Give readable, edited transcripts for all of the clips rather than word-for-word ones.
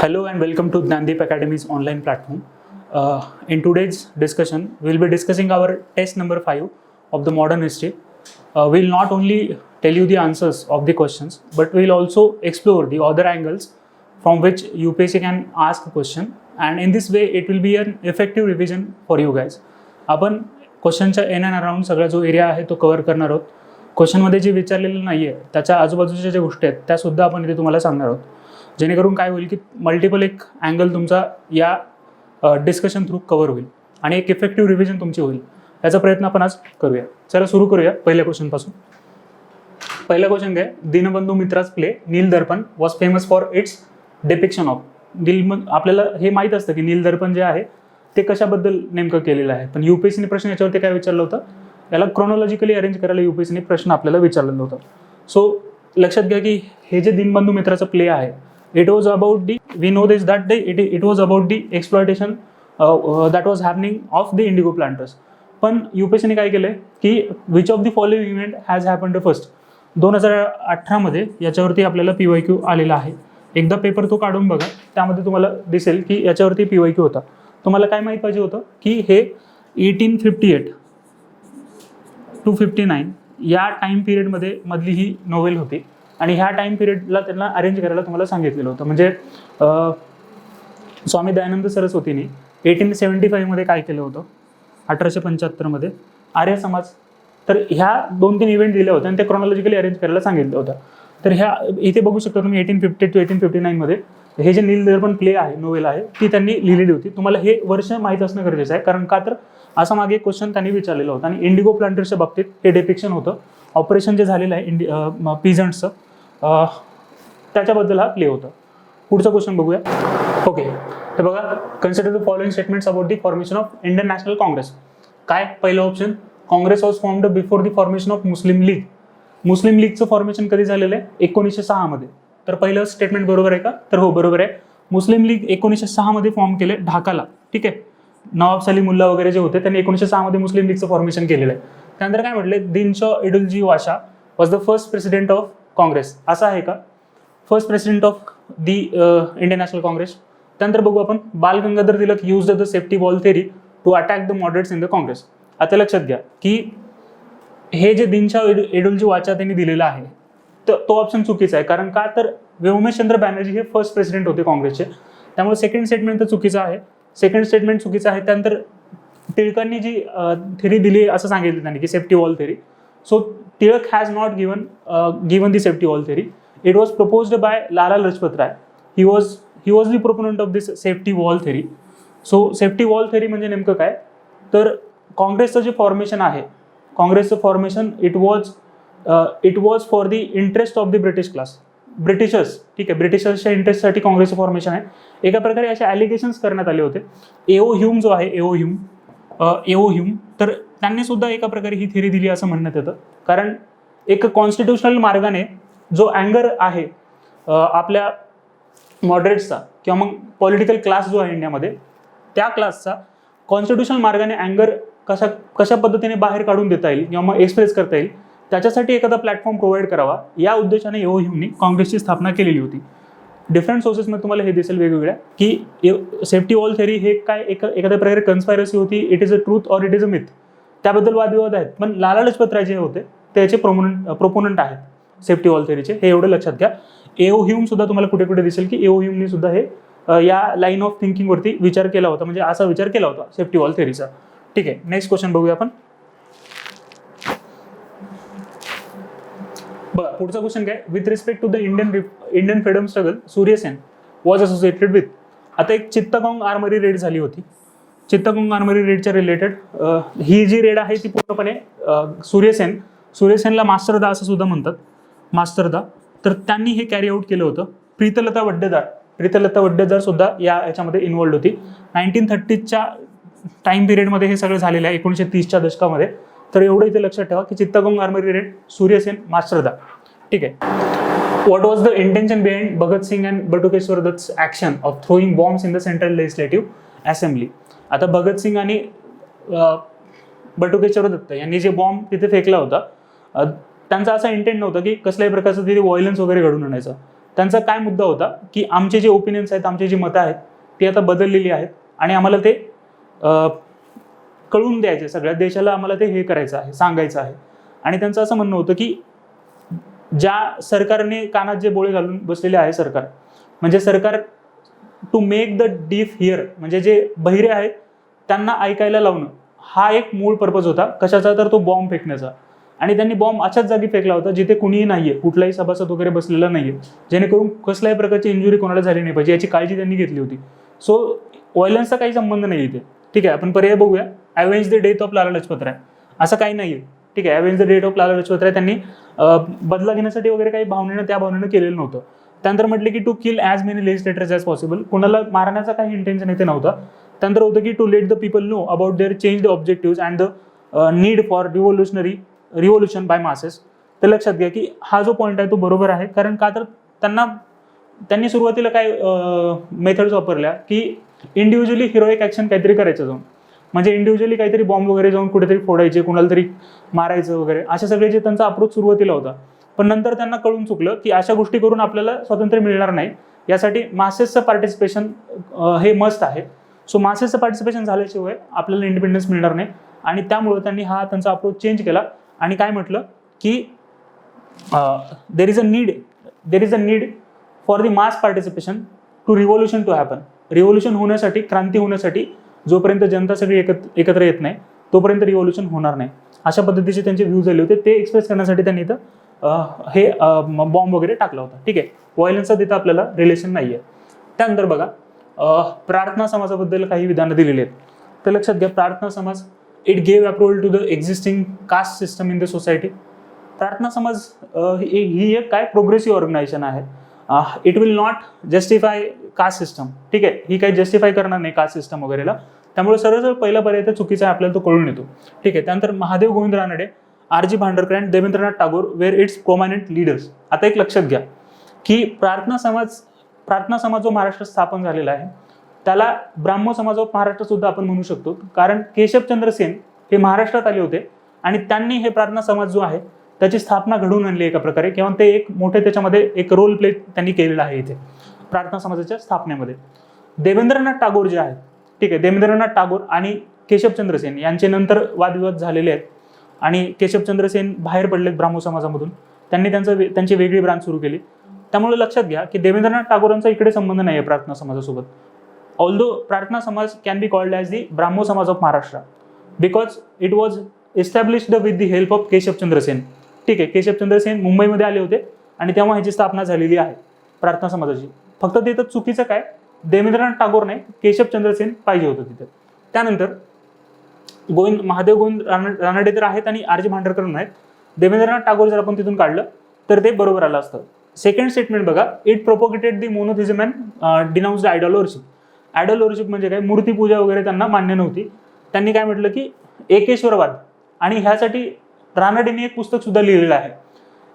Hello and welcome to Gnandeep Academy's online platform. In today's discussion, we'll be discussing our test number 5 of the modern history. We'll not only tell you the answers of the questions, but we'll also explore the other angles from which UPSC can ask a question. And in this way, it will be an effective revision for you guys. आपण क्वेश्चनच्या in and around सगळा जो area आहे तो cover करणार आहोत. क्वेश्चनमध्ये जे विचारलेलं नाही आहे त्याच्या आजूबाजूच्या ज्या गोष्टी आहेत त्यासुद्धा आपण इथे तुम्हाला सांगणार आहोत, जेणेकरून काय होईल की मल्टिपल एक अँगल तुमचा या डिस्कशन थ्रू कव्हर होईल आणि एक इफेक्टिव्ह रिव्हिजन तुमची होईल. याचा प्रयत्न आपण आज करूया. चला सुरू करूया पहिल्या क्वेश्चनपासून. पहिला क्वेश्चन काय, Dinabandhu Mitra's play Nil Darpan was famous for its depiction of. आपल्याला हे माहीत असतं की नील दर्पण जे आहे ते कशाबद्दल नेमकं केलेलं आहे, पण युपीएससीने प्रश्न याच्यावरती काय विचारलं होतं, याला क्रोनॉलॉजिकली अरेंज करायला युपीएससीने प्रश्न आपल्याला विचारलेलं होतं. सो लक्षात घ्या की हे जे दीनबंधू मित्राचं प्ले आहे, it was about the, we know this that day it was about the exploitation that was happening of the indigo planters. पण UPSC ने काय केलं की which of the following event has happened first. 2018 मध्ये याच्यावरती आपल्याला PYQ आलेला आहे. एकदा पेपर तो काढून बघा, त्यामध्ये तुम्हाला दिसेल की याच्यावरती PYQ होता. तुम्हाला काय माहीत पाहिजे होतं की हे 1858 to 59 या टाईम पिरियडमध्ये मधली ही नोवेल होती आणि ह्या टाईम पिरियडला त्यांना अरेंज करायला तुम्हाला सांगितलेलं होतं. म्हणजे स्वामी दयानंद सरस्वतींनी 1875 मध्ये काय केलं होतं, 1875 मध्ये आर्य समाज. तर ह्या 2-3 इव्हेंट दिले होते आणि ते क्रोनॉलॉजिकली अरेंज करायला सांगितलं होतं. तर ह्या इथे बघू शकता तुम्ही 1850 to 1859 मध्ये हे जे नील दर्पण प्ले आहे, नोवेल आहे, ती त्यांनी लिहिलेली होती. तुम्हाला हे वर्ष माहीत असणं गरजेचं आहे, कारण का तर असा मागे एक क्वेश्चन त्यांनी विचारलेला होता आणि इंडिगो प्लांटर्सच्या बाबतीत हे डिपिक्शन होतं. ऑपरेशन जे झालेलं आहे पिझंट्सचं त्याच्याबद्दल हा प्ले होता. पुढचा क्वेश्चन बघूया. ओके, तर बघा, consider the following statements about the formation of Indian national Congress. काय पहिलं option, Congress was formed before the formation of Muslim League. Muslim लीगचं फॉर्मेशन कधी झालेलं आहे, 1906 मध्ये. तर पहिलं स्टेटमेंट बरोबर आहे का, तर हो बरोबर आहे. मुस्लिम लीग 1906 मध्ये फॉर्म केले ढाकाला. ठीक आहे, नवाब सलीम मुल्ला वगैरे जे होते त्यांनी 1906 मध्ये मुस्लिम लीगचं फॉर्मेशन केलेलं आहे. त्यानंतर काय म्हटले, Dinshaw Edulji Wacha was the first president of Congress. असं आहे का, first president of the Indian national Congress. त्यानंतर बघू आपण, Bal Gangadhar Tilak use the safety valve theory to attack the moderates in the Congress. आता लक्षात घ्या की हे जे दिनशॉ इडुलजी वाचा त्यांनी दिलेला आहे तो ऑप्शन चुकीचा आहे. कारण का तर व्योमेशचंद्र बॅनर्जी हे फर्स्ट प्रेसिडेंट होते काँग्रेसचे, त्यामुळे सेकंड स्टेटमेंट तर चुकीचं आहे. सेकंड स्टेटमेंट चुकीचं आहे. त्यानंतर टिळकांनी जी थेरी दिली असं सांगितलं त्यांनी की safety valve theory. So Tilak has not given the safety wall theory. It was proposed by Lala Lajpat Rai. He was the proponent of this safety wall theory. So safety wall theory म्हणजे नेमकं काय, तर काँग्रेसचं जे formation आहे, काँग्रेसचं formation it was for the interest of the British class, Britishers. ठीक आहे, ब्रिटिशर्सच्या इंटरेस्टसाठी काँग्रेसचं फॉर्मेशन आहे. एका प्रकारे असे ॲलिगेशन्स करण्यात आले होते. एओ ह्यूम जो आहे, एओ ह्यूम, तर त्यांनी सुद्धा एका प्रकारे ही थिअरी दिली असं म्हणण्यात येतं. कारण एक कॉन्स्टिट्युशनल मार्गाने जो अँगर आहे आपल्या मॉडरेट्सचा किंवा मग पॉलिटिकल क्लास जो आहे इंडियामध्ये, त्या क्लासचा कॉन्स्टिट्युशनल मार्गाने अँगर कशा पद्धतीने बाहेर काढून देता येईल किंवा मग एक्सप्रेस करता येईल, त्याच्यासाठी एखादा प्लॅटफॉर्म प्रोव्हाइड करावा, या उद्देशाने एओ ह्यूमनी काँग्रेसची स्थापना केलेली होती. डिफरंट सोर्सेसमध्ये तुम्हाला हे दिसेल वेगवेगळ्या की सेफ्टी वॉल थेरी हे काय एखाद्या प्रकारे कन्स्पायरसी होती, it is a truth or it is a myth, त्याबद्दल वादविवाद आहेत. पण लाला लजपत राय जे होते त्याचे प्रोपोनंट आहेत सेफ्टी वॉल थेरीचे, हे एवढं लक्षात घ्या. एओ ह्यूम सुद्धा तुम्हाला कुठे कुठे दिसेल की एओ ह्यूमनी सुद्धा हे या लाईन ऑफ थिंकिंगवरती विचार केला होता, म्हणजे असा विचार केला होता सेफ्टी वॉल थेरीचा. ठीक आहे, नेक्स्ट क्वेश्चन बघूया आपण. बघा, पुढचा क्वेश्चन काय, with respect to the Indian freedom struggle Surya Sen was associated with. आता एक चित्तगोंग आर्मरी रेड झाली होती. चित्तगोंग आर्मरी रेडच्या रिलेटेड ही जी रेड आहे ती पूर्णपणे सूर्यसेनला मास्टरदा असं सुद्धा म्हणतात, मास्टरदा. तर त्यांनी हे कॅरी आउट केलं होतं. प्रीतलता वड्डेदार सुद्धा याच्यामध्ये इन्व्हॉल्ड होती. 1930च्या टाइम पिरियडमध्ये हे सगळं झालेलं आहे, 1930च्या दशकामध्ये. तर एवढं इथे लक्षात ठेवा की चित्तगोंग आर्मरी रेड, सूर्यसेन, मास्टरदा. ठीक आहे. What was the intention behind Bhagat Singh and Batukeshwar Dutt's action of throwing bombs in the Central Legislative Assembly. आता भगत सिंग आणि बटुकेश्वर दत्त यांनी जे बॉम्ब तिथे फेकला होता, त्यांचा असा इंटेंट नव्हता की कसल्याही प्रकारचं तिथे व्हायलन्स वगैरे घडून आणायचं. त्यांचा काय मुद्दा होता की आमचे जे ओपिनियन्स आहेत, आमची जी मतं आहेत ती आता बदललेली आहेत आणि आम्हाला ते कळून द्यायचे, सगळ्या देशाला आम्हाला ते हे करायचं आहे, सांगायचं आहे. आणि त्यांचं असं म्हणणं होतं की ज्या सरकारने कानात जे बोळे घालून बसलेले आहे सरकार, म्हणजे सरकार to make the deaf hear, म्हणजे जे बहिरे आहेत त्यांना ऐकायला लावणं, हा एक मूळ पर्पज होता. कशाचा? तर तो बॉम्ब फेकण्याचा. आणि त्यांनी बॉम्ब अशाच जागी फेकला होता जिथे कुणीही नाहीये, कुठलाही सभासद वगैरे बसलेला नाहीये, जेणेकरून कसल्याही प्रकारची इंजुरी कोणाला झाली नाही पाहिजे याची काळजी त्यांनी घेतली होती. सो व्हायलन्सचा काही संबंध नाही इथे. ठीक आहे, आपण पर्याय बघूया. Avenge the death of Lala Lajpat Rai, असं काही नाहीये. ठीक आहे, avenge the death of Lala Lajpat Rai त्यांनी बदला घेण्यासाठी वगैरे काही भावनेनं, त्या भावनेनं केलेलं नव्हतं. त्यानंतर म्हटलं की to kill as many legislators as possible, कोणाला मारण्याचा काही इंटेन्शन इथे नव्हता. त्यानंतर होतं की to let the people know about their change the objective and the need for revolution by masses. तर लक्षात घ्या की हा जो पॉईंट आहे तो बरोबर आहे. कारण का? तर त्यांनी सुरुवातीला काय मेथड्स वापरल्या की इंडिव्हिज्युअली हिरोईक ॲक्शन काहीतरी करायचं जाऊन, म्हणजे इंडिव्हिज्युअली काहीतरी बॉम्ब वगैरे जाऊन कुठेतरी फोडायचे, कुणाला तरी मारायचं वगैरे, अशा सगळे जे त्यांचा अप्रोच सुरुवातीला होता. पण नंतर त्यांना कळून चुकलं की अशा गोष्टी करून आपल्याला स्वातंत्र्य मिळणार नाही, यासाठी मासेसचं पार्टिसिपेशन हे मस्ट आहे. सो मासेसचं पार्टिसिपेशन झाल्याशिवाय आपल्याला इंडिपेंडन्स मिळणार नाही. आणि त्यामुळे त्यांनी हा त्यांचा अप्रोच चेंज केला आणि काय म्हटलं की there is a need for the mass participation to revolution to happen. Revolution होण्यासाठी, क्रांती होण्यासाठी जोपर्यंत जनता सगळी एकत्र येत नाही तोपर्यंत रिव्होल्युशन होणार नाही. अशा पद्धतीचे त्यांचे व्ह्यूज झाले होते. ते एक्सप्रेस करण्यासाठी त्यांनी इथं हे बॉम्ब वगैरे टाकला होता. ठीक आहे, व्हायलन्सचा तिथं आपल्याला रिलेशन नाही आहे. त्यानंतर बघा प्रार्थना समाजाबद्दल काही विधानं दिलेली आहेत. तर लक्षात घ्या, Prarthana Samaj it gave approval to the existing caste system in the society. Prarthana Samaj ही एक काय प्रोग्रेसिव्ह ऑर्गनायझेशन आहे. It will not justify caste system. ठीक आहे, ही काही जस्टिफाय करणार नाही कास्ट सिस्टम वगैरेला. त्यामुळे सरळ पहिला पर्याय तर चुकीचा आहे, आपल्याला तो कळून येतो. ठीक आहे, त्यानंतर Mahadev Govind Ranade, R G. Bhandarkar and Debendranath Tagore were its prominent leaders. आता एक लक्षात घ्या की प्रार्थना समाज जो महाराष्ट्रात स्थापन झालेला आहे त्याला ब्राह्मो समाज ऑफ महाराष्ट्र सुद्धा आपण म्हणू शकतो. कारण केशवचंद्र सेन हे महाराष्ट्रात आले होते आणि त्यांनी हे प्रार्थना समाज जो आहे त्याची स्थापना घडवून आणली एका प्रकारे, किंवा ते एक मोठे त्याच्यामध्ये एक रोल प्ले त्यांनी केलेला आहे इथे प्रार्थना समाजाच्या स्थापनेमध्ये. देवेंद्रनाथ टागोर जे आहेत, ठीक आहे, देवेंद्रनाथ टागोर आणि केशवचंद्र सेन यांचे नंतर वादविवाद झालेले आहेत आणि केशवचंद्र सेन बाहेर पडलेत ब्राह्मो समाजामधून. त्यांनी त्यांची वेगळी ब्रांच सुरू केली. त्यामुळे लक्षात घ्या की देवेंद्रनाथ टागोरांचा इकडे संबंध नाही आहे प्रार्थना समाजासोबत. Although Prarthana Samaj can be called as the Brahmo Samaj of Maharashtra because it was established with the help of Keshab Chandra Sen. ठीक आहे, केशवचंद्र सेन मुंबईमध्ये आले होते आणि तेव्हा ह्याची स्थापना झालेली आहे प्रार्थना समाजाची. फक्त तिथं चुकीचं काय, देवेंद्रनाथ टागोर नाही, केशवचंद्र सेन पाहिजे होतं तिथं. त्यानंतर महादेव गोविंद रानडे तर आहेत आणि आर.जी. भांडरकर आहेत. देवेंद्रनाथ टागोर जर आपण तिथून काढलं तर ते बरोबर आलं असतं. सेकंड स्टेटमेंट बघा, it propagated the monotheism and denounce the idol worship. Idol worship म्हणजे काय, मूर्तीपूजा वगैरे त्यांना मान्य नव्हती. त्यांनी काय म्हटलं की एकेश्वरवाद, आणि ह्यासाठी रानडेंनी एक पुस्तक सुद्धा लिहिलेलं आहे,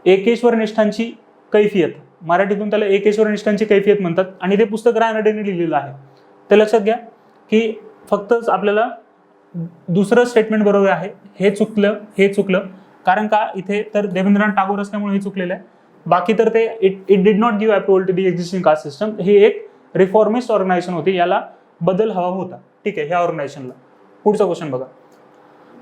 एकेश्वर निष्ठांची कैफियत. मराठीतून त्याला एकेश्वर निष्ठांची कैफियत म्हणतात आणि ते पुस्तक रानडेंनी लिहिलेलं आहे. तर लक्षात घ्या की फक्तच आपल्याला दुसरं स्टेटमेंट बरोबर आहे, हे चुकलं. कारण का, इथे तर देवेंद्रनाथ टागोर असल्यामुळे हे चुकलेलं आहे. बाकी तर ते it did not give approval to the existing caste system. ही एक रिफॉर्मिस्ट ऑर्गनायझेशन होती, याला बदल हवा होता. ठीक आहे, ह्या ऑर्गनायझेशनला. पुढचा क्वेश्चन बघा,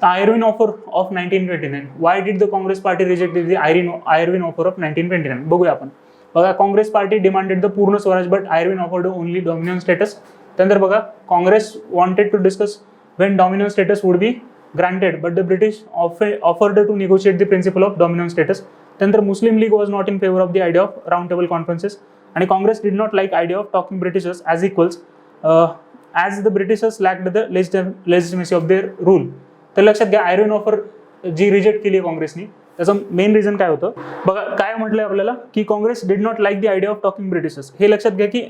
Irwin offer of 1929. Why did the Congress party rejected the Irwin offer of 1929? बघूया आपण. बघा, Congress party demanded the Purna Swaraj but Irwin offered only dominion status. त्यानंतर बघा, Congress wanted to discuss when dominant status would be granted, but the British offered to negotiate the principle of dominant status. Then Muslim League was not in favor of the idea of round table conferences, and Congress did not like idea of talking Britishers as equals, as the Britishers lacked the legitimacy of their rule. तर लक्षात घ्या, Irwin offer जी reject केली आहे काँग्रेसनी, त्याचं main reason काय होतं बघा. काय म्हटलंय आपल्याला की Congress did not like the idea of talking Britishers. हे लक्षात घ्या की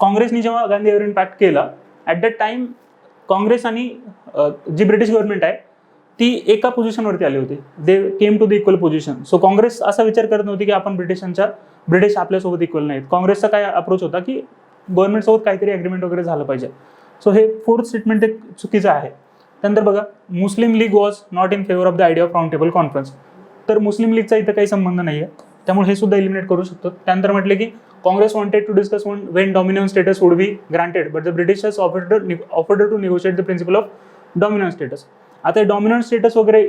काँग्रेसनी जेव्हा गांधी आयर्विन पॅक्ट केला, ॲट दॅट टाइम काँग्रेस आणि जी ब्रिटिश गव्हर्नमेंट आहे ती एका पोझिशनवरती आली होती. They came to the equal position. So Congress असा विचार करत नव्हती की आपण ब्रिटिश आपल्यासोबत इक्वल नाहीत. काँग्रेसचा काय अप्रोच होता की गव्हर्नमेंटसोबत काहीतरी अग्रीमेंट वगैरे झालं पाहिजे. सो हे फोर्थ स्टेटमेंट एक चुकीचं आहे. त्यानंतर बघा, Muslim League was not in favour of the idea of Round Table Conference. तर मुस्लिम लीगचा इथं काही संबंध नाही आहे. त्यामुळे हे सुद्धा इलिमिनेट करू शकतो. त्यानंतर म्हटले की Congress wanted to discuss when dominion status would be granted but the Britishers offered to negotiate the principle of dominance status. आता डॉमिनन्स स्टेटस वगैरे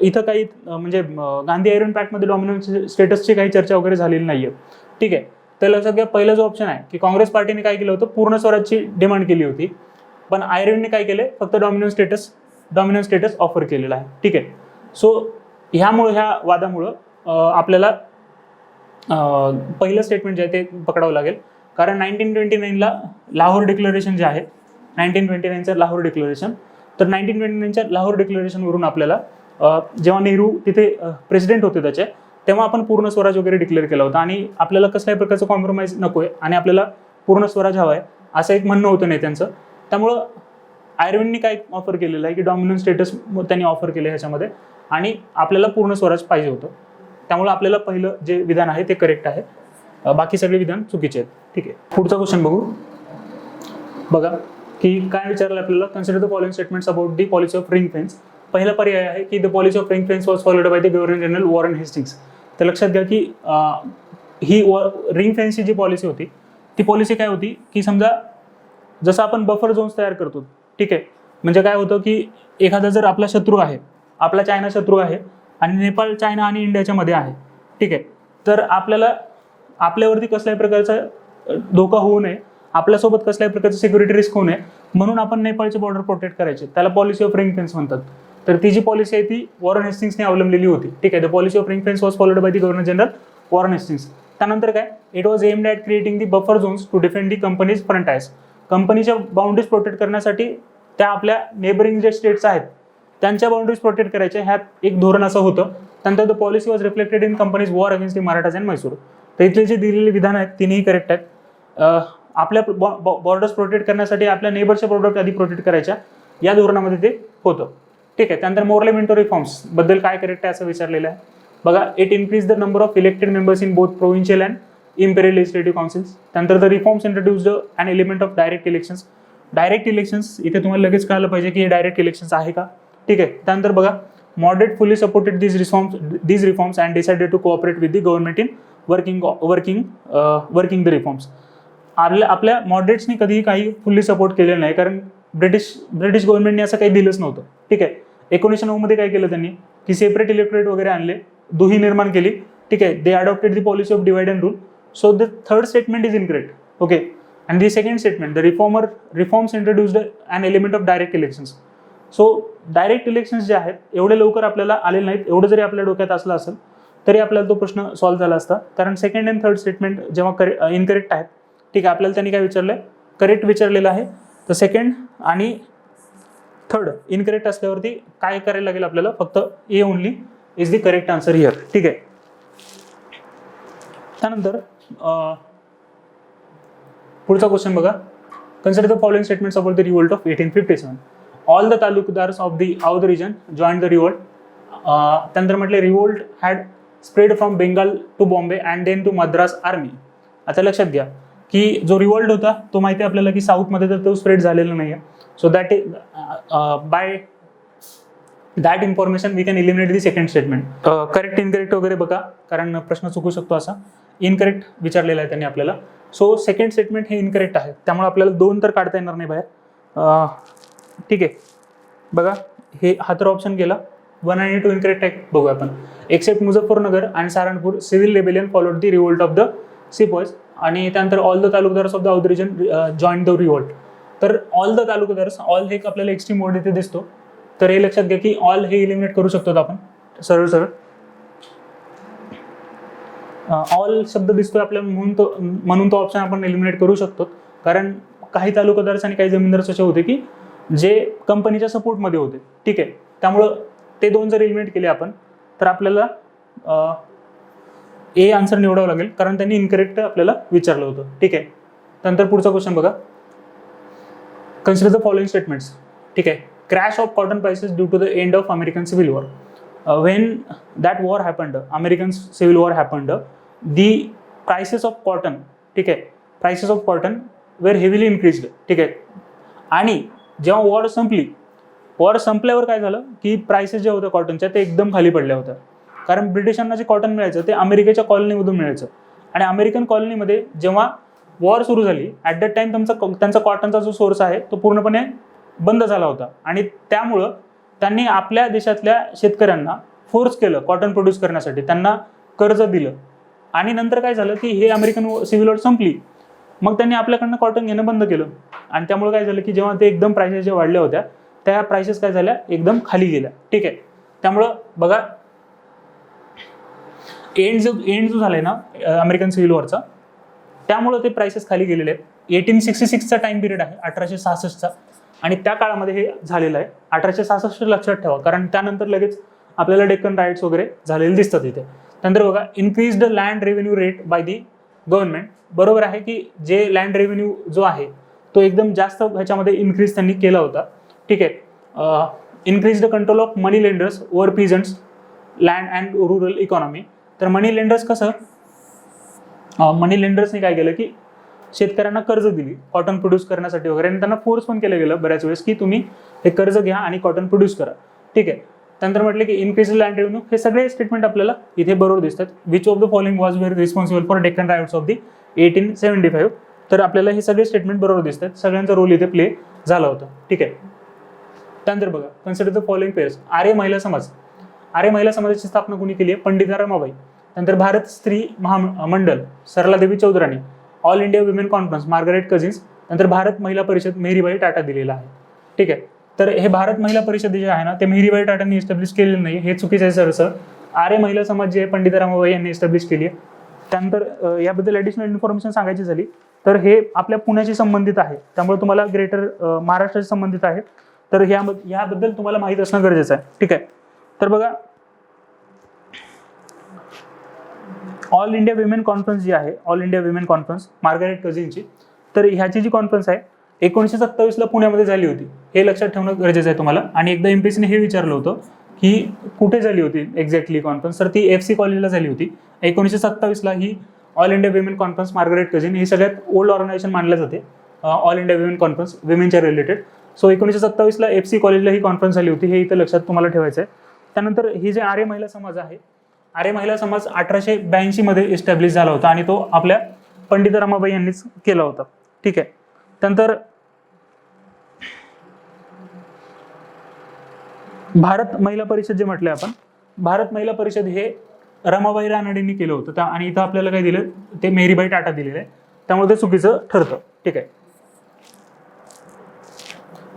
इथं काही म्हणजे गांधी आयरन पॅक्टमध्ये डॉमिनन्स स्टेटसची काही चर्चा वगैरे झालेली नाहीये. ठीक आहे. तर लक्षात घ्या, पहिला जो ऑप्शन आहे की काँग्रेस पार्टीने काय केलं होतं, पूर्ण स्वराजची डिमांड केली होती, पण आयरनने काय केले, फक्त डॉमिनन्स स्टेटस ऑफर केलेला आहे. ठीक आहे. सो ह्या वादामुळं आपल्याला पहिलं स्टेटमेंट जे आहे ते पकडावं लागेल. कारण 1929ला लाहोर डिक्लरेशन जे आहे, 1929चं लाहोर डिक्लरेशन, तर 1929च्या लाहोर डिक्लरेशनवरून आपल्याला जेव्हा नेहरू तिथे प्रेसिडेंट होते त्याचे, तेव्हा आपण पूर्ण स्वराज वगैरे डिक्लेअर केला होता आणि आपल्याला कसल्याही प्रकारचं कॉम्प्रोमाइज नको आहे आणि आपल्याला पूर्ण स्वराज हवा आहे असं एक म्हणणं होतं नेत्यांचं. त्यामुळं आयर्विननी काय ऑफर केलेलं आहे की डॉमिनन्स स्टेटस त्यांनी ऑफर केलं ह्याच्यामध्ये आणि आपल्याला पूर्ण स्वराज पाहिजे होतं. त्यामुळे आपल्याला पहिलं जे विधान आहे ते करेक्ट आहे, बाकी सगळे विधान चुकीचे आहेत. ठीक आहे. पुढचा क्वेश्चन बघू. बघा की काय विचारलं आपल्याला, consider the following statements about the policy of ring fence. पहिला पर्याय आहे की the policy of ring fence was followed by the governor general Warren Hastings. तर लक्षात घ्या की ही रिंग फेन्सची जी पॉलिसी होती ती पॉलिसी काय होती की समजा जसं आपण बफर झोन्स तयार करतो. ठीक आहे. म्हणजे काय होतं की एखादा जर आपला शत्रू आहे, आपला चायना शत्रू आहे आणि नेपाळ चायना आणि इंडियाच्या मध्ये आहे. ठीक आहे. तर आपल्यावरती कसल्याही प्रकारचा धोका होऊ नये, आपल्यासोबत कसल्याही प्रकारचं सिक्युरिटी रिस्क होऊ नये म्हणून आपण नेपाळचे बॉर्डर प्रोटेक्ट करायचे, त्याला पॉलिसी ऑफ रिंग फेन्स म्हणतात. तर ती जी पॉलिसी आहे ती वॉरन हेस्टिंग्सने अवलंबलेली होती. ठीक आहे. The policy of ring fence was followed by the governor general Warren Hastings. त्यानंतर काय, it was aimed at creating the buffer zones to defend the company's frontiers. कंपनीच्या बाउंड्रीज प्रोटेक्ट करण्यासाठी त्या आपल्या नेबरिंग जे स्टेट्स आहेत त्यांच्या boundaries protect करायच्या, ह्यात एक धोरण असं होतं. त्यानंतर the policy was reflected in companies war against the Marathas and Mysore. तर इथले जे दिलेले विधान आहेत तिन्ही करेक्ट आहेत. आपल्या बॉर्डर्स प्रोटेक्ट करण्यासाठी आपल्या नेबरच्या प्रोडक्ट आधी प्रोटेक्ट करायच्या, या धोरणामध्ये ते होतं. ठीक आहे. त्यानंतर मोरले मिंटो रिफॉर्म्स बद्दल काय करेक्ट आहे असं विचारलेलं आहे. बघा, it increase the number of elected members in both provincial and imperial legislative councils. त्यानंतर the reforms introduced an element of direct elections. Direct elections इथे तुम्हाला लगेच कळलं पाहिजे की हे डायरेक्ट इलेक्शन्स आहे का. ठीक आहे. त्यानंतर बघा, moderate fully supported these reforms and decided to cooperate with the government in working the reforms. आपल्या मॉडरेट्सनी कधीही काही फुल्ली सपोर्ट केलेलं नाही, कारण ब्रिटिश गव्हर्नमेंटने असं काही दिलंच नव्हतं. ठीक आहे. 1909 मध्ये काय केलं त्यांनी की सेपरेट इलेक्टोरेट वगैरे आणले, दुही निर्माण केली. ठीक आहे. They adopted the policy of divide and rule. So the third statement is incorrect. Okay. And the second statement, the reforms introduced an element of direct elections. So direct elections जे आहेत एवढे लवकर आपल्याला आलेले नाहीत. एवढं जरी आपल्या डोक्यात असलं असेल तरी आपल्याला तो प्रश्न सॉल्व्ह झाला असता, कारण सेकंड अँड थर्ड स्टेटमेंट जेव्हा इनकरेक्ट आहेत. ठीक आहे. आपल्याला त्यांनी काय विचारलंय, करेक्ट विचारलेलं आहे. तर सेकंड आणि थर्ड इनकरेक्ट असल्यावरती काय करायला लागेल आपल्याला, फक्त A only is the correct answer here. ठीक आहे. त्यानंतर पुढचा क्वेश्चन बघा, consider the following statements about the revolt of 1857. All the taluqdars of the region join the revolt. त्यानंतर म्हटले revolt had spread from Bengal to Bombay and then to Madras army. आता लक्षात घ्या की जो रिवोल्ट होता तो माहिती आहे आपल्याला की साऊथमध्ये तर तो स्प्रेड झालेला नाही आहे. So that is by that information we can eliminate the second statement. Correct incorrect वगैरे बघा, कारण प्रश्न चुकू शकतो असा. इनकरेक्ट विचारलेला आहे त्यांनी आपल्याला. सो सेकंड स्टेटमेंट हे इनकरेक्ट आहे, त्यामुळे आपल्याला 2 तर काढता येणार नाही बाहेर. ठीक आहे. बघा, हा तर ऑप्शन गेला. 1 आणि 2 इनकरेक्ट आहे. बघूया आपण. Except Muzaffarnagar and Saharanpur civil rebellion followed the revolt of the sepoys. आणि त्यानंतर all the taluqdars of the Awadh region join the revolt. तर ऑल द तालुकदार्स, ऑल हे आपल्याला एक्स्ट्रीम वर्ड इथे दिसतो, तर हे लक्षात घ्या की ऑल हे इलिमिनेट करू शकतो आपण सरळ. ऑल शब्द दिसतोय आपल्याला म्हणून तो ऑप्शन आपण एलिमिनेट करू शकतो, कारण काही तालुकादार आणि काही जमीनदार असे होते की जे कंपनीच्या सपोर्टमध्ये होते. ठीक आहे. त्यामुळं ते 2 जर एलिमिनेट केले आपण तर आपल्याला ए आन्सर निवडावं लागेल, कारण त्यांनी इनकरेक्ट आपल्याला विचारलं होतं. ठीक आहे. त्यानंतर पुढचा क्वेश्चन बघा, कन्सिडर द फॉलोइंग स्टेटमेंट्स. ठीक आहे. Crash of cotton prices due to the end of American civil war. When that war happened, American civil war happened, the prices of cotton, ठीक आहे, prices of cotton were heavily increased. ठीक आहे. आणि जेव्हा war संपल्यावर काय झालं की प्राइसेस ज्या होत्या कॉटनच्या ते एकदम खाली पडल्या होत्या. कारण ब्रिटिशांना जे कॉटन मिळायचं ते अमेरिकेच्या कॉलनीमधून मिळायचं आणि अमेरिकन कॉलनीमध्ये जेव्हा वॉर सुरू झाली ॲट दॅट टाइम त्यांचा कॉटनचा जो सोर्स आहे तो पूर्णपणे बंद झाला होता आणि त्यामुळं त्यांनी आपल्या देशातल्या शेतकऱ्यांना फोर्स केलं कॉटन प्रोड्यूस करण्यासाठी, त्यांना कर्ज दिलं आणि नंतर काय झालं की हे अमेरिकन सिव्हिल वॉर संपली, मग त्यांनी आपल्याकडनं कॉटन घेणं बंद केलं आणि त्यामुळे काय झालं की जेव्हा ते एकदम प्राइसेस ज्या वाढल्या होत्या त्या प्राइसेस काय झाल्या एकदम खाली गेल्या. ठीक आहे, त्यामुळं बघा एंड जो झालाय ना अमेरिकन सिव्हिल वॉरचा, त्यामुळं ते प्राइसेस खाली गेलेले आहेत. 1866चा टाइम पिरियड आहे 1866चा आणि त्या काळामध्ये हे झालेलं आहे. 1866 लक्षात ठेवा कारण त्यानंतर लगेच आपल्याला डेक्कन राईट्स वगैरे झालेले दिसतात इथे. त्यानंतर बघा increase the land revenue rate by the government. बरोबर आहे की जे लँड रेव्हेन्यू जो आहे तो एकदम जास्त ह्याच्यामध्ये इन्क्रीज त्यांनी केला होता. ठीक आहे, increase the control of money lenders over peasants land and rural economy. तर मनी लेंडर्स कसं, मनी लेंडर्सने काय केलं की शेतकऱ्यांना कर्ज दिली कॉटन प्रोड्यूस करण्यासाठी वगैरे आणि त्यांना फोर्स पण केलं गेलं बऱ्याच वेळेस की तुम्ही हे कर्ज घ्या आणि कॉटन प्रोड्यूस करा. ठीक आहे, त्यानंतर म्हटलं की इन्क्रीज लँड रेव्हेन्यू. हे सगळे स्टेटमेंट आपल्याला इथे बरोबर दिसतात. Which of the following was very responsible for Deccan riots of the 1875. तर आपल्याला हे सगळे स्टेटमेंट बरोबर दिसतात, सगळ्यांचा रोल इथे प्ले झाला होता. ठीक आहे, त्यानंतर बघा कन्सिडर द फॉलोइंग पेअर्स. आर्य महिला समाज. आर्य महिला समाजाची स्थापना कोणी केली आहे? पंडिता रमाबाई. त्यानंतर Bharat Stri Mahamandal Saraladevi Chaudhurani. All India women conference Margaret Cousins. नंतर भारत महिला परिषद मेहरीबाई टाटा दिलेला आहे. ठीक आहे, तर हे भारत महिला परिषद जे आहे ना ते मेहरीबाई टाटांनी एस्टॅब्लिश केलेलं नाही, हे चुकीचं आहे सरसं. आर्य महिला समाज जे आहे पंडिता रमाबाई यांनी एस्टॅब्लिश केली आहे. त्यानंतर याबद्दल ॲडिशनल इन्फॉर्मेशन सांगायची झाली तर हे आपल्या पुण्याशी संबंधित आहे, त्यामुळे तुम्हाला ग्रेटर महाराष्ट्राशी संबंधित आहे, तर याबद्दल तुम्हाला माहीत असणं गरजेचं आहे. ठीक आहे, तर बघा ऑल इंडिया विमेन कॉन्फरन्स जी आहे, all India women conference Margaret कझिनची, तर ह्याची जी कॉन्फरन्स आहे 1927ला पुण्यामध्ये झाली होती, हे लक्षात ठेवणं गरजेचं आहे तुम्हाला. आणि एकदा एमपीसीने हे विचारलं होतं की कुठे झाली होती एक्झॅक्टली कॉन्फरन्स, तर ती FC कॉलेजला झाली होती 1927ला. ही all India women conference Margaret Cousin ही सगळ्यात ओल्ड ऑर्गनायझेशन मानलं जाते, ऑल इंडिया विमेन कॉन्फरन्स विमेनच्या रिलेटेड. सो 1927ला FC कॉलेजला ही कॉन्फरन्स झाली होती, हे इथं लक्षात तुम्हाला ठेवायचं आहे. त्यानंतर ही जे आर्य महिला समाज आहे, आर्य महिला समाज 1882 मध्ये एस्टॅब्लिश झाला होता आणि तो आपल्या पंडिता रमाबाई यांनीच केला होता. ठीक आहे, त्यानंतर भारत महिला परिषद जे म्हटलंय आपण, भारत महिला परिषद हे रमाबाई रानडेंनी केलं होतं आणि इथं आपल्याला काय दिलं ते मेहरीबाई टाटा दिलेलं आहे, त्यामुळे ते चुकीचं ठरतं. ठीक आहे,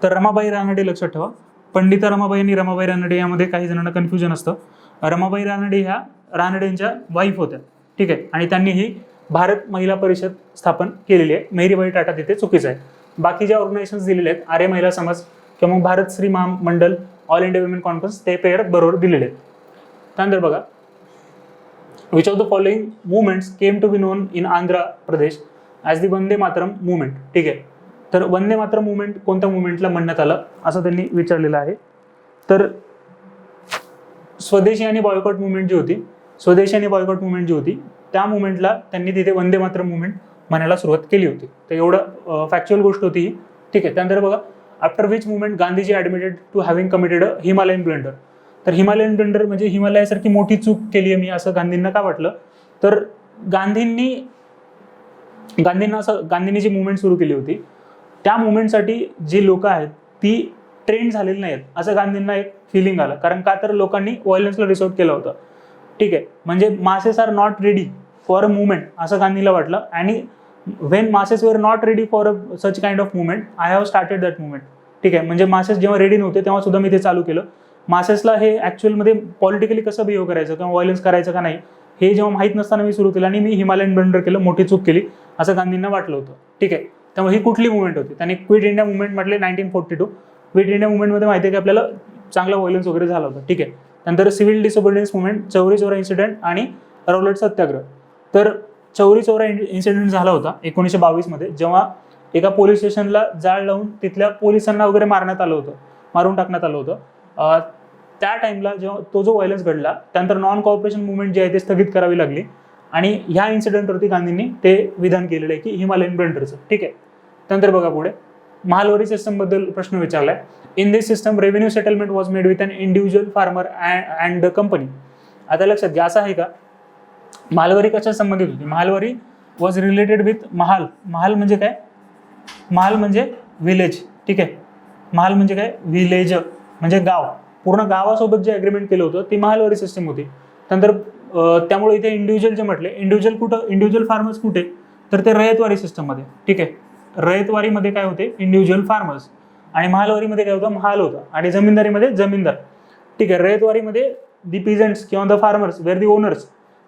तर रमाबाई रानडे लक्षात ठेवा. पंडिता रमाबाई आणि रमाबाई रानडे यामध्ये काही जणांना कन्फ्युजन असतं. रमाबाई रानडे ह्या रानडेंच्या वाईफ होत्या. ठीक आहे, आणि त्यांनी ही भारत महिला परिषद स्थापन केलेली आहे. मेहरीबाई टाटा तिथे चुकीचं आहे. बाकी ज्या ऑर्गनायझेशन्स दिलेले आहेत आर्य महिला समाज किंवा मग Bharat Stri Mahamandal, all India women conference, ते पेअर बरोबर दिलेले आहेत. त्यानंतर बघा which of the following movements came to be known in Andhra Pradesh as the Vande Mataram movement. ठीक आहे, तर वंदे मातरम मुवमेंट कोणत्या मुवमेंटला म्हणण्यात आलं असं त्यांनी विचारलेलं आहे. तर स्वदेशी आणि बॉयकॉट मुवमेंट जी होती, स्वदेशी आणि बॉयकॉट मुवमेंट जी होती त्या मुवमेंटला त्यांनी तिथे वंदे मातरम मुवमेंट म्हणायला सुरुवात केली होती. तर एवढं फॅक्च्युअल गोष्ट होती ही. ठीक आहे, त्यानंतर बघा after which movement Gandhiji admitted to having committed a Himalayan blunder. तर हिमालयन ब्लंडर म्हणजे हिमालयासारखी मोठी चूक केली आहे मी असं गांधींना का वाटलं, तर गांधींनी जी मुवमेंट सुरू केली होती त्या मुवमेंटसाठी जी लोक आहेत ती ट्रेंड झालेली नाहीत असं गांधींना एक फिलिंग आलं. कारण का तर लोकांनी व्हायलन्सला रिसोर्ट केलं होतं. ठीक आहे, म्हणजे masses are not ready for a movement असं गांधीला वाटलं. आणि when masses were not ready for a such kind of movement I have started that movement. ठीक आहे, म्हणजे मासेस जेव्हा रेडी नव्हते तेव्हा सुद्धा मी ते चालू केलं. मासेसला हे ॲक्च्युअलमध्ये पॉलिटिकली कसं बिहेव करायचं किंवा व्हायलन्स करायचं का नाही हे जेव्हा माहीत नसताना मी सुरू केलं आणि मी हिमालयन ब्लंडर केलं, मोठी चूक केली असं गांधींना वाटलं होतं. ठीक आहे, त्यामुळे ही कुठली मुवमेंट होती, त्यांनी क्विट इंडिया मुवमेंट म्हटले 1942. क्विट इंडिया मुवमेंटमध्ये माहिती आहे की आपल्याला चांगला व्हायलन्स वगैरे झाला होता. ठीक आहे, त्यानंतर civil disobedience movement, Chauri Chaura incident आणि रौलट सत्याग्रह. तर चौरी चौरा इन्सिडेंट झाला होता 1922 मध्ये, जेव्हा एका पोलीस स्टेशनला जाळ लावून तिथल्या पोलिसांना वगैरे मारून टाकण्यात आलं होतं. त्या टाइमला जेव्हा तो जो व्हायलन्स घडला त्यानंतर नॉन कॉर्पोरेशन मुवमेंट जी आहे ते स्थगित करावी लागली आणि ह्या इन्सिडेंटवरती गांधींनी ते विधान केलेलं आहे की हिमालयन ब्लंडरचं. ठीक आहे, त्यानंतर बघा पुढे महालवारी सिस्टमबद्दल प्रश्न विचारलाय. In this system revenue settlement was made with an individual farmer and the company. आता लक्षात घ्या, असं आहे का, महालवारी कशा संबंधित होती? महालवारी वॉज रिलेटेड विथ महाल. महाल म्हणजे काय? महाल म्हणजे विलेज. ठीक आहे, महाल म्हणजे काय? विलेज म्हणजे गाव. पूर्ण गावासोबत जे अग्रीमेंट केलं होतं ती महालवारी सिस्टम होती. नंतर त्यामुळे इथे इंडिव्हिज्युअल जे म्हटले, इंडिव्हिज्युअल कुठं? इंडिव्हिज्युअल फार्मर्स कुठे? तर ते रयतवारी सिस्टममध्ये. ठीक आहे, रयतवारीमध्ये काय होते? Individual farmers. आणि महालवारीमध्ये काय होतं? महाल होतं. आणि जमीनदारीमध्ये जमीनदार. ठीक आहे, रयतवारीमध्ये दी पिझंट्स किंवा the farmers were the owners.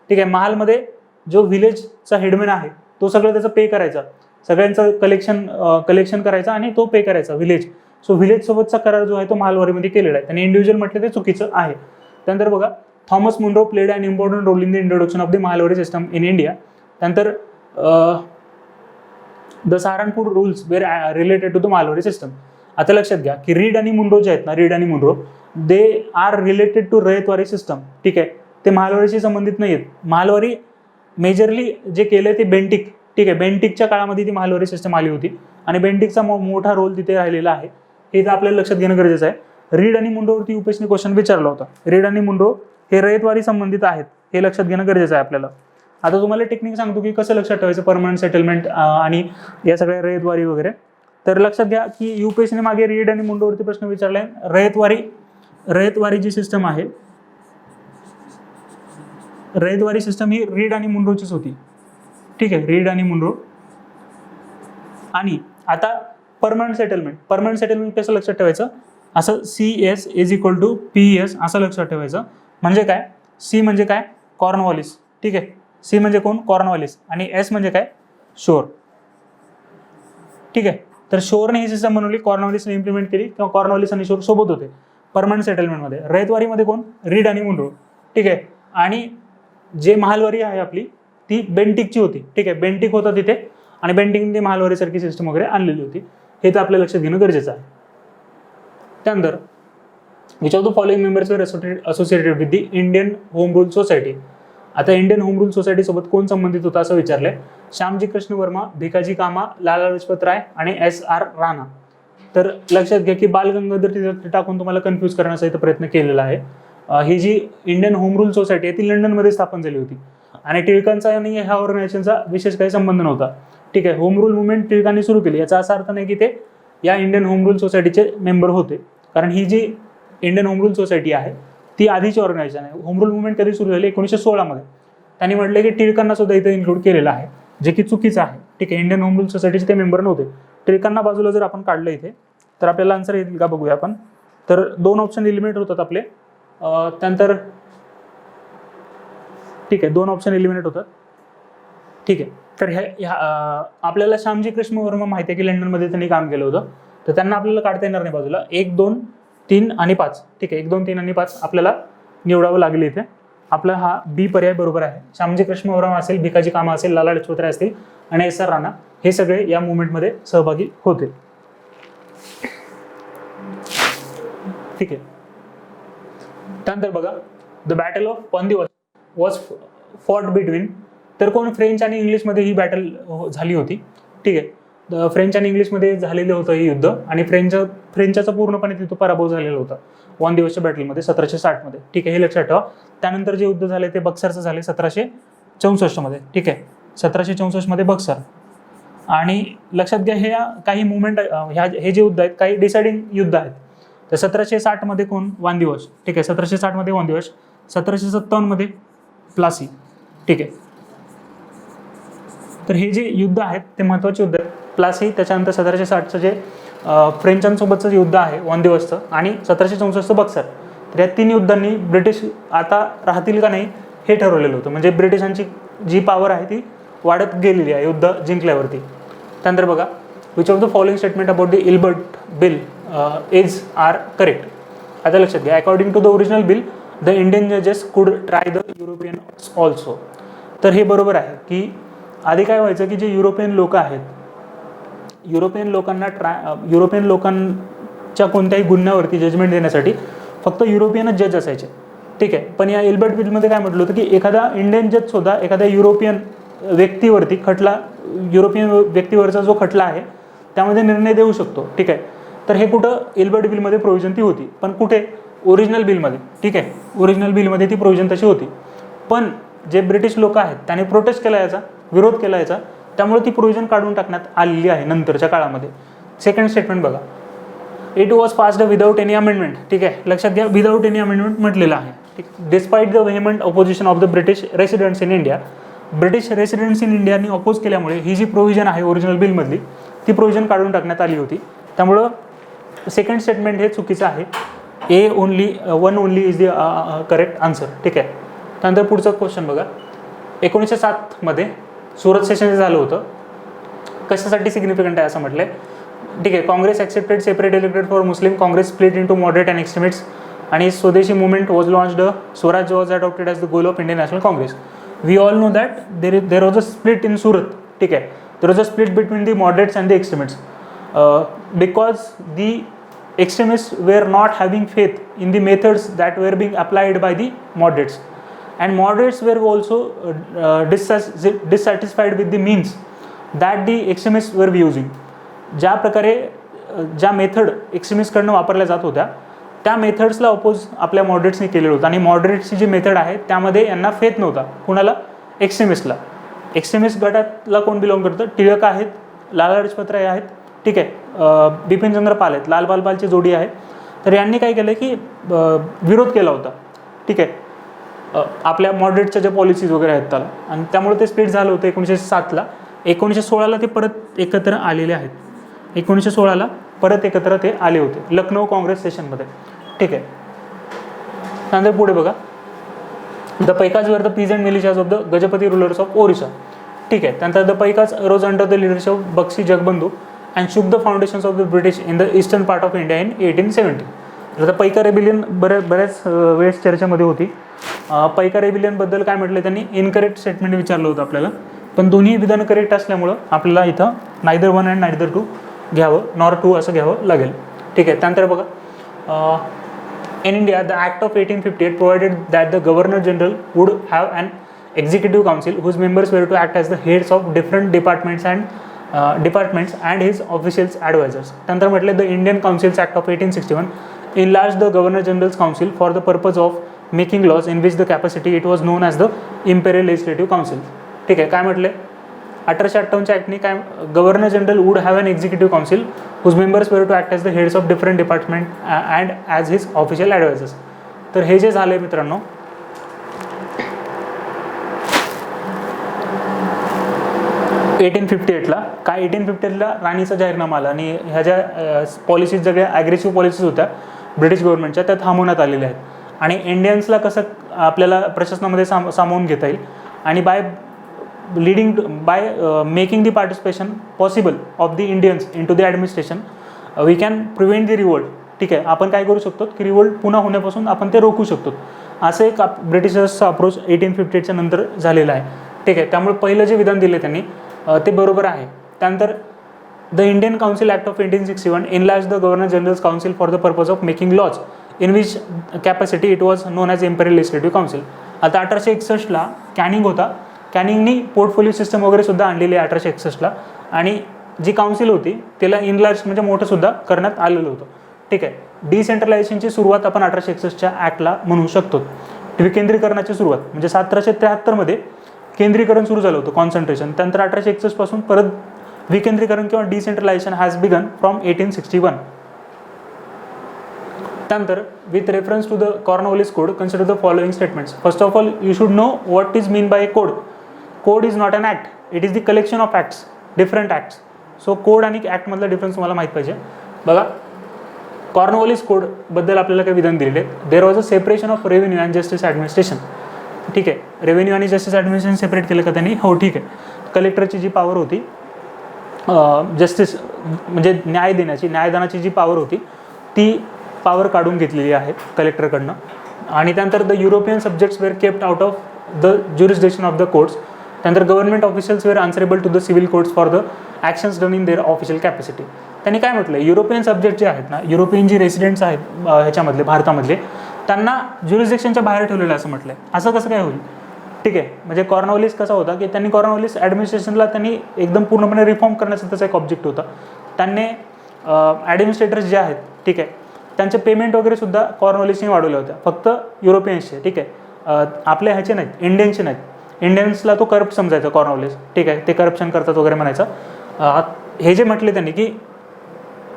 ठीक आहे, महालमध्ये जो व्हिलेजचा हेडमॅन आहे तो सगळं त्याचं पे करायचा, सगळ्यांचं कलेक्शन करायचा आणि तो पे करायचा व्हिलेज. सो व्हिलेज सोबतचा करार जो आहे तो महालवारीमध्ये केलेला आहे. आणि इंडिव्हिज्युअल म्हटलं ते चुकीचं आहे. त्यानंतर बघा, Thomas Munro played an important role in the introduction of the Mahalwari system in India. त्यानंतर the Saharanpur rules were related to the Mahalwari system. आता लक्षात घ्या की रीड आणि मुनरो जे आहेत ना, रीड आणि Munro, they are related to Ryotwari system. ठीक आहे, ते महालवारीशी संबंधित नाही आहेत. महालवारी मेजरली जे केलं ते बेंटिक. ठीक आहे, बेंटिकच्या काळामध्ये ती महालवारी सिस्टम आली होती आणि बेंटिकचा मोठा रोल तिथे राहिलेला आहे. हे तर आपल्याला लक्षात घेणं गरजेचं आहे. रीड आणि मुनरोवरती UPSCने क्वेश्चन विचारला होता. रीड आणि मुनरो हे रयतवारी संबंधित आहेत, हे लक्षात घेणं गरजेचं आहे आपल्याला. आता तुम्हाला टेक्निक सांगतो की कसं लक्षात ठेवायचं परमनंट सेटलमेंट आणि या सगळ्या रयतवारी वगैरे. तर लक्षात घ्या की UPSCने मागे रीड आणि मुनरोवरती प्रश्न विचारलाय. रयतवारी जी सिस्टम आहे, रयतवारी सिस्टम ही रीड आणि मुनरोचीच होती. ठीक आहे, रीड आणि मुनरो. आणि आता परमनंट सेटलमेंट कसं लक्षात ठेवायचं? असं CS is equal to PS असं लक्षात ठेवायचं. म्हणजे काय? C म्हणजे काय? कॉर्नवॉलिस. ठीक आहे, C म्हणजे कोण? कॉर्नवॉलिस. आणि S म्हणजे काय? शोर. ठीक आहे, तर शोरने ही सिस्टम बनवली, कॉर्नवॉलिसने इम्प्लिमेंट केली, किंवा कॉर्नवॉलिस आणि शोर सोबत होते परमनंट सेटलमेंटमध्ये. रयतवारीमध्ये कोण? रीड आणि मुनरो. ठीक आहे, आणि जे महालवारी आहे आपली ती बेंटिकची होती. ठीक आहे, बेंटिक होता तिथे आणि बेंटिकने महालवारीसारखी सिस्टम वगैरे आणलेली होती. हे तर आपल्या लक्षात घेणं गरजेचं आहे. त्यानंतर which of the following members वर associated with the Indian home rule society. आता इंडियन होम रूल सोसायटी सोबत कोण संबंधित होता असं विचारलंय. श्यामजी कृष्ण वर्मा, भिकाजी कामा, लाला लजपत राय आणि SR राणा. तर लक्षात घ्या की बाल गंगाधर तिथे टाकून तुम्हाला कन्फ्यूज करण्याचा इथं प्रयत्न केलेला आहे. ही जी इंडियन होम रूल सोसायटी आहे ती लंडनमध्ये स्थापन झाली होती आणि टिळकांचा आणि ह्या ऑर्गनायझेशनचा विशेष काही संबंध नव्हता. ठीक आहे, होम रूल मुवमेंट टिळकांनी सुरू केली, याचा असा अर्थ नाही की ते या इंडियन होम रूल सोसायटीचे मेंबर होते, कारण ही जी इंडियन होम रूल सोसायटी आहे ती आधीची ऑर्गनायझेशन आहे. होम रूल मुवमेंट कधी सुरू झाली? 1916 मध्ये. त्यांनी म्हटलं की टिळकांना सुद्धा इथे इन्क्लूड केलेलं आहे, जे की चुकीचं आहे. ठीक आहे, इंडियन होम रूल सोसायटीचे ते मेंबर नव्हते. टिळकांना बाजूला जर आपण काढलं इथे तर आपल्याला आन्सर येईल का बघूया आपण. तर 2 ऑप्शन एलिमिनेट होतात आपले. त्यानंतर ठीक आहे, 2 ऑप्शन एलिमिनेट होतात. ठीक आहे, तर ह्या आपल्याला श्यामजी कृष्ण वर्मा माहिती आहे की लंडनमध्ये त्यांनी काम केलं होतं, तर त्यांना आपल्याला काढता येणार नाही बाजूला. 1, 2, 3 आणि 5. ठीक आहे, 1, 2, 3 आणि 5 आपल्याला निवडावं लागेल इथे. आपला हा B पर्याय बरोबर आहे. श्यामजी कृष्ण वर्मा असेल, भिकाजी कामा असेल, लाला लजपत राय असतील आणि SR राणा हे सगळे या मुवमेंटमध्ये सहभागी होते. ठीक आहे, त्यानंतर बघा, the battle of Wandiwash was fought between. तर कोण? फ्रेंच आणि इंग्लिशमध्ये ही बॅटल झाली होती. ठीक आहे, फ्रेंच आणि इंग्लिशमध्ये झालेलं होतं हे युद्ध आणि फ्रेंचाचा पूर्णपणे तिथं पराभव झालेला होता वन दिवसच्या बॅटलमध्ये 1760 मध्ये. ठीक आहे, हे लक्षात ठेवा. त्यानंतर जे युद्ध झाले ते बक्सरचं झाले 1764 मध्ये. ठीक आहे, 1764 मध्ये बक्सर. आणि लक्षात घ्या हे काही मुवमेंट हे जे युद्ध आहेत काही डिसाइडिंग युद्ध आहेत. तर 1760 मध्ये कोण? वानदिवस. ठीक आहे, 1760 मध्ये वानदिवस. 1757 मध्ये प्लासी. ठीक आहे, तर हे जे युद्ध आहेत ते महत्त्वाचे युद्ध आहेत. प्लासी, त्याच्यानंतर 1760चं जे फ्रेंचांसोबतचं युद्ध आहे वानदिवसचं आणि 1764चं बक्सर. तर या 3 युद्धांनी ब्रिटिश आता राहतील का नाही हे ठरवलेलं होतं. म्हणजे ब्रिटिशांची जी पॉवर आहे ती वाढत गेलेली आहे युद्ध जिंकल्यावरती. त्यानंतर बघा, which of the following statement about the Ilbert bill is are correct. आता लक्षात घ्या, according to the original bill the Indian जजेस could try the European also. तर हे बरोबर आहे की आधी काय व्हायचं की जे युरोपियन लोक आहेत, युरोपियन लोकांच्या कोणत्याही गुन्ह्यावरती जजमेंट देण्यासाठी फक्त युरोपियनच जज असायचे. ठीक आहे, पण या इल्बर्ट बिलमध्ये काय म्हटलं होतं की एखादा इंडियन जज सुद्धा एखाद्या युरोपियन व्यक्तीवरती युरोपियन व्यक्तीवरचा जो खटला आहे त्यामध्ये निर्णय देऊ शकतो. ठीक आहे, तर हे कुठं? इल्बर्ट बिलमध्ये प्रोव्हिजन ती होती. पण कुठे? ओरिजिनल बिलमध्ये, ठीक आहे, ओरिजिनल बिलमध्ये ती प्रोव्हिजन तशी होती. पण जे ब्रिटिश लोक आहेत त्यांनी प्रोटेस्ट केला, याचा विरोध केला याचा, त्यामुळे ती प्रोव्हिजन काढून टाकण्यात आलेली आहे नंतरच्या काळामध्ये. सेकंड स्टेटमेंट बघा, it was passed without any amendment, ठीक आहे, लक्षात घ्या विदाउट एनी अमेंडमेंट म्हटलेलं आहे. ठीक, despite the vehement opposition of the British residents in India, British residents in इंडियानी ऑपोज केल्यामुळे ही जी प्रोव्हिजन आहे ओरिजिनल बिलमधली ती प्रोव्हिजन काढून टाकण्यात आली होती. त्यामुळं सेकंड स्टेटमेंट हे चुकीचं आहे. A only one only is the correct answer. ठीक आहे. त्यानंतर पुढचा क्वेश्चन बघा, 1907 सुरत सेशन जे झालं होतं कशासाठी सिग्निफिकंट आहे असं म्हटलंय. ठीक आहे, Congress accepted separate elected for Muslim, Congress split into moderate and extremists आणि swadeshi movement was launched, swaraj was adopted as the goal of Indian national Congress. We all know that there was a split in Surat. ठीक आहे, there was a split between the moderates and the extremists because the extremists were not having faith in the methods that were being applied by the moderates, and moderates were also dissatisfied with the means that the extremists were using. ज्या प्रकारे ज्या method एक्स्ट्रीमिस्टकडनं वापरल्या जात होत्या त्या मेथड्सला oppose आपल्या मॉडरेट्सने केलेलं होतं, आणि मॉडरेट्सची जी मेथड आहे त्यामध्ये यांना फेथ नव्हता. कुणाला? एक्स्ट्रीमिस्टला. एक्स्ट्रीमिस्ट गटातला कोण बिलॉंग करतं? टिळक आहेत, लाला लजपत राय आहेत, ठीक आहे, बिपिनचंद्र पाल आहेत, लाल बाल पालची जोडी आहे. तर यांनी काय केलं की विरोध केला होता. ठीक आहे, आपल्या मॉडरेटच्या ज्या पॉलिसीज वगैरे आहेत त्याला, आणि त्यामुळे ते स्प्लिट झालं होतं 1907ला. 1916ला ते परत एकत्र आलेले आहेत. 1916ला परत एकत्र ते आले होते लखनौ काँग्रेस सेशनमध्ये. ठीक आहे. त्यानंतर पुढे बघा, the Paikas were the peasant militias of the Gajapati rulers of Orissa. ठीक आहे. त्यानंतर the Paikas rose under the leadership of Bakshi Jagabandhu and shook the foundations of the British in the eastern part of India in 1870. आता पैका रेबिलियन बऱ्याच वेळेस चर्चेमध्ये होती. पैका रेबिलियनबद्दल काय म्हटलं त्यांनी? इनकरेक्ट स्टेटमेंट विचारलं होतं आपल्याला, पण दोन्ही विधान करेक्ट असल्यामुळं आपल्याला इथं neither one and neither two घ्यावं, नॉर टू असं घ्यावं लागेल. ठीक आहे. त्यानंतर बघा, in India the act of 1858 provided that the governor general would have an executive council whose members were to act as the heads of different departments and his officials advisors. त्यानंतर म्हटलं the Indian councils act of 1861 enlarged the governor general's council for the purpose of making laws in which the capacity it was known as the imperial legislative council. ठीक आहे. काय म्हटले? 1858च्या ॲक्टने काय, governor general would have an executive council whose members were to act as the heads of different department and as his official advisers. तर हे जे झालं मित्रांनो, 1858ला काय, 1858ला राणीचा जाहीरनामा आला आणि ह्या ज्या पॉलिसीज सगळ्या ॲग्रेसिव्ह पॉलिसीज होत्या ब्रिटिश गव्हर्नमेंटच्या त्या थांबवण्यात आलेल्या आहेत. आणि इंडियन्सला कसं आपल्याला प्रशासनामध्ये सामावून घेता येईल, आणि by making the participation possible of the Indians in to the administration we can prevent the revolt. ठीक आहे, आपण काय करू शकतो की रिवोल्ट पुन्हा होण्यापासून आपण ते रोखू शकतो. असं एक ब्रिटिशर्सचा अप्रोच 1858च्या नंतर झालेला आहे. ठीक आहे. त्यामुळे पहिलं जे विधान दिले त्यांनी ते बरोबर आहे. त्यानंतर the Indian council act of 1861 enlarged the governor general's council for the purpose of making laws in which capacity it was known as imperial legislative council. आता 1861ला कॅनिंग होता, कॅनिंगनी पोर्टफोलिओ सिस्टम वगैरे सुद्धा आणलेली आहे 1861ला, आणि जी काउन्सिल होती त्याला इनलार्ज म्हणजे मोठं सुद्धा करण्यात आलेलं होतं. ठीक आहे. डिसेंट्रलायझेशनची सुरुवात आपण 1861च्या ॲक्टला म्हणू शकतो. विकेंद्रीकरणाची सुरुवात म्हणजे 1773 केंद्रीकरण सुरू झालं होतं, कॉन्सन्ट्रेशन. त्यानंतर 1861 पासून परत विकेंद्रीकरण किंवा डिसेंट्रलायझेशन हॅज बिगन फ्रॉम 1861. त्यानंतर with reference to the Cornwallis code consider the following statements. First of all you should know what is mean by code. Code is not an act, it is the collection of acts, different acts. So code आणि ॲक्टमधला difference तुम्हाला माहीत पाहिजे. बघा, Cornwallis कोडबद्दल आपल्याला काही विधान दिलेले आहेत. देर was a separation of revenue and justice administration. ठीक आहे. रेव्हेन्यू आणि जस्टिस ॲडमिनिस्ट्रेशन सेपरेट केलं का त्यांनी? हो, ठीक आहे. कलेक्टरची जी पॉवर होती, जस्टिस म्हणजे न्यायदानाची जी पॉवर होती ती पॉवर काढून घेतलेली आहे कलेक्टरकडनं. आणि त्यानंतर the European subjects were kept out of the jurisdiction of the courts. त्यानंतर government officials were answerable to the civil courts for the actions done in their official capacity. त्यांनी काय म्हटलं, युरोपियन सब्जेक्ट जे आहेत ना, युरोपियन जी residents आहेत ह्याच्यामधले भारतामधले, त्यांना ज्युरिस्डिक्शनच्या बाहेर ठेवलेलं असं म्हटलं आहे. असं कसं काय होईल? ठीक आहे. म्हणजे कॉर्नवॉलिस कसा होता की त्यांनी कॉर्नवॉलिस ॲडमिनिस्ट्रेशनला त्यांनी एकदम पूर्णपणे रिफॉर्म करण्याचा त्याचा एक ऑब्जेक्ट होता. त्यांनी ॲडमिनिस्ट्रेटर्स जे आहेत, ठीक आहे, त्यांचे पेमेंट वगैरे सुद्धा कॉर्नवॉलिसने वाढवल्या होत्या, फक्त युरोपियन्सचे, ठीक आहे, आपल्या ह्याचे नाहीत, इंडियनचे नाहीत. इंडियन्सला तो करप्ट समजायचा कॉर्नवॉलिस, ठीक आहे, ते करप्शन करतात वगैरे म्हणायचं. हे जे म्हटले त्यांनी की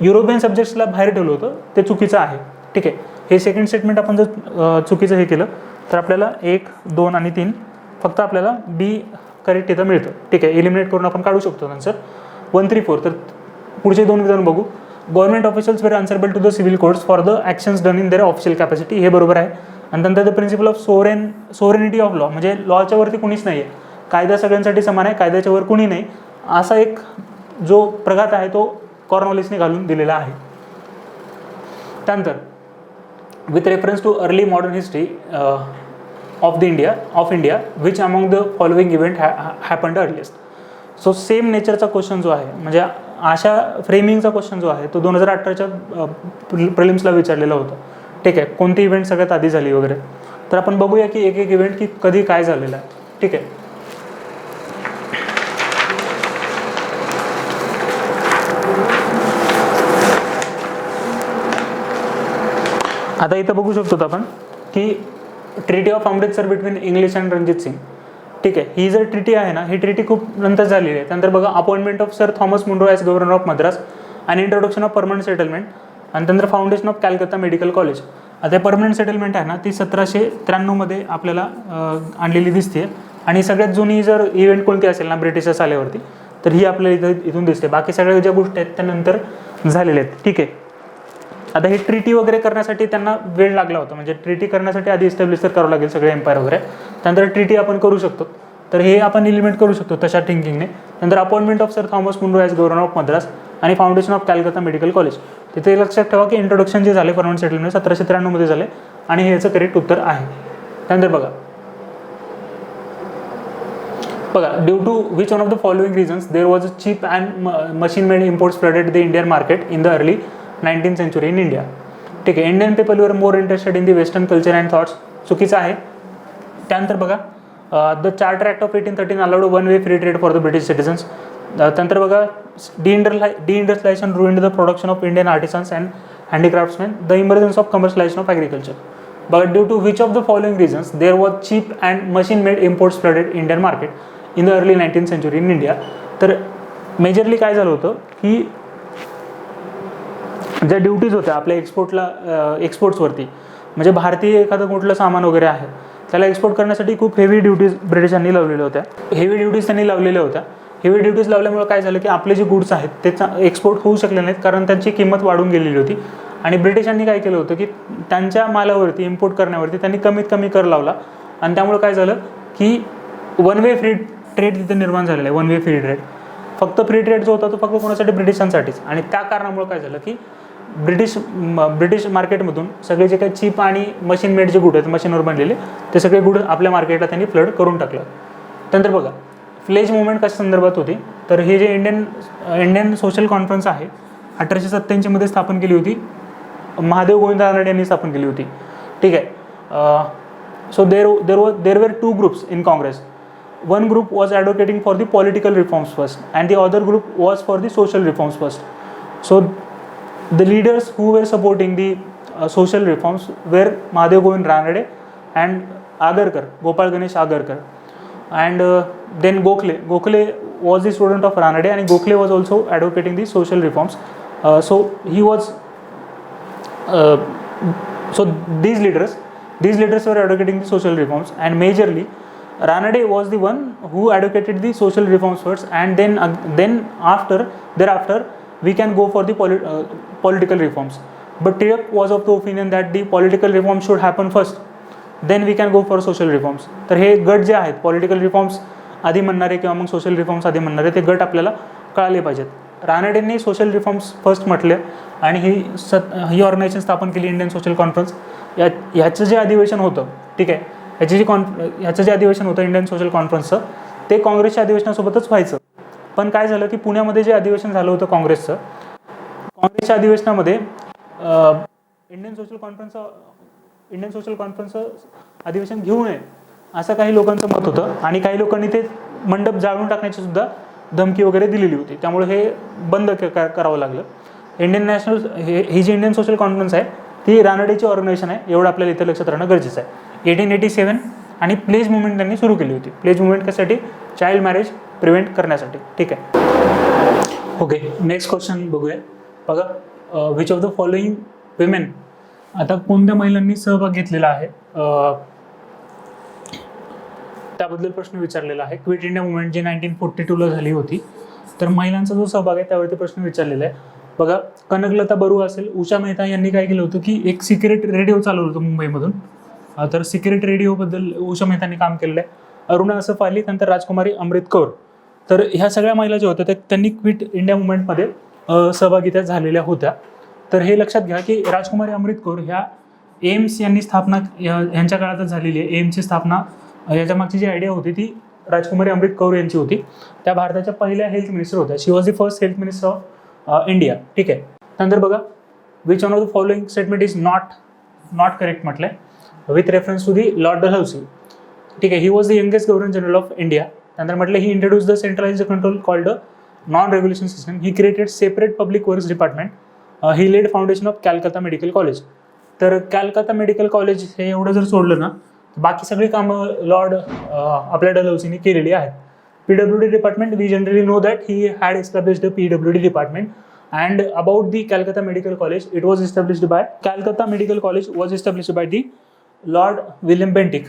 युरोपियन सब्जेक्ट्सला बाहेर ठेवलं होतं ते चुकीचं आहे, ठीक आहे. हे सेकंड स्टेटमेंट आपण जर चुकीचं हे केलं तर आपल्याला 1, 2 आणि 3 फक्त आपल्याला बी करेक्ट इथं मिळतं, ठीक आहे. एलिमिनेट करून आपण काढू शकतो नंतर 1, 3, 4. तर पुढचे 2 विधान बघू. Government officials were answerable to the civil courts for the actions done in their official capacity, हे बरोबर आहे. आणि नंतर the principle of sovereignty of law, म्हणजे लॉच्या वरती कुणीच नाही आहे, कायदा सगळ्यांसाठी समान आहे, कायद्याच्या वर कुणी नाही, असा एक जो प्रघात आहे तो कॉर्नवॉलिसने घालून दिलेला आहे. त्यानंतर with reference to early modern history of India which among the following event happened earliest. So same नेचरचा क्वेश्चन जो आहे, म्हणजे अशा फ्रेमिंगचा क्वेश्चन जो आहे तो 2018च्या प्रिलिम्सला विचारलेला होता, ठीक आहे. कोणती इव्हेंट सगळ्यात आधी झाली वगैरे. तर आपण बघूया की एक एक इव्हेंट की कधी काय झालेलं आहे, ठीक आहे. आता इथं बघू शकतो आपण की treaty of Amritsar between English and Ranjit Singh, ठीक आहे. ही जर ट्रिटी आहे ना, ही ट्रिटी खूप नंतर झालेली आहे. त्यानंतर बघा appointment of sir Thomas Munro as governor of Madras आणि इंट्रोडक्शन ऑफ परमनंट सेटलमेंट आणि त्यानंतर foundation of Calcutta medical college. आता परमनंट सेटलमेंट आहे ना ती 1793 आपल्याला आणलेली दिसते. आणि सगळ्यात जुनी जर इव्हेंट कोणती असेल ना ब्रिटिशर्स आल्यावरती, तर ही आपल्याला इथून दिसते. बाकी सगळ्या ज्या गोष्टी आहेत त्या नंतर झालेल्या आहेत, ठीक आहे. आता ही ट्रिटी वगैरे करण्यासाठी त्यांना वेळ लागला होता, म्हणजे ट्रिटी करण्यासाठी आधी इस्टॅब्लिश तर करावं लागेल सगळे एम्पायर वगैरे, त्यानंतर ट्रिटी आपण करू शकतो. तर हे आपण एलिमेंट करू शकतो तशा थिंकिंगने. नंतर appointment of sir Thomas Munro as governor of Madras आणि foundation of Calcutta medical college. तिथे लक्षात ठेवा की इंट्रोडक्शन जे झाले परमनंट सेटलमेंट 1793 झाले आणि हे याचं करेक्ट उत्तर आहे. त्यानंतर बघा due to which one of the following reasons there was a cheap and machine made imports flooded the Indian market in the early 19th century in India, ठीक आहे. Indian people were more interested in the western culture and thoughts, चुकीचं आहे. त्यानंतर बघा the charter act of 1813 allowed 1 way free trade for the British citizens. त्यानंतर बघा deindustrialisation ruined the production of Indian artisans and handicraftsman, the emergence of commercialisation of agriculture. बघा due to which of the following reasons there was cheap and machine made imports flooded Indian market in the early 19th century in India. तर majorly काय झालं होतं की ज्या duties होत्या आपल्या एक्सपोर्ट्सवरती, म्हणजे भारतीय एखादं कुठलं सामान वगैरे आहे त्याला एक्सपोर्ट करण्यासाठी खूप हेवी ड्युटीज ब्रिटिशांनी लावलेल्या होत्या. हेवी ड्युटीज लावल्यामुळे काय झालं की आपले जे गुड्स आहेत ते एक्सपोर्ट होऊ शकले नाहीत, कारण त्यांची किंमत वाढून गेलेली होती. आणि ब्रिटिशांनी काय केलं होतं की त्यांच्या मालावरती इम्पोर्ट करण्यावरती त्यांनी कमीत कमी कर लावला. आणि त्यामुळे काय झालं की 1 वे फ्री ट्रेड तिथे निर्माण झालेला आहे. 1 वे फ्री ट्रेड, फक्त फ्री ट्रेड जो होता तो फक्त कोणासाठी, ब्रिटिशांसाठीच. आणि त्या कारणामुळे काय झालं की ब्रिटिश मार्केटमधून सगळे जे काही चीप आणि मशीन मेड जे गुड आहेत, मशीनवर बनलेले, ते सगळे गुड आपल्या मार्केटला त्यांनी फ्लड करून टाकलं. त्यानंतर बघा फ्लेज मुवमेंट कशा संदर्भात होती, तर हे जे इंडियन सोशल कॉन्फरन्स आहे 1887 मध्ये स्थापन केली होती, महादेव गोविंद रानडे यांनी स्थापन केली होती, ठीक आहे. सो देर वर 2 groups in Congress. One group was advocating for the political reforms first and the other group was for the social reforms first. So the leaders who were supporting the social reforms were Mahadev Govind Ranade and Agarkar, Gopal Ganesh Agarkar, and then Gokhale was the student of Ranade and Gokhale was also advocating the social reforms. So these leaders were advocating the social reforms, and majorly Ranade was the one who advocated the social reforms first, and then thereafter we can go for the political reforms. But Tirak was of the opinion that the political reforms should happen first, then we can go for social reforms. तर हे गट जे आहेत political reforms आधी म्हणणारे किंवा मग social reforms आधी म्हणणारे ते गट आपल्याला कळाले पाहिजेत. रानडेंनी सोशल रिफॉर्म्स फर्स्ट म्हटले आणि ही ऑर्गनायझेशन स्थापन केली इंडियन सोशल कॉन्फरन्स. ह्याचं जे अधिवेशन होतं, ठीक आहे, ह्याचं जे अधिवेशन होतं इंडियन सोशल कॉन्फरन्सचं, ते काँग्रेसच्या अधिवेशनासोबतच व्हायचं. पण काय झालं की पुण्यामध्ये जे अधिवेशन झालं होतं काँग्रेसच्या अधिवेशनामध्ये इंडियन सोशल कॉन्फरन्सचं अधिवेशन घेऊ नये असं काही लोकांचं मत होतं आणि काही लोकांनी ते मंडप जाळून टाकण्याची सुद्धा धमकी वगैरे दिलेली होती. त्यामुळे हे बंद करावं लागलं. ही जी इंडियन सोशल कॉन्फरन्स आहे ती रानडेची ऑर्गनायझेशन आहे, एवढं आपल्याला इथं लक्षात राहणं गरजेचं आहे. 1887 आणि प्लेज मुवमेंट त्यांनी सुरू केली होती. प्लेज मुवमेंट कशासाठी? चाइल्ड मॅरेज प्रिव्हेंट करण्यासाठी. ठीक आहे. ओके, नेक्स्ट क्वेश्चन बघूया. बघा, which of the following women, आता कोणत्या महिलांनी सहभाग घेतलेला आहे त्याबद्दल प्रश्न विचारलेला आहे. क्विट इंडिया मुवमेंट जी 1942ला झाली होती, तर महिलांचा जो सहभाग आहे त्यावरती प्रश्न विचारलेला आहे. बघा, कनकलता बरुआ असेल, उषा मेहता यांनी काय केलं होतं की एक सिक्रेट रेडिओ चालवलं होतं मुंबईमधून. तर सिक्रेट रेडिओबद्दल उषा मेहतांनी काम केलेलं आहे. अरुणा असफ अली, नंतर राजकुमारी अमृत कौर. तर ह्या सगळ्या महिला ज्या होत्या त्यांनी क्विट इंडिया मुवमेंटमध्ये सहभागी त्या झालेल्या होत्या. तर हे लक्षात घ्या की राजकुमारी अमृत कौर ह्या एम्स यांनी स्थापना यांच्या काळातच झालेली आहे. एम्सची स्थापना याच्या मागची जी आयडिया होती ती राजकुमारी अमृत कौर यांची होती. त्या भारताच्या पहिल्या हेल्थ मिनिस्टर होत्या. She was the first health minister of India. ठीक आहे. त्यानंतर बघा, which one of the following statement is not correct म्हटलंय with reference to the Lord Dalhousie. ठीक आहे. He was the youngest governor general of India. त्यानंतर म्हटलं he introduce the centralised control called non revolution system. He created separate public works department. He laid foundation of Calcutta medical college. तर Calcutta medical college हे एवढं जर सोडलं ना, बाकी सगळी कामं लॉर्ड आपल्या डलहौसीने केलेली आहेत. PWD department, we generally know that he had established the PWD department. And about the Calcutta Medical College, it was established by Calcutta Medical College was established by the Lord William Bentinck.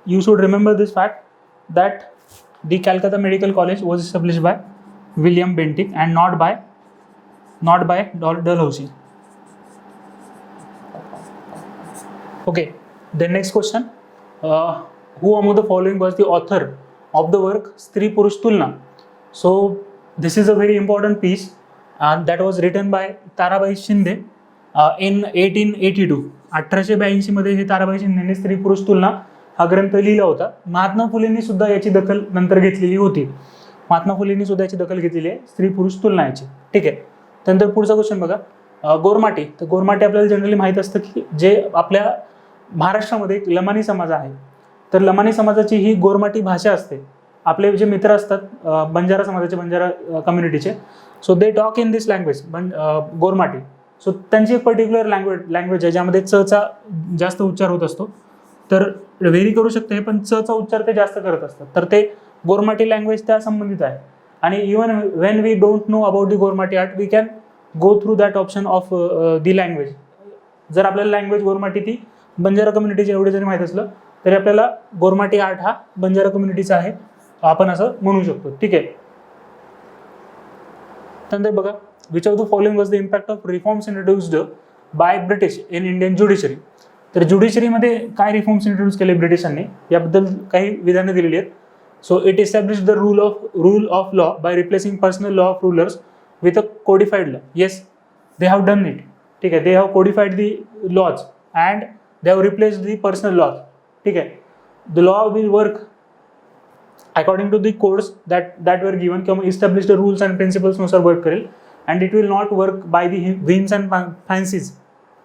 You should remember this fact that the Calcutta Medical College was established by William Bentinck and not by Dalhousie. Okay. The next question: who among the following was the author of the work Stree Purush Tulna? So this is a very important piece. That was written by Tarabai Shinde in 1882. 1882 मध्ये हे ताराबाई शिंदेने स्त्री पुरुष तुलना हा ग्रंथ लिहिला होता. महात्मा फुलेंनी सुद्धा याची दखल नंतर घेतलेली होती. महात्मा फुलेंनी सुद्धा याची दखल घेतलेली आहे स्त्री पुरुष तुलना याची. ठीक आहे. त्यानंतर पुढचा क्वेश्चन बघा, गोरमाटी. तर गोरमाटी आपल्याला जनरली माहीत असतं की जे आपल्या महाराष्ट्रामध्ये एक लमानी समाज आहे, तर लमानी समाजाची ही गोरमाटी भाषा असते. आपले जे मित्र असतात बंजारा समाजाचे, बंजारा कम्युनिटीचे, so they talk in this language Gormati. सो त्यांची एक पर्टिक्युलर लँग्वेज आहे ज्यामध्ये चा जास्त उच्चार होत असतो. तर व्हेरी करू शकते पण चा उच्चार ते जास्त करत असतात. तर ते गोरमाटी लँग्वेज त्या संबंधित आहे. आणि even when we don't know about the Gormati art, we can go through that option of the language. जर आपल्याला लँग्वेज गोरमाटी ती बंजारा कम्युनिटीचे एवढे जरी माहीत असलं तरी आपल्याला गोरमाटी आर्ट हा बंजारा कम्युनिटीचा आहे, आपण असं म्हणू शकतो. ठीक आहे. त्यानंतर बघा, which of the following was the impact of reforms introduced by British in Indian judiciary. तर ज्युडिशरीमध्ये काय रिफॉर्म्स इंट्रोड्यूस केले ब्रिटिशांनी याबद्दल काही विधानं दिलेली आहेत. So it establish the rule of law by replacing personal law of rulers with a codified law. Yes, they have done it. ठीक आहे. They have codified the laws and they have replaced the personal laws. ठीक आहे. The law will work according to the codes that were given किंवा established rules and principles नुसार work करेल, and it will not work by the whims and fancies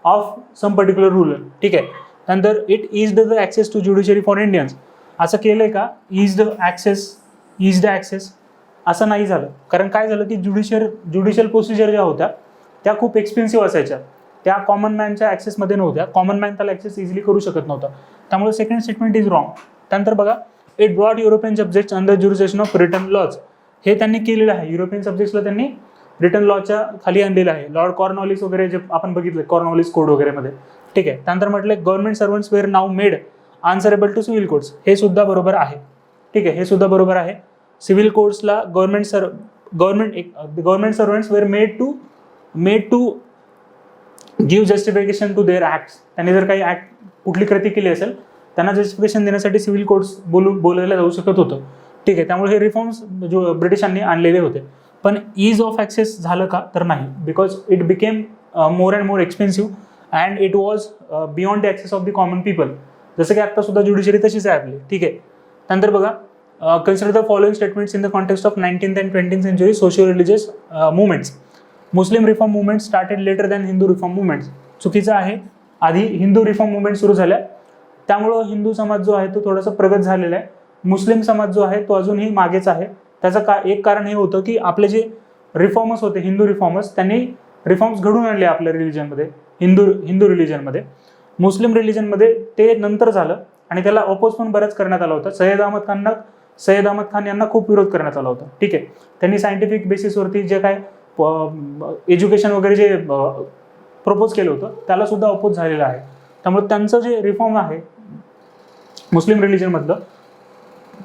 of some particular ruler. ठीक आहे. त्यानंतर it eased the access to judiciary for Indians. असं केलंय का? eased access असं नाही झालं. कारण काय झालं की ज्युडिशियल प्रोसिजर ज्या होत्या त्या खूप एक्सपेन्सिव्ह असायच्या, त्या कॉमन मॅनच्या ॲक्सेसमध्ये नव्हत्या. कॉमन मॅन त्याला ॲक्सेस इझिली करू शकत नव्हता. त्यामुळे सेकंड स्टेटमेंट इज रॉंग. त्यानंतर बघा, it brought European subjects under jurisdiction of written laws. हे त्यांनी केलेलं आहे. युरोपियन सब्जेक्ट्सला त्यांनी रिटन लॉच्या खाली आणलेलं आहे. लॉर्ड कॉर्नवॉलिस वगैरे जे आपण बघितलं, कॉर्नवॉलिस कोड वगैरेमध्ये. ठीक आहे. त्यानंतर म्हटलं government servants were now made answerable to civil codes. हे सुद्धा बरोबर आहे. ठीक आहे. हे सुद्धा बरोबर आहे. सिव्हिल कोड्सला government servants were made to give justification to their acts. त्यांनी जर काही ॲक्ट कुठली कृती केली असेल त्यांना जस्टिफिकेशन देण्यासाठी सिव्हिल कोड्स बोलायला जाऊ शकत होतं. ठीक आहे. त्यामुळे हे रिफॉर्म्स जो ब्रिटिशांनी आणलेले होते. पण ईज ऑफ ॲक्सेस झालं का? तर नाही. Because it became more and more expensive and it was beyond the excess of the common people. जसं की आत्ता सुद्धा ज्युडिशरी तशीच आहे आपली. ठीक आहे. त्यानंतर बघा, consider the following statements in the context of 19th and 20th century socio religious movements. Muslim reform movement started later than Hindu reform movements. चुकीचं आहे. आधी हिंदू रिफॉर्म मुवमेंट सुरू झाल्या, त्यामुळं हिंदू समाज जो आहे तो थोडासा प्रगत झालेला आहे. मुस्लिम समाज जो आहे तो अजूनही मागेच आहे. त्याचं एक कारण हे होतं की आपले जे रिफॉर्मर्स होते, हिंदू रिफॉर्मर्स, त्यांनी रिफॉर्म्स घडून आणले आपल्या रिलिजनमध्ये. हिंदू रिलिजनमध्ये. मुस्लिम रिलिजनमध्ये ते नंतर झालं आणि त्याला अपोज पण बरंच करण्यात आला होता. सय्यद अहमद खान यांना खूप विरोध करण्यात आला होता. ठीक आहे, त्यांनी सायंटिफिक बेसिसवरती जे काय एज्युकेशन वगैरे जे प्रपोज केलं होतं त्याला सुद्धा अपोज झालेलं आहे. त्यामुळे त्यांचं जे रिफॉर्म आहे मुस्लिम रिलिजनमधलं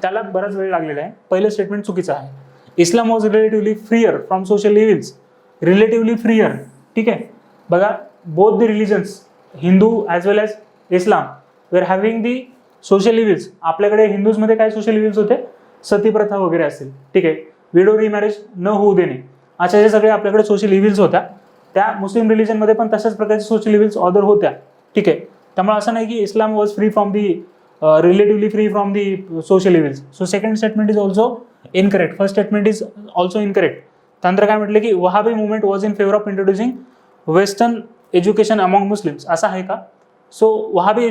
त्याला बराच वेळ लागलेला आहे. पहिलं स्टेटमेंट चुकीचं आहे. Islam was relatively freer from social evils. Relatively freer. ठीक आहे, बघा both the religions Hindu as well as Islam were having the social evils. आपल्याकडे हिंदूजमध्ये काय सोशल इव्हिल्स होते, सतीप्रथा वगैरे असतील. ठीक आहे, विडो रिमॅरेज न होऊ देणे, अशा जे सगळे आपल्याकडे सोशल इव्हिल्स होत्या त्या मुस्लिम रिलिजनमध्ये पण तशाच प्रकारचे सोशल इव्हिल्स ऑदर होत्या. ठीक आहे, त्यामुळे असं नाही की Islam was free from the relatively free from the social evils. So second statement is also incorrect. First statement is also incorrect. त्यानंतर काय म्हटलं की Wahhabi movement was in favour of introducing western education among Muslims. असं आहे का? So Wahhabi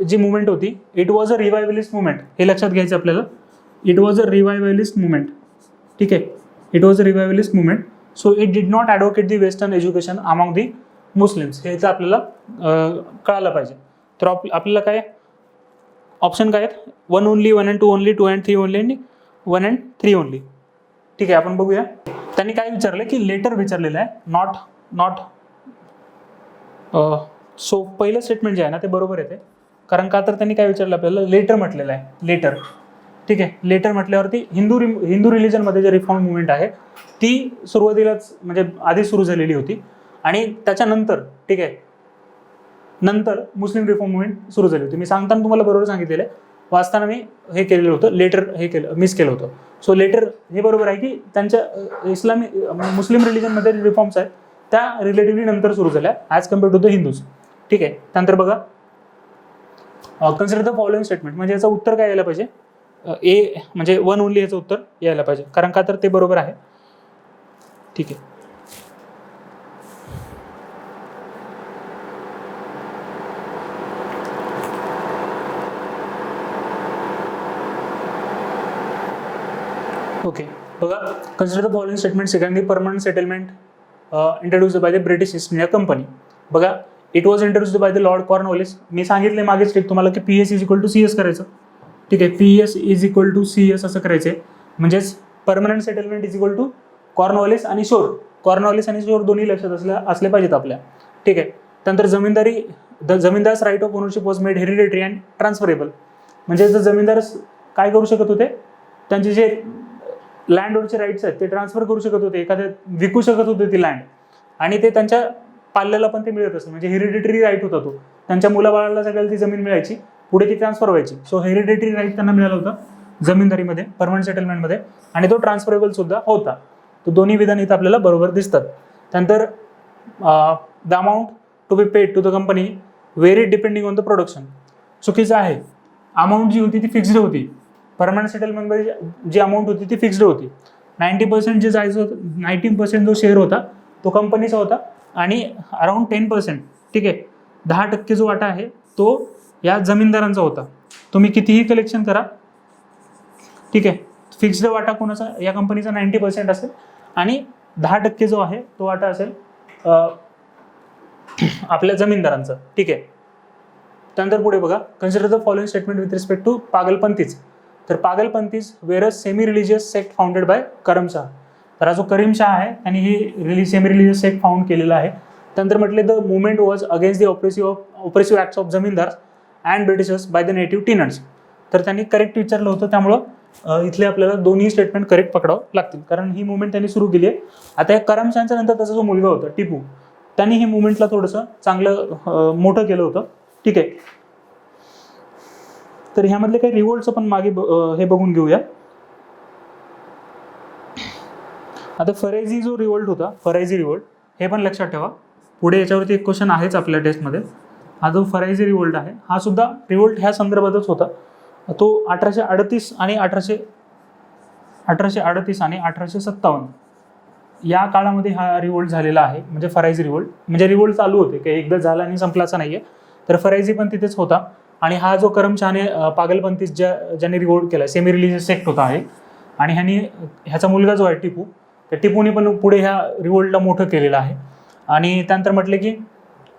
जी movement होती it was a revivalist movement. हे लक्षात घ्यायचं आपल्याला. It was a revivalist movement. ठीक आहे, it was a revivalist movement. So it did not advocate the western education among the Muslims. हे तर आपल्याला कळायला पाहिजे. तर आपल्याला काय ऑप्शन काय आहेत? 1 only, 1 and 2 only, 2 and 3 only आणि 1 and 3 ओनली. ठीक आहे, आपण बघूया. त्यांनी काय विचारलं की लेटर विचारलेलं आहे, नॉट सो पहिलं स्टेटमेंट जे आहे ना ते बरोबर येते. कारण का तर त्यांनी काय विचारलं आपल्याला, लेटर म्हटलेलं आहे, लेटर. ठीक आहे, लेटर म्हटल्यावरती हिंदू रिलिजनमध्ये जे रिफॉर्म मुवमेंट आहे ती सुरुवातीलाच म्हणजे आधी सुरू झालेली होती आणि त्याच्यानंतर ठीक आहे नंतर मुस्लिम रिफॉर्म मुवमेंट सुरू झाली होती. मी सांगताना तुम्हाला बरोबर सांगितलेलं आहे, वाचताना मी हे केलेलं होतं, लेटर मिस केलं होतं. सो लेटर हे बरोबर आहे की त्यांच्या मुस्लिम रिलिजनमध्ये रिफॉर्म्स आहेत त्या रिलेटिव्हली नंतर सुरू झाल्या as compare to the Hindus. ठीक आहे, त्यानंतर बघा कन्सिडर द फॉलोइंग स्टेटमेंट. म्हणजे याचं उत्तर काय यायला पाहिजे, ए म्हणजे 1 ओनली याचं उत्तर यायला पाहिजे. कारण का तर ते बरोबर आहे. ठीक आहे, ओके बघा. Consider the following statement regarding the permanent settlement introduced by the British East India company. बघा, it was introduced by the Lord Cornwallis. मी सांगितले मागेच ट्रिक तुम्हाला की PS is equal to CS करायचं. ठीक आहे, PS is equal to CS असं करायचं आहे. म्हणजेच permanent settlement is equal to Cornwallis आणि शोर. कॉर्नवॉलिस आणि शोर दोन्ही लक्षात असले पाहिजेत आपल्या. ठीक आहे, त्यानंतर zamindars right of ownership was made hereditary and transferable. म्हणजे जर जमीनदार काय करू शकत होते, त्यांचे जे लँडवरचे राईट्स आहेत ते ट्रान्सफर करू शकत होते, एखाद्या विकू शकत होते ती लँड आणि ते त्यांच्या पाल्याला पण ते मिळत असतं. म्हणजे हेरिडेटरी राईट होता तो. त्यांच्या मुलाबाळाला सगळ्याला ती जमीन मिळायची, पुढे ती ट्रान्सफर व्हायची. सो हेरिडेटरी राईट त्यांना मिळाला होता जमीनदारीमध्ये, परमनंट सेटलमेंटमध्ये, आणि तो ट्रान्सफरेबल सुद्धा होता. तर दोन्ही विधान इथं आपल्याला बरोबर दिसतात. त्यानंतर the amount to be paid to the company vary depending on the production. चुकीचं आहे. अमाऊंट जी होती ती फिक्स्ड होती. परमनंट सेटलमेंटमध्ये जी अमाऊंट होती ती फिक्स्ड होती. 90% जे जायचं होतं, 19% जो शेअर होता तो कंपनीचा होता आणि अराउंड 10%, ठीक आहे, 10% जो वाटा आहे तो या जमीनदारांचा होता. तुम्ही कितीही कलेक्शन करा, ठीक आहे, फिक्स्ड वाटा कोणाचा, या कंपनीचा 90% असेल आणि 10% जो आहे तो वाटा असेल आपल्या जमीनदारांचा. ठीक आहे, त्यानंतर पुढे बघा. Consider the following statement with respect to Pagalpanthis. तर Pagalpanthis were a semi religious sect founded by Karim Shah. तर हा जो करीम शाह आहे त्यांनी ही सेमी रिलिजियस सेक्ट फाउंड केलेला आहे. त्यानंतर म्हटले the movement was against the oppressive acts of zamindar and Britishers by the native tenants. तर त्यांनी करेक्ट विचारलं होतं, त्यामुळं इथले आपल्याला दोन्ही स्टेटमेंट करेक्ट पकडावं लागतील, कारण ही मुवमेंट त्यांनी सुरू केली आहे. आता या करीम शाहच्या नंतर त्याचा जो मुलगा होता टिपू, त्यांनी ही मुवमेंटला थोडंसं चांगलं मोठं केलं होतं. ठीक आहे, तर ह्यामधले काही रिवोल्टचं पण मागे हे बघून घेऊया. आता फरायझी जो रिवोल्ट होता, फरायझी रिवोल्ट, हे पण लक्षात ठेवा. पुढे याच्यावरती एक क्वेश्चन आहेच आपल्या टेस्टमध्ये. हा जो फरायझी रिवोल्ट आहे हा सुद्धा रिवोल्ट ह्या संदर्भातच होता. तो 1838 आणि 1857 या काळामध्ये हा रिवोल्ट झालेला आहे. म्हणजे फरायझी रिवोल्ट, म्हणजे रिवोल्ट चालू होते, काही एकदा झाला आणि संपलाचा नाहीये. तर फरायझी पण तिथेच होता. आणि हा जो करीम शाहने पागलपंथीज ज्यांनी रिवोल्ट केला, सेमी रिलिजियस सेक्ट होता आहे. आणि ह्याचा मुलगा जो आहे टिपू, तर टिपूने पण पुढे ह्या रिवोल्टला मोठं केलेलं आहे. आणि त्यानंतर म्हटले की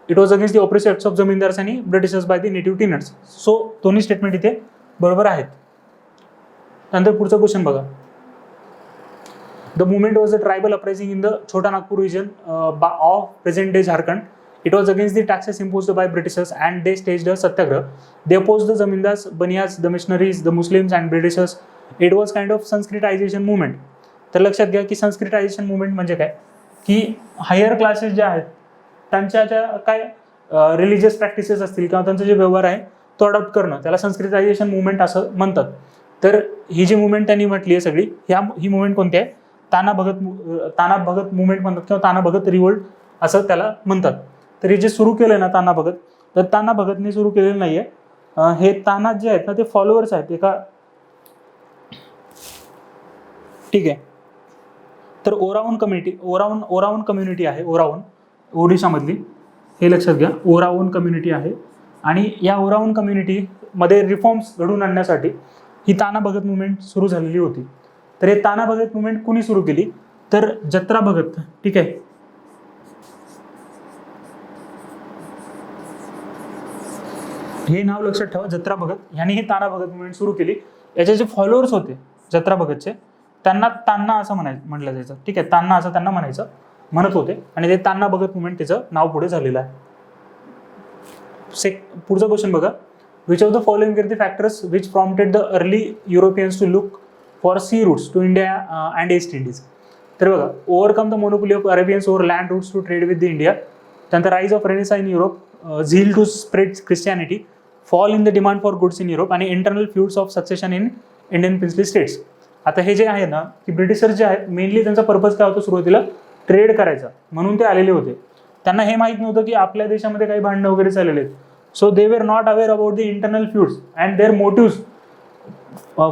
it was against the oppressive acts of zamindars आणि Britishers by the native tenants. सो दोन्ही स्टेटमेंट इथे बरोबर आहेत. त्यानंतर पुढचा क्वेश्चन बघा. The movement was a tribal uprising in the Chota Nagpur region of present day Jharkhand. It was against the taxes imposed by Britishers and they staged a satyagrah. They opposed the zamindars, baniyas, the missionaries, the Muslims and Britishers. It was kind of Sanskritization movement. तर लक्षात घ्या की संस्कृतायझेशन movement म्हणजे काय, की higher classes जे आहेत त्यांच्या ज्या काय रिलिजियस प्रॅक्टिसेस असतील किंवा त्यांचा जे व्यवहार आहे तो अडॉप्ट करणं, त्याला संस्कृतायझेशन मुवमेंट असं म्हणतात. तर ही जी मुवमेंट त्यांनी म्हटली आहे सगळी, ही मुवमेंट कोणती आहे, ताना भगत मुवमेंट म्हणतात किंवा ताना भगत रिवोल्ट असं त्याला म्हणतात. तर हे जे सुरू केलं ना ताना भगत, तर ताना भगतने सुरू केलेलं नाहीये. हे ताना जे आहेत ना ते फॉलोअर्स आहेत एका, ठीक आहे. तर ओरावन कम्युनिटी आहे, ओरावन ओडिशामधली, हे लक्षात घ्या. ओरावन कम्युनिटी आहे आणि या ओरावन कम्युनिटीमध्ये रिफॉर्म्स घडवून आणण्यासाठी ही ताना भगत मुवमेंट सुरू झालेली होती. तर हे ताना भगत मुवमेंट कुणी सुरू केली, तर जत्रा भगत, ठीक आहे. हे नाव लक्षात ठेवा, जत्रा भगत यांनी ही ताना भगत मुवमेंट सुरू केली. याचे जे फॉलोअर्स होते जत्रा भगतचे, त्यांना तान्ना असं म्हटलं जायचं, ठीक आहे. तान्ना असं त्यांना म्हणत होते आणि ते तान्ना भगत मुवमेंट त्याचं नाव पुढे झालेलं आहे. पुढचा क्वेश्चन बघा. Which of the following are the factors which prompted the early Europeans to look for sea routes to India and East Indies. तर बघा, overcome the monopoly of Arabians over land routes to trade with the India. त्यानंतर rise of renaissance in Europe, zeal to spread Christianity, fall in the demand for goods in Europe आणि internal feuds of succession in Indian princely states. आता हे जे आहे ना की Britishers जे आहेत मेनली त्यांचा पर्पज काय होता, सुरुवातीला ट्रेड करायचा म्हणून ते आलेले होते. त्यांना हे माहीत नव्हतं की आपल्या देशामध्ये काही भांडणं वगैरे चाललेले आहेत. So they were not aware about the internal feuds and their motives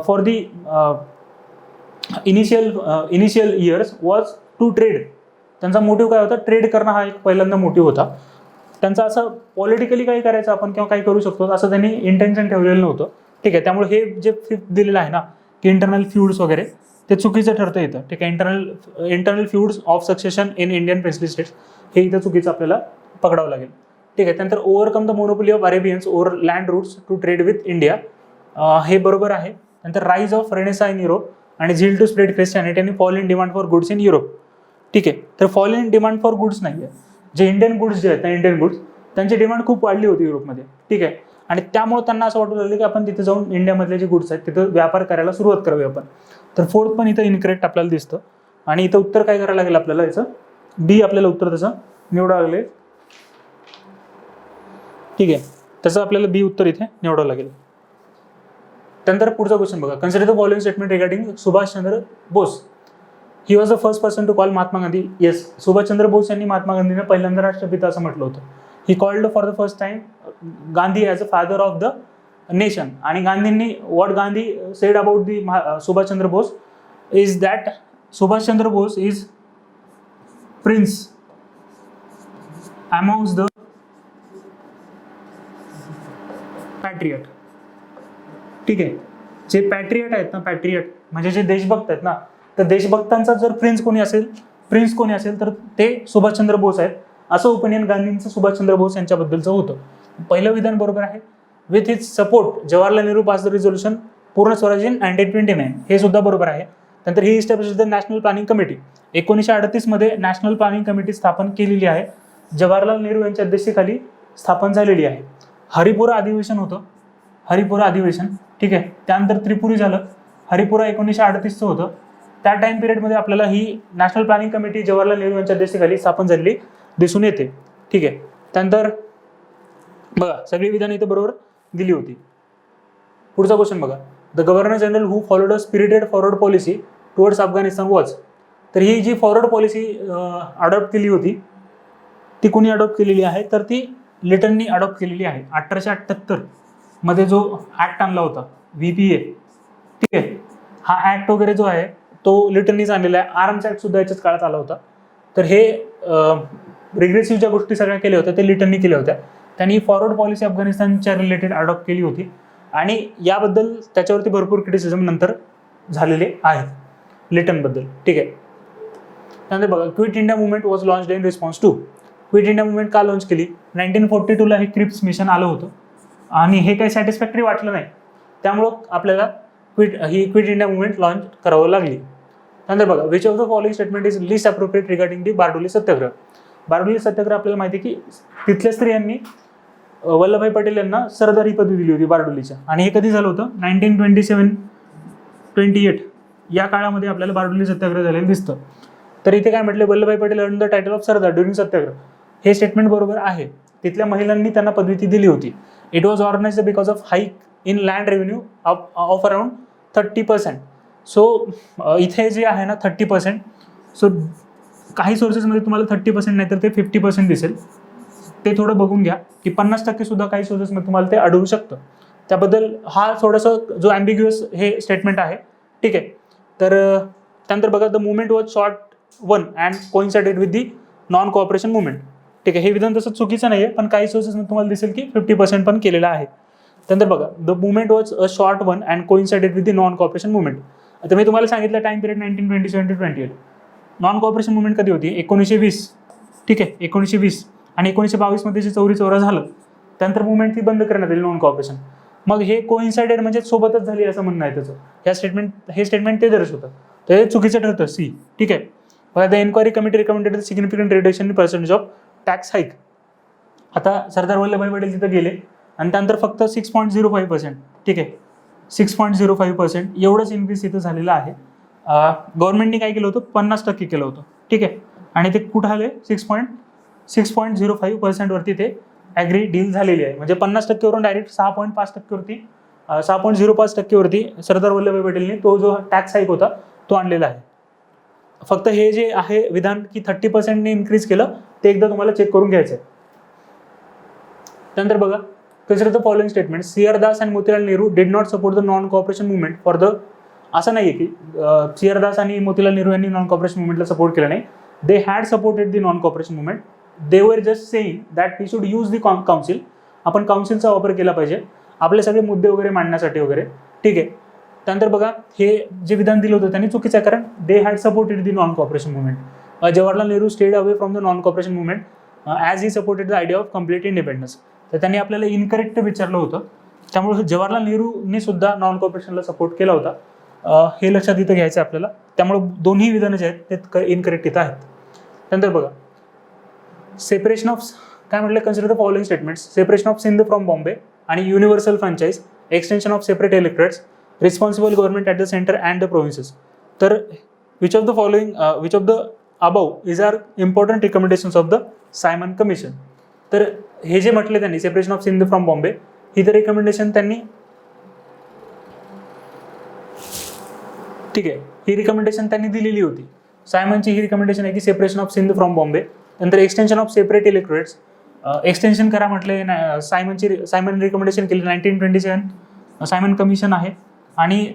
for the initial years was to trade. त्यांचा मोटिव्ह काय होता, ट्रेड करणं हा एक पहिल्यांदा मोटिव्ह होता. त्यांचं असं पॉलिटिकली काही करायचं आपण किंवा काही करू शकतो असं त्यांनी इंटेन्शन ठेवलेलं नव्हतं, ठीक आहे. त्यामुळे हे जे फिफ्थ दिलेलं आहे ना की इंटरनल फ्यूड्स वगैरे, ते चुकीचं ठरतं इथं, ठीक आहे. Internal feuds of succession in Indian princely states हे इथं चुकीचं आपल्याला पकडावं लागेल, ठीक आहे. त्यानंतर overcome the monopoly of Arabians over land routes to trade with India, हे बरोबर आहे. नंतर rise of renaissance in Europe आणि झील टू स्प्रेड ख्रिश्चियानिटी आणि fall in demand for goods in Europe, ठीक आहे. तर fall in demand for goods नाही आहे, जे इंडियन गुड्स जे आहेत ना, इंडियन गुड्स त्यांची डिमांड खूप वाढली होती युरोपमध्ये, ठीक आहे. आणि त्यामुळे त्यांना असं वाटू लागलं की आपण तिथे जाऊन इंडियामधले जे गुड्स आहेत तिथं व्यापार करायला सुरुवात करावी आपण. तर फोर्थ पण इथं इनकरेक्ट आपल्याला दिसतं आणि इथं उत्तर काय करायला लागेल आपल्याला, याचं बी आपल्याला उत्तर तसं निवडावं लागेल, ठीक आहे. तसं आपल्याला बी उत्तर इथे निवडावं लागेल. त्यानंतर पुढचा क्वेश्चन बघा. Consider the following statement regarding Subhash Chandra Bose. He was the first person to call Mahatma Gandhi. Yes, Subhash Chandra Bose यांनी महात्मा गांधींना पहिल्यांदा राष्ट्रपिता असं म्हटलं होतं. He called for the first time Gandhi as a father of the nation. आणि गांधींनी what Gandhi said about the Subhash Chandra Bose is that Subhash Chandra Bose is prince amongst the patriot, ठीक आहे. जे पॅट्रियट आहेत ना, पॅट्रियट म्हणजे जे देशभक्त आहेत ना, तर देशभक्तांचा जर प्रिन्स कोणी असेल तर ते सुभाषचंद्र बोस आहेत, असं ओपिनियन गांधींचं सुभाषचंद्र बोस यांच्याबद्दलचं होतं. पहिलं विधान बरोबर आहे. With his support Jawaharlal Nehru pass the resolution Purna Swaraj in 1929, हे सुद्धा बरोबर आहे. नंतर he establish the national planning committee. 1938 मध्ये नॅशनल प्लॅनिंग कमिटी स्थापन केलेली आहे, जवाहरलाल नेहरू यांच्या अध्यक्षतेखाली स्थापन झालेली आहे. हरिपुरा अधिवेशन होतं, हरिपुरा अधिवेशन, ठीक आहे. त्यानंतर त्रिपुरी झालं. हरिपुरा 1938चं होतं. त्या टाइम पिरियडमध्ये आपल्याला ही national planning committee Jawaharlal Nehru यांच्या अध्यक्षतेखाली स्थापन झालेली दिसून येते, ठीक आहे. त्यानंतर बघा सगळी विधानं इथं बरोबर दिली होती. पुढचा क्वेश्चन बघा. The governor general who followed a spirited forward policy towards Afghanistan was. तर ही जी फॉरवर्ड पॉलिसी अडॉप्ट केली होती ती कुणी अडॉप्ट केलेली आहे, तर ती लिटननी अडॉप्ट केलेली आहे. 1878 मध्ये जो ऍक्ट आणला होता VPA, ठीक आहे. हा ऍक्ट वगैरे जो आहे तो लिटननीच आणलेला आहे. आर्म्स ऍक्ट सुद्धा याच्याच काळात आला होता. तर हे रिग्रेसिव्ह ज्या गोष्टी सगळ्या केल्या होत्या ते लिटननी केल्या होत्या. त्यांनी फॉरवर्ड पॉलिसी अफगाणिस्तानच्या रिलेटेड अडॉप्ट केली होती आणि याबद्दल त्याच्यावरती भरपूर क्रिटिसिझम नंतर झालेले आहेत लिटनबद्दल, ठीक आहे. त्यानंतर बघा quit India movement was launched in response to. Quit India movement का लॉन्च केली? 1942ला हे क्रिप्स मिशन आलं होतं आणि हे काही सॅटिस्फॅक्टरी वाटलं नाही, त्यामुळं आपल्याला क्विट इंडिया मुवमेंट लॉन्च करावं लागली. त्यानंतर बघा which of the following statement is least appropriate regarding the Bardoli Satyagraha. Bardoli Satyagraha आपल्याला माहिती आहे की तिथल्या स्त्रियांनी वल्लभभाई पटेल यांना सरदार ही पदवी दिली होती बारडोलीच्या, आणि हे कधी झालं होतं? 1927-28 या काळामध्ये आपल्याला बारडोली सत्याग्रह झालेलं दिसतं. तर इथे काय म्हटलं? Vallabhbhai Patel earn the title of Sardar during Satyagraha. हे स्टेटमेंट बरोबर आहे. तिथल्या महिलांनी त्यांना पदवी ती दिली होती. It was organized because of hike in land revenue of around 30%. सो इथे जे आहे ना 30%, सो काही सोर्सेसमध्ये तुम्हाला 30% नाही तर ते 50% दिसेल. ते थोडं बघून घ्या की 50% सुद्धा काही सोर्सेसमध्ये तुम्हाला ते आढळू शकतं. त्याबद्दल हा थोडंसं जो ॲम्बिग्युअस हे स्टेटमेंट आहे, ठीक आहे. तर त्यानंतर बघा the movement was short one and coincided with the non cooperation movement. ठीक आहे, हे विधान तसं चुकीचं नाही आहे, पण काही सोर्सेसमध्ये तुम्हाला दिसेल की 50% पण केलेलं आहे. त्यानंतर बघा the movement was a short one and coincided with the non cooperation movement. आता मी तुम्हाला सांगितलं time period 1927 to 28. Non cooperation movement कधी होती? 1920. ठीक आहे, 1920 आणि 1922 जे चौरी चौरा झालं त्यानंतर मुवमेंट ती बंद करण्यात आली नॉन कोऑपरेशन. मग हे कोइन्साइडेड म्हणजे सोबतच झाली असं म्हणणं आहे त्याचं. हे स्टेटमेंट ते दर्शवतं, ते चुकीचं ठरतं. सी. ठीक आहे. बघा the enquiry committee recommended significant reduction in percentage of tax hike. आता सरदार वल्लभभाई पटेल तिथं गेले आणि त्यानंतर फक्त 6.05%, ठीक आहे, 6.05% एवढंच इन्क्रीज तिथं झालेलं आहे. गव्हर्नमेंटने काय केलं होतं? 50% केलं होतं. ठीक आहे, आणि ते कुठं आले? 6.05% वरती ते ॲग्री डील झालेली आहे. म्हणजे 50% वरून डायरेक्ट 6.5% वरती 6.05% वरती सरदार वल्लभभाई पटेलने तो जो टॅक्स हाईक होता तो आणलेला आहे. फक्त हे जे आहे विधान की 30%ने इन्क्रीज केलं ते एकदा तुम्हाला चेक करून घ्यायचं आहे. त्यानंतर बघा consider the following statement. CR. Das and Motilal Nehru did not support the non cooperation movement for the. असं नाही आहे की सी.आर. दास आणि मोतीलाल नेहरू यांनी नॉन कॉपरेशन मुवमेंटला सपोर्ट केला नाही. They had supported the non cooperation movement. They were just saying that we should use the council. आपण काउन्सिलचा वापर केला पाहिजे आपले सगळे मुद्दे वगैरे मांडण्यासाठी वगैरे. ठीक आहे. त्यानंतर बघा हे जे विधान दिलं होतं त्यांनी चुकीचं आहे, कारण they had supported the non cooperation movement. Jawaharlal Nehru stayed away from the non cooperation movement as he supported the idea of complete independence. तर त्यांनी आपल्याला इनकरेक्ट विचारलं होतं, त्यामुळे जवाहरलाल नेहरूंनी सुद्धा नॉन कॉपरेशनला सपोर्ट केला होता. हे लक्षात इथं घ्यायचं आहे आपल्याला. त्यामुळे दोन्ही विधानं जे आहेत ते इनकरेक्ट इथं आहेत. त्यानंतर बघा सेपरेशन ऑफ काय म्हटलं? Consider the following statements. Separation of Sindh from Bombay आणि universal franchise, extension of separate electorates, responsible government at the centre and the provinces. तर which of the above is are important recommendations of the Simon commission. तर हे जे म्हटले त्यांनी separation of Sindh from Bombay ही तर recommendation त्यांनी, ठीक आहे, ही रिकमेंडेशन त्यांनी दिलेली होती. सायमनची ही रिकमेंडेशन आहे की separation of Sindh from Bombay. नंतर extension of separate electorates, extension करा म्हटले. सायमन रिकमेंडेशन केली 1927 सायमन कमिशन आहे, आणि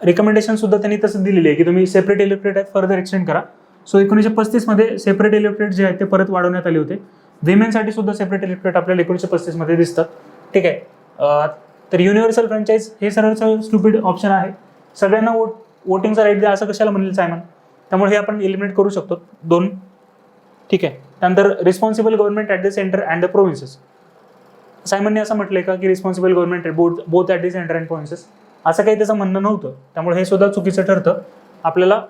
रिकमेंडेशन सुद्धा त्यांनी तसं दिलेली आहे की तुम्ही सेपरेट इलेक्टोरेट फर्दर एक्सटेंड करा. सो 1935 सेपरेट इलेक्टोरेट जे आहेत ते परत वाढवण्यात आले होते. विमेनसाठी सुद्धा सेपरेट इलेक्टोरेट आपल्याला 1935 दिसतात. ठीक आहे. तर युनिव्हर्सल फ्रँचाईज हे सरळ स्टुपिड ऑप्शन आहे. सगळ्यांना वोटिंगचा राईट द्या असं कशाला म्हणेल सायमन, त्यामुळे हे आपण एलिमिनेट करू शकतो 2. ठीक आहे. त्यानंतर responsible government at the centre and the provinces. सायमनने असं म्हटलंय का की responsible government both at the centre and provinces, असं काही त्याचं म्हणणं नव्हतं. त्यामुळे हे सुद्धा चुकीचं ठरतं. आपल्याला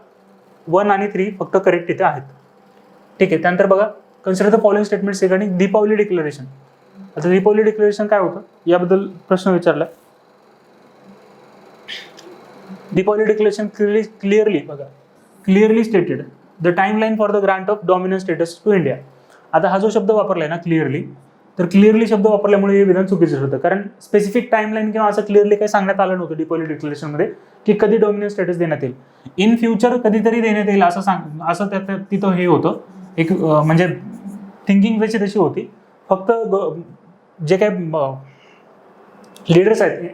1 आणि 3 फक्त करेक्ट इथे आहेत. ठीक आहे. त्यानंतर बघा consider the following statements regarding Deepavali declaration. आता दीपावली डिक्लेरेशन काय होतं याबद्दल प्रश्न विचारला. Deepavali declaration clearly stated the timeline for the grant of dominance status to India. आता हा जो शब्द वापरलाय ना क्लिअरली, तर क्लिअरली शब्द वापरल्यामुळे हे विधान चुकीचं होतं, कारण स्पेसिफिक टाइमलाईन किंवा असं क्लिअरली काही सांगण्यात आलं नव्हतं दीपावली डिक्लेरेशनमध्ये की कधी डॉमिनन्स स्टेटस देण्यात येईल. इन फ्युचर कधीतरी देण्यात येईल असं त्यात तिथं हे होतं. एक म्हणजे थिंकिंग त्याची तशी होती. फक्त जे काय लीडर्स आहेत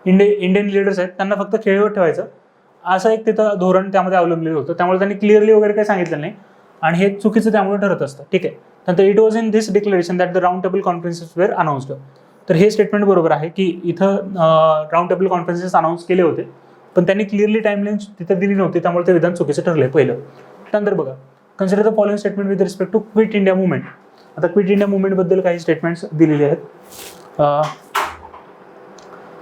इंडियन लीडर्स आहेत त्यांना फक्त खेळवत ठेवायचं असं एक तिथं धोरण त्यामध्ये अवलंबलेलं होतं. त्यामुळे त्यांनी क्लिअरली वगैरे काही सांगितलं नाही, आणि हे चुकीचं त्यामुळे ठरत असतं. ठीक आहे. नंतर it was in this declaration that the round table conferences were announced. तर हे स्टेटमेंट बरोबर आहे की इथं राऊंड टेबल कॉन्फरन्सेस अनाऊन्स केले होते, पण त्यांनी क्लिअरली टाइमलाईन तिथं दिली नव्हती, त्यामुळे ते विधान चुकीचं ठरलंय पहिलं. त्यानंतर बघा consider the following statement with respect to quit India movement. आता क्विट इंडिया मुवमेंटबद्दल काही स्टेटमेंट्स दिलेले आहेत.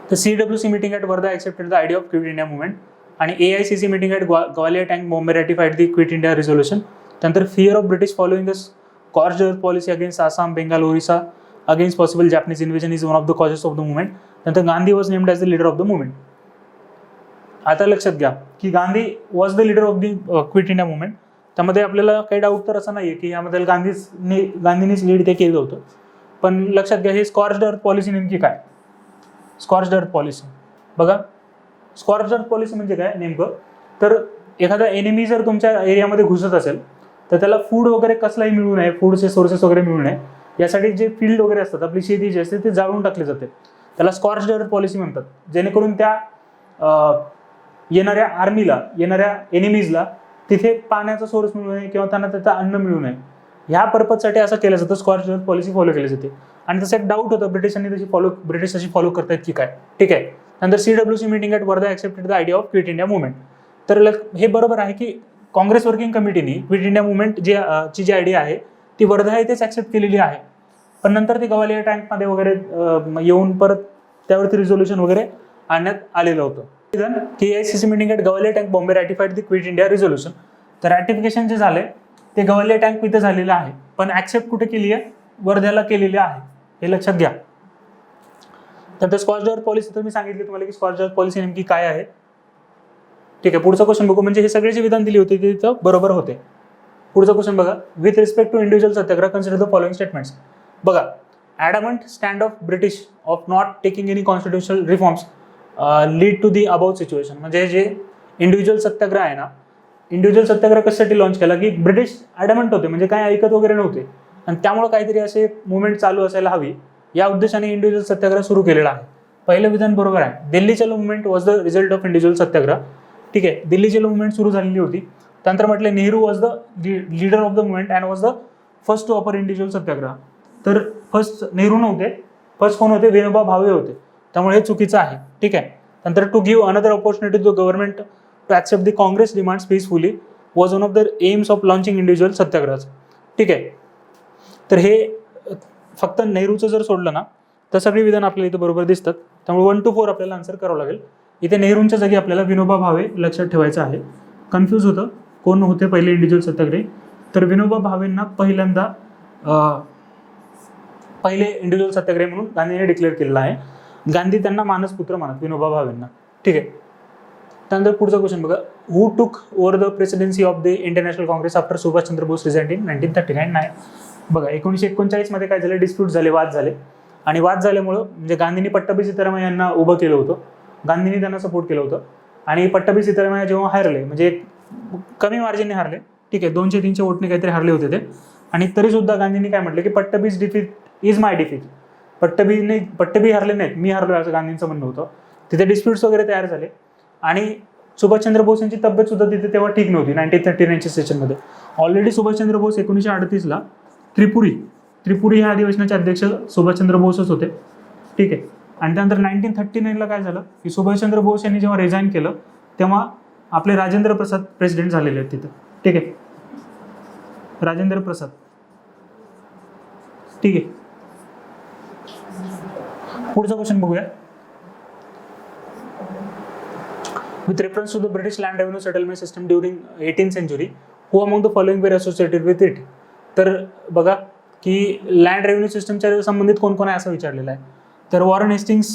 The CWC meeting at Wardha accepted the idea of Quit India movement आणि AICC meeting at Gwalior Tank Bombay ratified the Quit India resolution. त्यानंतर fear of British following the scorched earth policy against Assam, Bengal, Orissa against possible Japanese invasion is one of the causes of the movement. त्यानंतर Gandhi was named as the leader of the movement. आता लक्षात घ्या की Gandhi was the leader of the Quit India movement. त्यामध्ये आपल्याला काही doubt तर असा नाहीये की यामध्ये गांधींनीच लीड ते केलं होतं. पण लक्षात घ्या हे स्कॉर्च्ड अर्थ पॉलिसी नेमकी काय. स्कॉर्च्ड अर्थ पॉलिसी बघा, स्कॉर्च्ड अर्थ पॉलिसी म्हणजे काय नेमकं, तर एखादा एनिमी जर तुमच्या एरियामध्ये घुसत असेल तर त्याला फूड वगैरे कसलाही मिळू नये, फूडचे सोर्सेस वगैरे मिळू नये यासाठी जे फील्ड वगैरे असतात, आपली शेती जी असते ते जाळून टाकले जाते. त्याला स्कॉर्च्ड अर्थ पॉलिसी म्हणतात. जेणेकरून त्या येणाऱ्या आर्मीला, येणाऱ्या एनिमीजला तिथे पाण्याचा सोर्स मिळू नये किंवा त्यांना त्याचं अन्न मिळू नये, ह्या पर्पजसाठी असं केलं जातं. स्कॉर्च्ड अर्थ पॉलिसी फॉलो केली जाते. आणि तसं एक डाऊट होतं ब्रिटिश तशी फॉलो करतायत की काय. ठीक आहे. नंतर CWC meeting at Wardha accepted the idea of quit India movement. तर हे बरोबर आहे की काँग्रेस वर्किंग कमिटीने क्विट इंडिया मुवमेंट ची जी आयडिया आहे ती वर्धा येथेच ॲक्सेप्ट केलेली आहे. पण नंतर ते ग्वालियर टँकमध्ये वगैरे येऊन परत त्यावरती रिझोल्युशन वगैरे आणण्यात आलेलं होतं. की AICC meeting at Gwalior tank Bombay ratified the quit India resolution. तर रॅटिफिकेशन जे झाले ते ग्वालियर टँक इथं झालेलं आहे, पण ॲक्सेप्ट कुठे केली आहे, वर्ध्याला केलेली आहे, हे लक्षात घ्या. तर स्कॉर्च्ड अर्थ पॉलिसी तर मी सांगितले तुम्हाला की स्कॉर्च्ड अर्थ पॉलिसी नेमकी काय आहे. ठीक आहे. पुढचा क्वेश्चन बघू. म्हणजे हे सगळे जे विधान दिली होती ते तिथं बरोबर होते. पुढचा क्वेश्न बघा. With respect to individual Satyagraha consider the following statements. बघा, adamant stand of British of not taking any constitutional reforms lead to the about situation. म्हणजे जे इंडिव्हिज्युअल सत्याग्रह आहे ना, इंडिव्हिज्युअल सत्याग्रह कशासाठी लॉन्च केला की ब्रिटिश ॲडमंट होते, म्हणजे काय ऐकत वगैरे नव्हते आणि त्यामुळे काहीतरी असे मुवमेंट चालू असायला हवी या उद्देशाने इंडिव्हिज्युअल सत्याग्रह सुरू केलेला आहे. पहिलं विधान बरोबर आहे. Delhi Chalo movement was the result of individual Satyagraha. ठीक आहे. दिल्ली चलो मुवमेंट सुरू झालेली होती. त्यानंतर म्हटलं Nehru was the leader of the movement and was the first to offer individual Satyagraha. तर फर्स्ट नेहरू नव्हते, फर्स्ट कोण होते, विनोबा भावे होते. त्यामुळे हे चुकीचं आहे. ठीक आहे. नंतर to give another opportunity to the government to accept the Congress demands peacefully was one of the aims of launching individual Satyagraha. ठीक आहे. तर हे फक्त नेहरूचं जर सोडलं ना तर सगळी विधान आपल्याला इथं बरोबर दिसतात. त्यामुळे 1 to 4 आपल्याला आन्सर करावं लागेल. इथे नेहरूंच्या जागी आपल्याला विनोबा भावे लक्षात ठेवायचं आहे. कन्फ्यूज होतं कोण होते पहिले इंडिव्हिज्युअल सत्याग्रही. तर विनोबा भावेंना पहिल्यांदा पहिले इंडिव्हिज्युअल सत्याग्रही म्हणून गांधींनी डिक्लेअर केलेला आहे. गांधी त्यांना मानसपुत्र मानत, विनोबा भावेंना. ठीक आहे. त्यानंतर पुढचा क्वेश्चन बघा. Who took over the presidency of the international Congress after Subhash Chandra Bose resigned in 1939. नाही बघा, 1939 मध्ये काय झालं, डिस्प्यूट झाले, वाद झाले. आणि वाद झाल्यामुळं म्हणजे गांधींनी पट्टाभी सीतारामय्या यांना उभं केलं होतं, गांधींनी त्यांना सपोर्ट केलं होतं. आणि पट्टाभी सीतारामय्या जेव्हा हारले, म्हणजे कमी मार्जिनने हारले. ठीक आहे. 200-300 वोटने काहीतरी हारले होते ते. आणि तरी सुद्धा गांधींनी काय म्हटलं की Pattabhi's defeat is my defeat. Pattabhi हारले नाहीत, मी हारलो असं गांधींचं म्हणणं होतं. तिथे डिस्प्यूट्स वगैरे तयार झाले. आणि सुभाषचंद्र बोस यांची तब्येत सुद्धा तिथे तेव्हा ठीक नव्हती 1939च्या सेशनमध्ये. ऑलरेडी सुभाषचंद्र बोस 1938ला त्रिपुरी ह्या अधिवेशनाचे अध्यक्ष सुभाषचंद्र बोसच होते. ठीक आहे. आणि त्यानंतर 1939ला काय झालं की सुभाषचंद्र बोस यांनी जेव्हा रिझाईन केलं तेव्हा आपले राजेंद्र प्रसाद प्रेसिडेंट झालेले आहेत तिथं. ठीक आहे. राजेंद्र प्रसाद. ठीक आहे. पुढचा क्वेश्चन बघूया. With reference to the British land revenue settlement system during 18th century, who among the following were associated with it? तर बघा की लँड रेव्हेन्यू सिस्टमच्या संबंधित कोण कोण आहे असं विचारलेलं आहे. तर वॉरन हेस्टिंग्स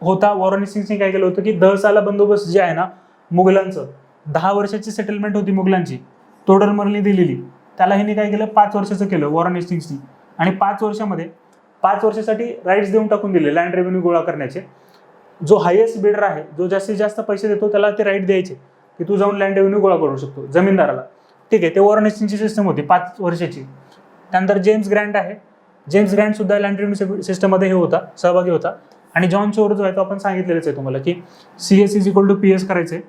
होता. वॉरन हेस्टिंग्सने काय केलं होतं की दहसाला बंदोबस्त जे आहे ना मुघलांचं, 10 वर्षाची सेटलमेंट होती मुघलांची, तोडरमलनी दिलेली, त्याला ह्यांनी काय केलं 5 वर्षाचं केलं वॉरन हेस्टिंग्सनी. आणि 5 वर्षामध्ये 5 वर्षासाठी राईट्स देऊन टाकून दिले लँड रेव्हेन्यू गोळा करण्याचे. जो हायेस्ट बिल्डर आहे, जो जास्तीत जास्त पैसे देतो त्याला ते राईट द्यायचे की तू जाऊन लँड रेव्हेन्यू गोळा करू शकतो जमीनदाराला. ठीक आहे. ते वॉरन हेस्टिंग्सची सिस्टम होती 5 वर्षाची. त्यानंतर जेम्स ग्रँट आहे. जेम्स ग्रँट सुद्धा लँड रेव्हेन्यू सिस्टममध्ये हे होता, सहभागी होता. आणि जॉन शोर जो आहे तो आपण सांगितलेलंच आहे तुम्हाला की CS = PS करायचे.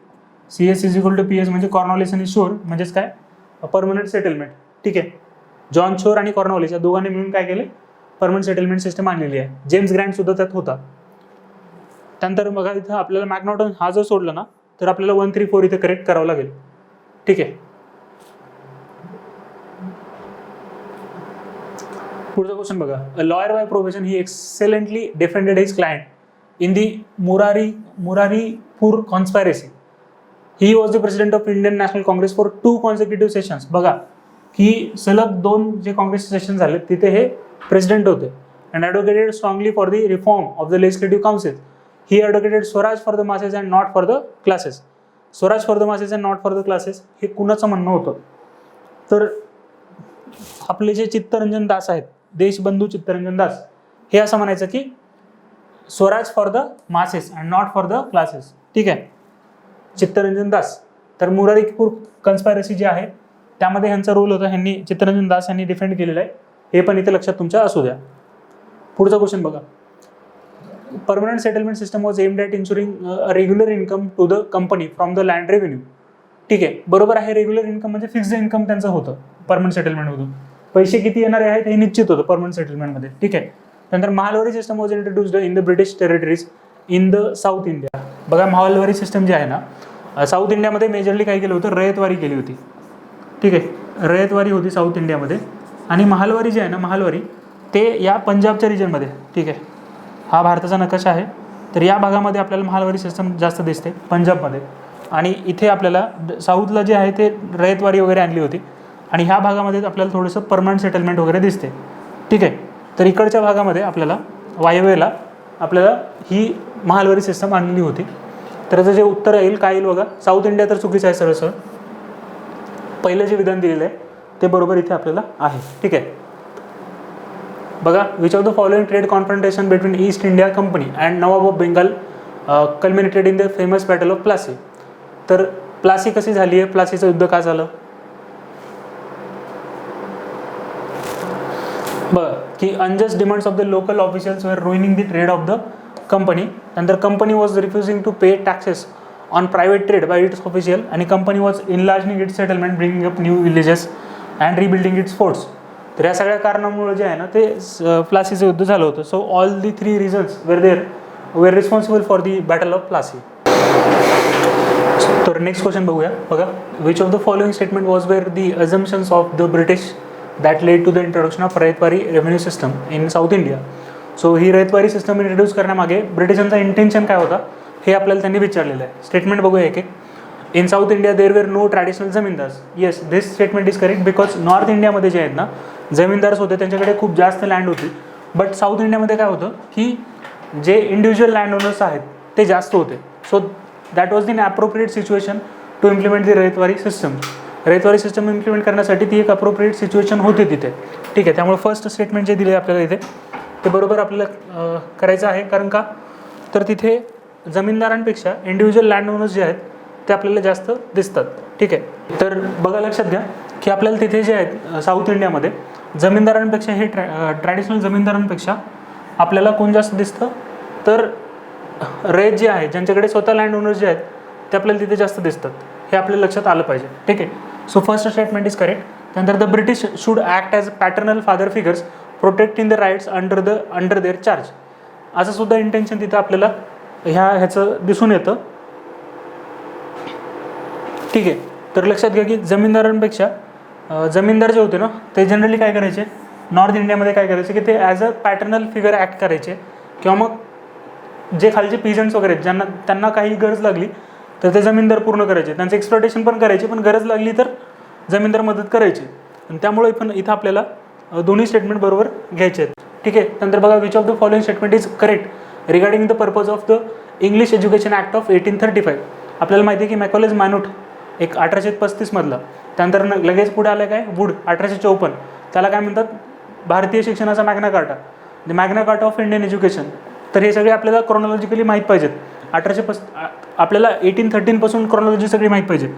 CS = PS म्हणजे कॉर्नवॉलिस आणि शोर म्हणजेच काय, परमनंट सेटलमेंट. ठीक आहे. जॉन शोर आणि कॉर्नवॉलिस या दोघांनी मिळून काय केले, परमनंट सेटलमेंट सिस्टम आणलेली आहे. जेम्स ग्रँट सुद्धा त्यात होता. त्यानंतर बघा इथं आपल्याला मॅकनॉटन हा जर सोडला ना तर आपल्याला 1, 3, 4 इथे करेक्ट करावं लागेल. ठीक आहे. पुढचा क्वेश्चन बघा. A lawyer by profession he excellently defended his client in the Muraripur conspiracy. He was the president of Indian national Congress for 2 consecutive sessions. बघा की सलग 2 जे काँग्रेस सेशन झाले तिथे हे प्रेसिडेंट होते. And advocated strongly for the reform of the legislative council. He advocated Swaraj for the masses and not for the classes. Swaraj for the masses and not for the classes हे कुणाचं म्हणणं होतं? तर आपले जे चित्तरंजन दास आहेत, देशबंधू चित्तरंजन दास, हे असं म्हणायचं की Swaraj for the masses and not for the classes. ठीक आहे, चित्तरंजन दास. तर मुरारीपूर कन्स्पायरसी जी आहे त्यामध्ये ह्यांचा रोल होता, ह्यांनी चित्तरंजन दास यांनी डिफेंड केलेला आहे. हे पण इथे लक्षात तुमच्या असू द्या. पुढचा क्वेश्चन बघा. Permanent settlement system was aimed at insuring regular income to the company from the land revenue. ठीक आहे, बरोबर आहे. रेग्युलर इन्कम म्हणजे फिक्स्ड इन्कम त्यांचं होतं परमनंट सेटलमेंटमधून. पैसे किती येणारे आहेत हे निश्चित होतं परमनंट सेटलमेंटमध्ये. ठीक आहे. नंतर mahalwari system was introduced in the British territories in the south India. बघा महालवारी सिस्टम जी आहे ना, साऊथ इंडियामध्ये मेजरली काय केलं होतं, रयतवारी केली होती. ठीक आहे, रयतवारी होती साऊथ इंडियामध्ये. आणि महालवारी जी आहे ना, महालवारी ते या पंजाबच्या रिजनमध्ये. ठीक आहे, हा भारताचा नकाशा आहे. तर या भागामध्ये आपल्याला महालवारी सिस्टम जास्त दिसते पंजाबमध्ये. आणि इथे आपल्याला साऊथला जे आहे ते रयतवारी वगैरे आणली होती. आणि ह्या भागामध्ये आपल्याला थोडंसं परमनंट सेटलमेंट वगैरे दिसते. ठीक आहे, तर इकडच्या भागामध्ये आपल्याला वायव्येला आपल्याला ही महालवारी सिस्टम आणलेली होती. तर त्याचं जे उत्तर येईल काय येईल बघा. साऊथ इंडिया तर चुकीचं आहे सरळ. पहिलं जे विधान दिलेलं आहे ते बरोबर इथे आपल्याला आहे. ठीक आहे, बघा. Which of the following trade confrontation between east India company and Nawab of Bengal culminated in the famous battle of Plassey. तर प्लासी कशी झाली आहे, प्लासीचं युद्ध का झालं? बघा की unjust demands of the local officials were ruining the trade of the company. नंतर company was refusing to pay taxes on private trade by its official. आणि company was enlarging its settlement, bringing up new villages and rebuilding its forts. तर या सगळ्या कारणामुळे जे आहे ना ते प्लासीचं युद्ध झालं होतं. So all the 3 reasons were responsible for the battle of Plassey. तर नेक्स्ट क्वेश्चन बघूया. बघा, which of the following statement was were the assumptions of the British that led to the introduction of ryotwari revenue system in South India. So ही ryotwari system introduce करण्यामागे ब्रिटिशांचा intention काय होता हे आपल्याला त्यांनी विचारलेलं आहे. स्टेटमेंट बघूया एक एक. In South India there were no traditional zamindars. Yes, this statement is correct because north इंडियामध्ये जे आहेत ना जमीनदार्स होते त्यांच्याकडे खूप जास्त लँड होती. बट साऊथ इंडियामध्ये काय होतं की जे इंडिव्हिज्युअल लँड ओनर्स आहेत ते जास्त होते. So that was inappropriate situation to implement the ryotwari system. Ryotwari system implement करण्यासाठी ती एक अप्रोप्रिएट सिच्युएशन होती तिथे. ठीक आहे, त्यामुळे फर्स्ट स्टेटमेंट जे दिले आपल्याला इथे ते बरोबर आपल्याला करायचं आहे. कारण का तर तिथे जमीनदारांपेक्षा इंडिव्हिज्युअल लँड ओनर्स जे आहेत ते आपल्याला जास्त दिसतात. ठीक आहे, तर बघा लक्षात घ्या की आपल्याला तिथे जे आहेत साऊथ इंडियामध्ये जमीनदारांपेक्षा हे ट्रॅडिशनल जमीनदारांपेक्षा आपल्याला कोण जास्त दिसतं तर रयत जे आहे ज्यांच्याकडे स्वतः लँड ओनर्स जे आहेत ते आपल्याला तिथे जास्त दिसतात. हे आपल्या लक्षात आलं पाहिजे. ठीक आहे, so first statement is correct. त्यानंतर the British should act as paternal father figures protecting the rights under their charge. असं सुद्धा इंटेन्शन तिथं आपल्याला ह्याचं दिसून येतं. ठीक आहे, तर लक्षात घ्या की जमीनदारांपेक्षा जमीनदार जे होते ना ते जनरली काय करायचे नॉर्थ इंडियामध्ये काय करायचे की ते as a paternal figure act करायचे. किंवा मग जे खालचे पिजंट्स वगैरे ज्यांना त्यांना काही गरज लागली तर ते जमीनदार पूर्ण करायचे. त्यांचं एक्सप्लॉटेशन पण करायचे, पण गरज लागली तर जमीनदार मदत करायचे. आणि त्यामुळे पण इथं आपल्याला दोन्ही स्टेटमेंट बरोबर घ्यायचे आहेत. ठीक आहे, नंतर बघा which of the following statement is correct regarding the purpose of the English education act of 1835. आपल्याला माहिती आहे की मॅकॉलेज मायनोट एक 1835 मधला. त्यानंतर लगेच पुढे आलं काय वूड 1854. त्याला काय म्हणतात भारतीय शिक्षणाचा Magna carta, the Magna carta of Indian education. तर हे सगळे आपल्याला क्रोनॉलॉजिकली माहीत पाहिजेत. आपल्याला 1813 पासून क्रोनॉलॉजी सगळी माहीत पाहिजे.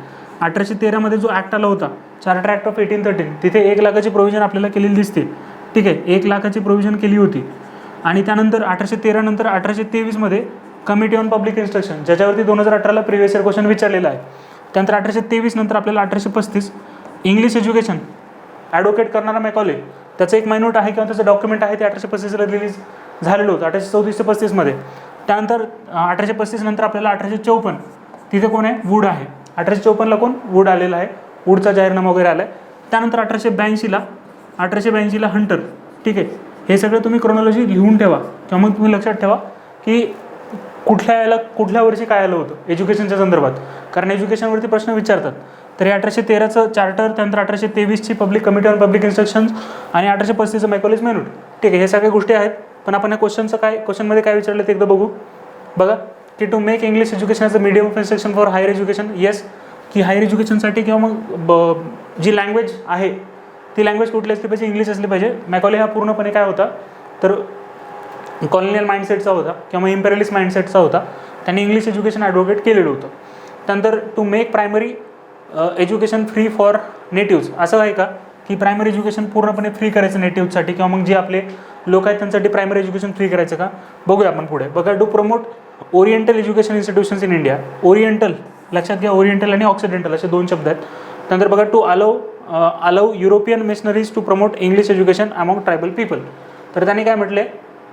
1813 जो ॲक्ट आला होता चार्टर ॲक्ट ऑफ 1813 तिथे 1 लाखाची प्रोव्हिजन आपल्याला केलेली दिसते. ठीक आहे, 1 लाखाची प्रोव्हिजन केली होती. आणि त्यानंतर 1813 नंतर 1823 कमिटी ऑन पब्लिक इन्स्ट्रक्शन ज्याच्यावरती 2018ला प्रिव्हियस इयर क्वेश्चन विचारलेला आहे. त्यानंतर 1823 नंतर आपल्याला 1835 इंग्लिश एज्युकेशन ॲडव्होकेट करणारा मॅकॉले त्याचं एक मायनोट आहे किंवा त्याचं डॉक्युमेंट आहे ते 1835ला रिलीज झालेलं होतं 1834 ते 35. त्यानंतर 1835 नंतर आपल्याला 1854 तिथे कोण आहे वूड आहे. 1854ला कोण वूड आलेला आहे, वूडचा जाहीरनामा वगैरे आला आहे. त्यानंतर 1882ला हंटर ठीक आहे. हे सगळं तुम्ही क्रोनॉलॉजी लिहून ठेवा किंवा मग तुम्ही लक्षात ठेवा की कुठल्या वर्षी काय आलं होतं एज्युकेशनच्या संदर्भात, कारण एज्युकेशनवरती प्रश्न विचारतात. तर हे 1813चं चार्टर, त्यानंतर 1823ची public committee on public instructions आणि 1835चं मॅकॉलेज मेनूट. ठीक आहे, हे सगळ्या गोष्टी आहेत. पण आपण या क्वेश्चनमध्ये काय विचारलं ते एकदा बघू. बघा की to make English education as a medium of instruction for higher education. Yes, की हायर एज्युकेशनसाठी किंवा मग जी लँग्वेज आहे ती लँग्वेज कुठली असली पाहिजे, इंग्लिश असली पाहिजे. मॅकॉले हा पूर्णपणे काय होता तर कॉलोनियल माइंडसेटचा होता किंवा मग इम्पेरियलिस्ट माइंडसेटचा होता. त्यांनी इंग्लिश एज्युकेशन ॲडव्होकेट केलेलं होतं. त्यानंतर to make primary education free for natives. असं आहे का की प्रायमरी एज्युकेशन पूर्णपणे फ्री करायचं नेटिव्हसाठी किंवा मग जे आपले लोक आहेत त्यांच्यासाठी प्रायमरी एज्युकेशन फ्री करायचं का, बघूया आपण पुढे. बघा, to promote oriental education institutions in India. Oriental लक्षात घ्या, ओरिएंटल आणि ऑक्सिडेंटल असे 2 शब्द आहेत. त्यानंतर बघा, to allow European missionaries to promote English education among tribal people. तर त्यांनी काय म्हटले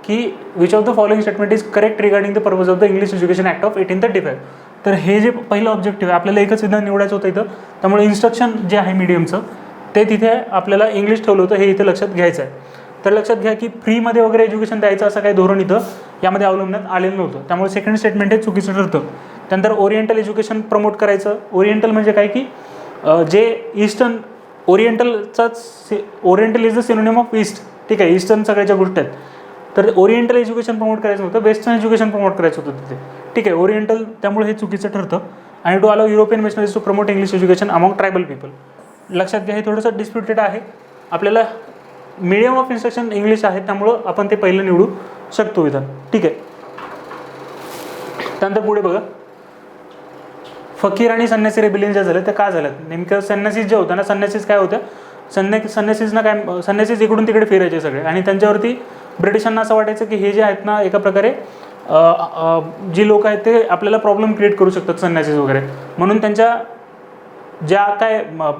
की which of the following statement is correct regarding the purpose of the English education act of 1835. तर हे जे पहिलं ऑब्जेक्टिव्ह आहे, आपल्याला एकच विधान निवडायचं होतं इथं. त्यामुळे इन्स्ट्रक्शन जे आहे मीडियमचं ते तिथे आपल्याला इंग्लिश ठेवलं होतं, हे इथं लक्षात घ्यायचं आहे. तर लक्षात घ्या की फ्रीमध्ये वगैरे एज्युकेशन द्यायचं असं काही धोरण इथं यामध्ये अवलंबण्यात आलेलं नव्हतं. त्यामुळे सेकंड स्टेटमेंट हे चुकीचं ठरतं. त्यानंतर ओरिएंटल एज्युकेशन प्रमोट करायचं. ओरिएंटल म्हणजे काय की जे eastern oriental is the synonym of east. ठीक आहे, ईस्टर्न सगळ्याच्या गोष्टी आहेत. तर ओरिएंटल एज्युकेशन प्रमोट करायचं नव्हतं, वेस्टर्न एज्युकेशन प्रमोट करायचं होतं तिथे. ठीक आहे, ओरिएंटल, त्यामुळे हे चुकीचं ठरतं. आणि to allow European missionaries to promote English education among tribal people. लक्षात घ्या, हे थोडंसं डिस्प्युटेड आहे. आपल्याला मीडियम ऑफ इन्स्ट्रक्शन इंग्लिश आहे, त्यामुळं आपण ते पहिलं निवडू शकतो विधान. ठीक आहे. त्यानंतर पुढे बघा, फकीर आणि संन्यासी रेबिलियन ज्या झाल्या त्या का झाल्यात. नेमकं संन्यासीज जे होत्या ना, संन्यासीज काय होत्या, संन्यासीज इकडून तिकडे फिरायचे सगळे आणि त्यांच्यावरती ब्रिटिशांना असं वाटायचं की हे जे आहेत ना एका प्रकारे जी लोक आहेत ते आपल्याला प्रॉब्लेम क्रिएट करू शकतात संन्यासीज वगैरे, म्हणून त्यांच्या ज्या काय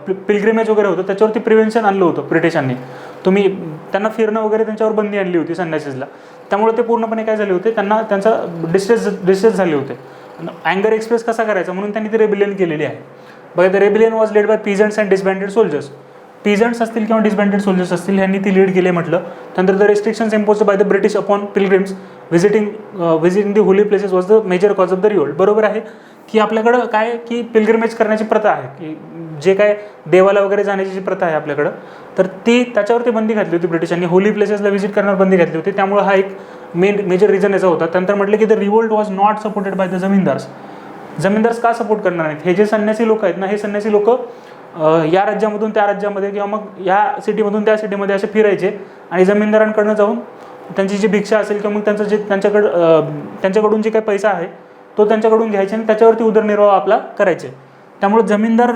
पिलग्रिमेज वगैरे होतं त्याच्यावरती प्रिव्हेन्शन आणलं होतं ब्रिटिशांनी. त्यांना फिरणं वगैरे त्यांच्यावर बंदी आणली होती संन्यासीजला. त्यामुळे ते पूर्णपणे काय झाले होते, त्यांचा डिस्ट्रेस झाले होते. अँगर एक्सप्रेस कसा करायचा म्हणून त्यांनी ते रेबिलियन केलेली आहे. बघा, the rebellion was led by peasants and disbanded soldiers. Peasants असतील किंवा डिसबँडेड सोल्जर्स असतील यांनी ती लीड केले म्हटलं. त्यानंतर the restrictions imposed by the British upon pilgrims visiting the holy places was the major cause of the revolt. बरोबर आहे की आपल्याकडं काय की पिलग्रिमेज करण्याची प्रथा आहे, की जे काय देवाला वगैरे जाण्याची जी प्रथा आहे आपल्याकडं, तर त्याच्यावरती बंदी घातली होती ब्रिटिशांनी. होली प्लेसेसला व्हिजिट करण्यावर बंदी घातली होती. त्यामुळे हा एक मेजर रिझन याचा होता. त्यानंतर म्हटलं की the revolt was not supported by the zamindars. Zamindars का सपोर्ट करणार नाहीत. हे जे संन्यासी लोक आहेत ना, हे संन्यासी लोक या राज्यामधून त्या राज्यामध्ये किंवा मग या सिटीमधून त्या सिटीमध्ये असे फिरायचे आणि जमीनदारांकडनं जाऊन त्यांची जी भिक्षा असेल किंवा मग त्यांच्याकडून जे काही पैसा आहे तो त्यांच्याकडून घ्यायचे आणि त्याच्यावरती उदरनिर्वाह आपला करायचे. त्यामुळे जमीनदार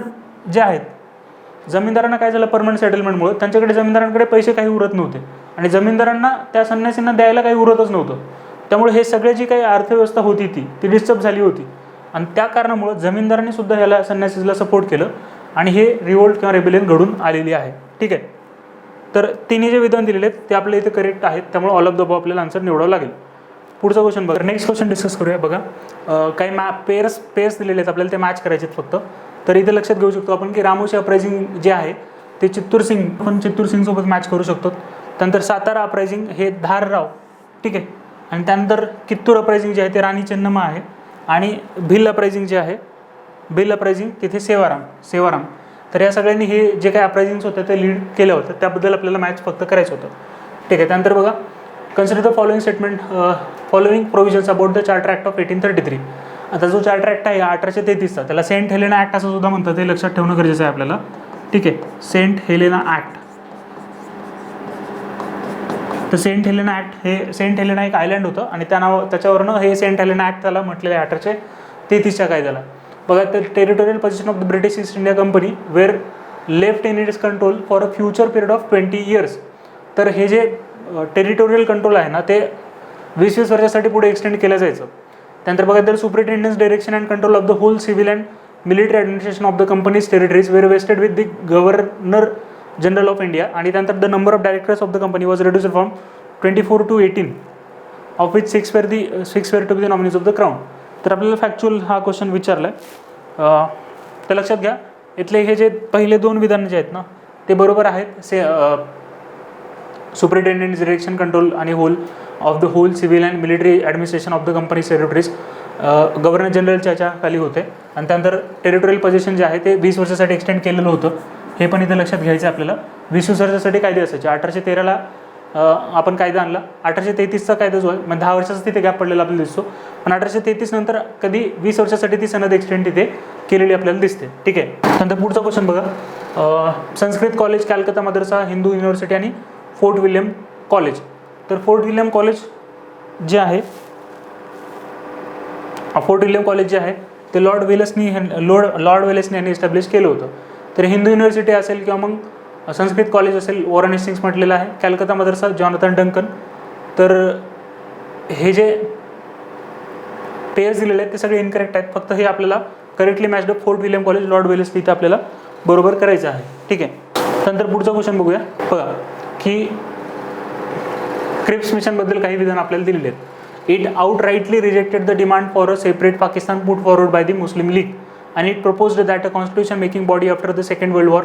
जे आहेत, जमीनदारांना काय झालं, परमनंट सेटलमेंटमुळे त्यांच्याकडे जमीनदारांकडे पैसे काही उरत नव्हते आणि जमीनदारांना त्या संन्यासींना द्यायला काही उरतच नव्हतं. त्यामुळे हे सगळे जी काही अर्थव्यवस्था होती ती डिस्टर्ब झाली होती आणि त्या कारणामुळं जमीनदारांनी सुद्धा ह्याला संन्यासीला सपोर्ट केलं आणि हे रिवोल्ट किंवा रेबिलियन घडून आलेली आहे. ठीक आहे. तर तिन्ही जे विधान दिलेले आहेत ते आपल्या इथे करेक्ट आहेत. त्यामुळे ऑल ऑफ द अबव आपल्याला आन्सर निवडावं लागेल. पुढचा क्वेश्चन बघा. नेक्स्ट क्वेश्चन डिस्कस करूया. बघा, काही पेअर्स दिलेले आहेत आपल्याला, ते मॅच करायचे आहेत फक्त. तर इथे लक्षात घेऊ शकतो आपण की रामोशी अपरायझिंग जे आहे ते चित्तूर सिंग सोबत मॅच करू शकतो. त्यानंतर सातारा अपरायझिंग हे धारराव. ठीक आहे. आणि त्यानंतर कित्तूर अपरायझिंग जे आहे ते राणी चेन्नम्मा आहे आणि भिल अपरायझिंग जे आहे, भिल अपरायझिंग तिथे सेवाराम. तर या सगळ्यांनी हे जे काही अपरायझिंग्स होतं ते लीड केलं होतं, त्याबद्दल आपल्याला मॅच फक्त करायचं होतं. ठीक आहे. त्यानंतर बघा, consider the following provisions about the charter act of 1833. आता जो चार्टर ॲक्ट आहे 1833चा, त्याला सेंट हेलेना ॲक्ट असं सुद्धा म्हणतात, ते लक्षात ठेवणं गरजेचं आहे आपल्याला. ठीक आहे. Saint Helena act. तर सेंट हेलेना ॲक्ट हे सेंट हेलेना एक आयलँड होतं आणि त्याच्यावरनं हे सेंट हेलेना ॲक्ट त्याला म्हटलेलं आहे 1833च्या कायद्याला. बघा, तर territorial position of the British East India company were left in its control for a future period of 20 years. तर हे जे टेरिटोरियल कंट्रोल आहे ना ते 20 वर्षासाठी पुढे एक्सटेंड केलं जायचं. त्यानंतर बघा, तर superintendence direction and control of the whole civil and military administration of the company's territories were vested with the governor general of India. आणि त्यानंतर the number of directors of the company was reduced from 24 to 18, ऑफ विच 6 were to be the nominees of the crown. तर आपल्याला factual हा question विचारला आहे. तर लक्षात घ्या, इथले हे जे पहिले 2 विधान जे आहेत ना ते बरोबर आहेत. सुपरिटेंडेंट डिरेक्शन कंट्रोल आणि of the whole civil and military administration of the company territories governor जनरलच्या खाली होते. आणि त्यानंतर टेरिटोरियल पोझिशन जे आहे ते 20 वर्षासाठी एक्सटेंड केलेलं होतं. हे पण इथं लक्षात घ्यायचं आहे आपल्याला. 20 वर्षासाठी कायदे असायचे. 1813ला आपण कायदा आणला. 1833चा कायदा जो आहे म्हणजे 10 वर्षाचा तिथे गॅप पडलेला आपल्याला दिसतो. पण 1833 नंतर कधी 20 वर्षासाठी ती सनद एक्सटेंड तिथे केलेली आपल्याला दिसते. ठीक आहे. नंतर पुढचा क्वेश्चन बघा. संस्कृत कॉलेज, कॅलकत्ता मदरसा, हिंदू युनिव्हर्सिटी आणि फोर्ट विल्यम कॉलेज. तर फोर्ट विल्यम कॉलेज जे आहे जे आहे ते लॉर्ड वेलेस्ली यांनी एस्टॅब्लिश केलं होतं. तर हिंदू युनिव्हर्सिटी असेल किंवा मग संस्कृत कॉलेज असेल वॉरन हेस्टिंग्स म्हटलेलं आहे. कॅलकत्ता मदरसा जॉनथन डंकन. तर हे जे पेयर्स दिलेले आहेत ते सगळे इनकरेक्ट आहेत. फक्त हे आपल्याला correctly matched up fort William college Lord Wellesley इथं आपल्याला बरोबर करायचं आहे. ठीक आहे. त्यानंतर पुढचा क्वेश्चन बघूया. बघा की क्रिप्स मिशनबद्दल काही विधान आपल्याला दिलेले आहेत. It outrightly rejected the demand for a separate Pakistan put forward by the Muslim League and it proposed that a constitution making body after the Second World War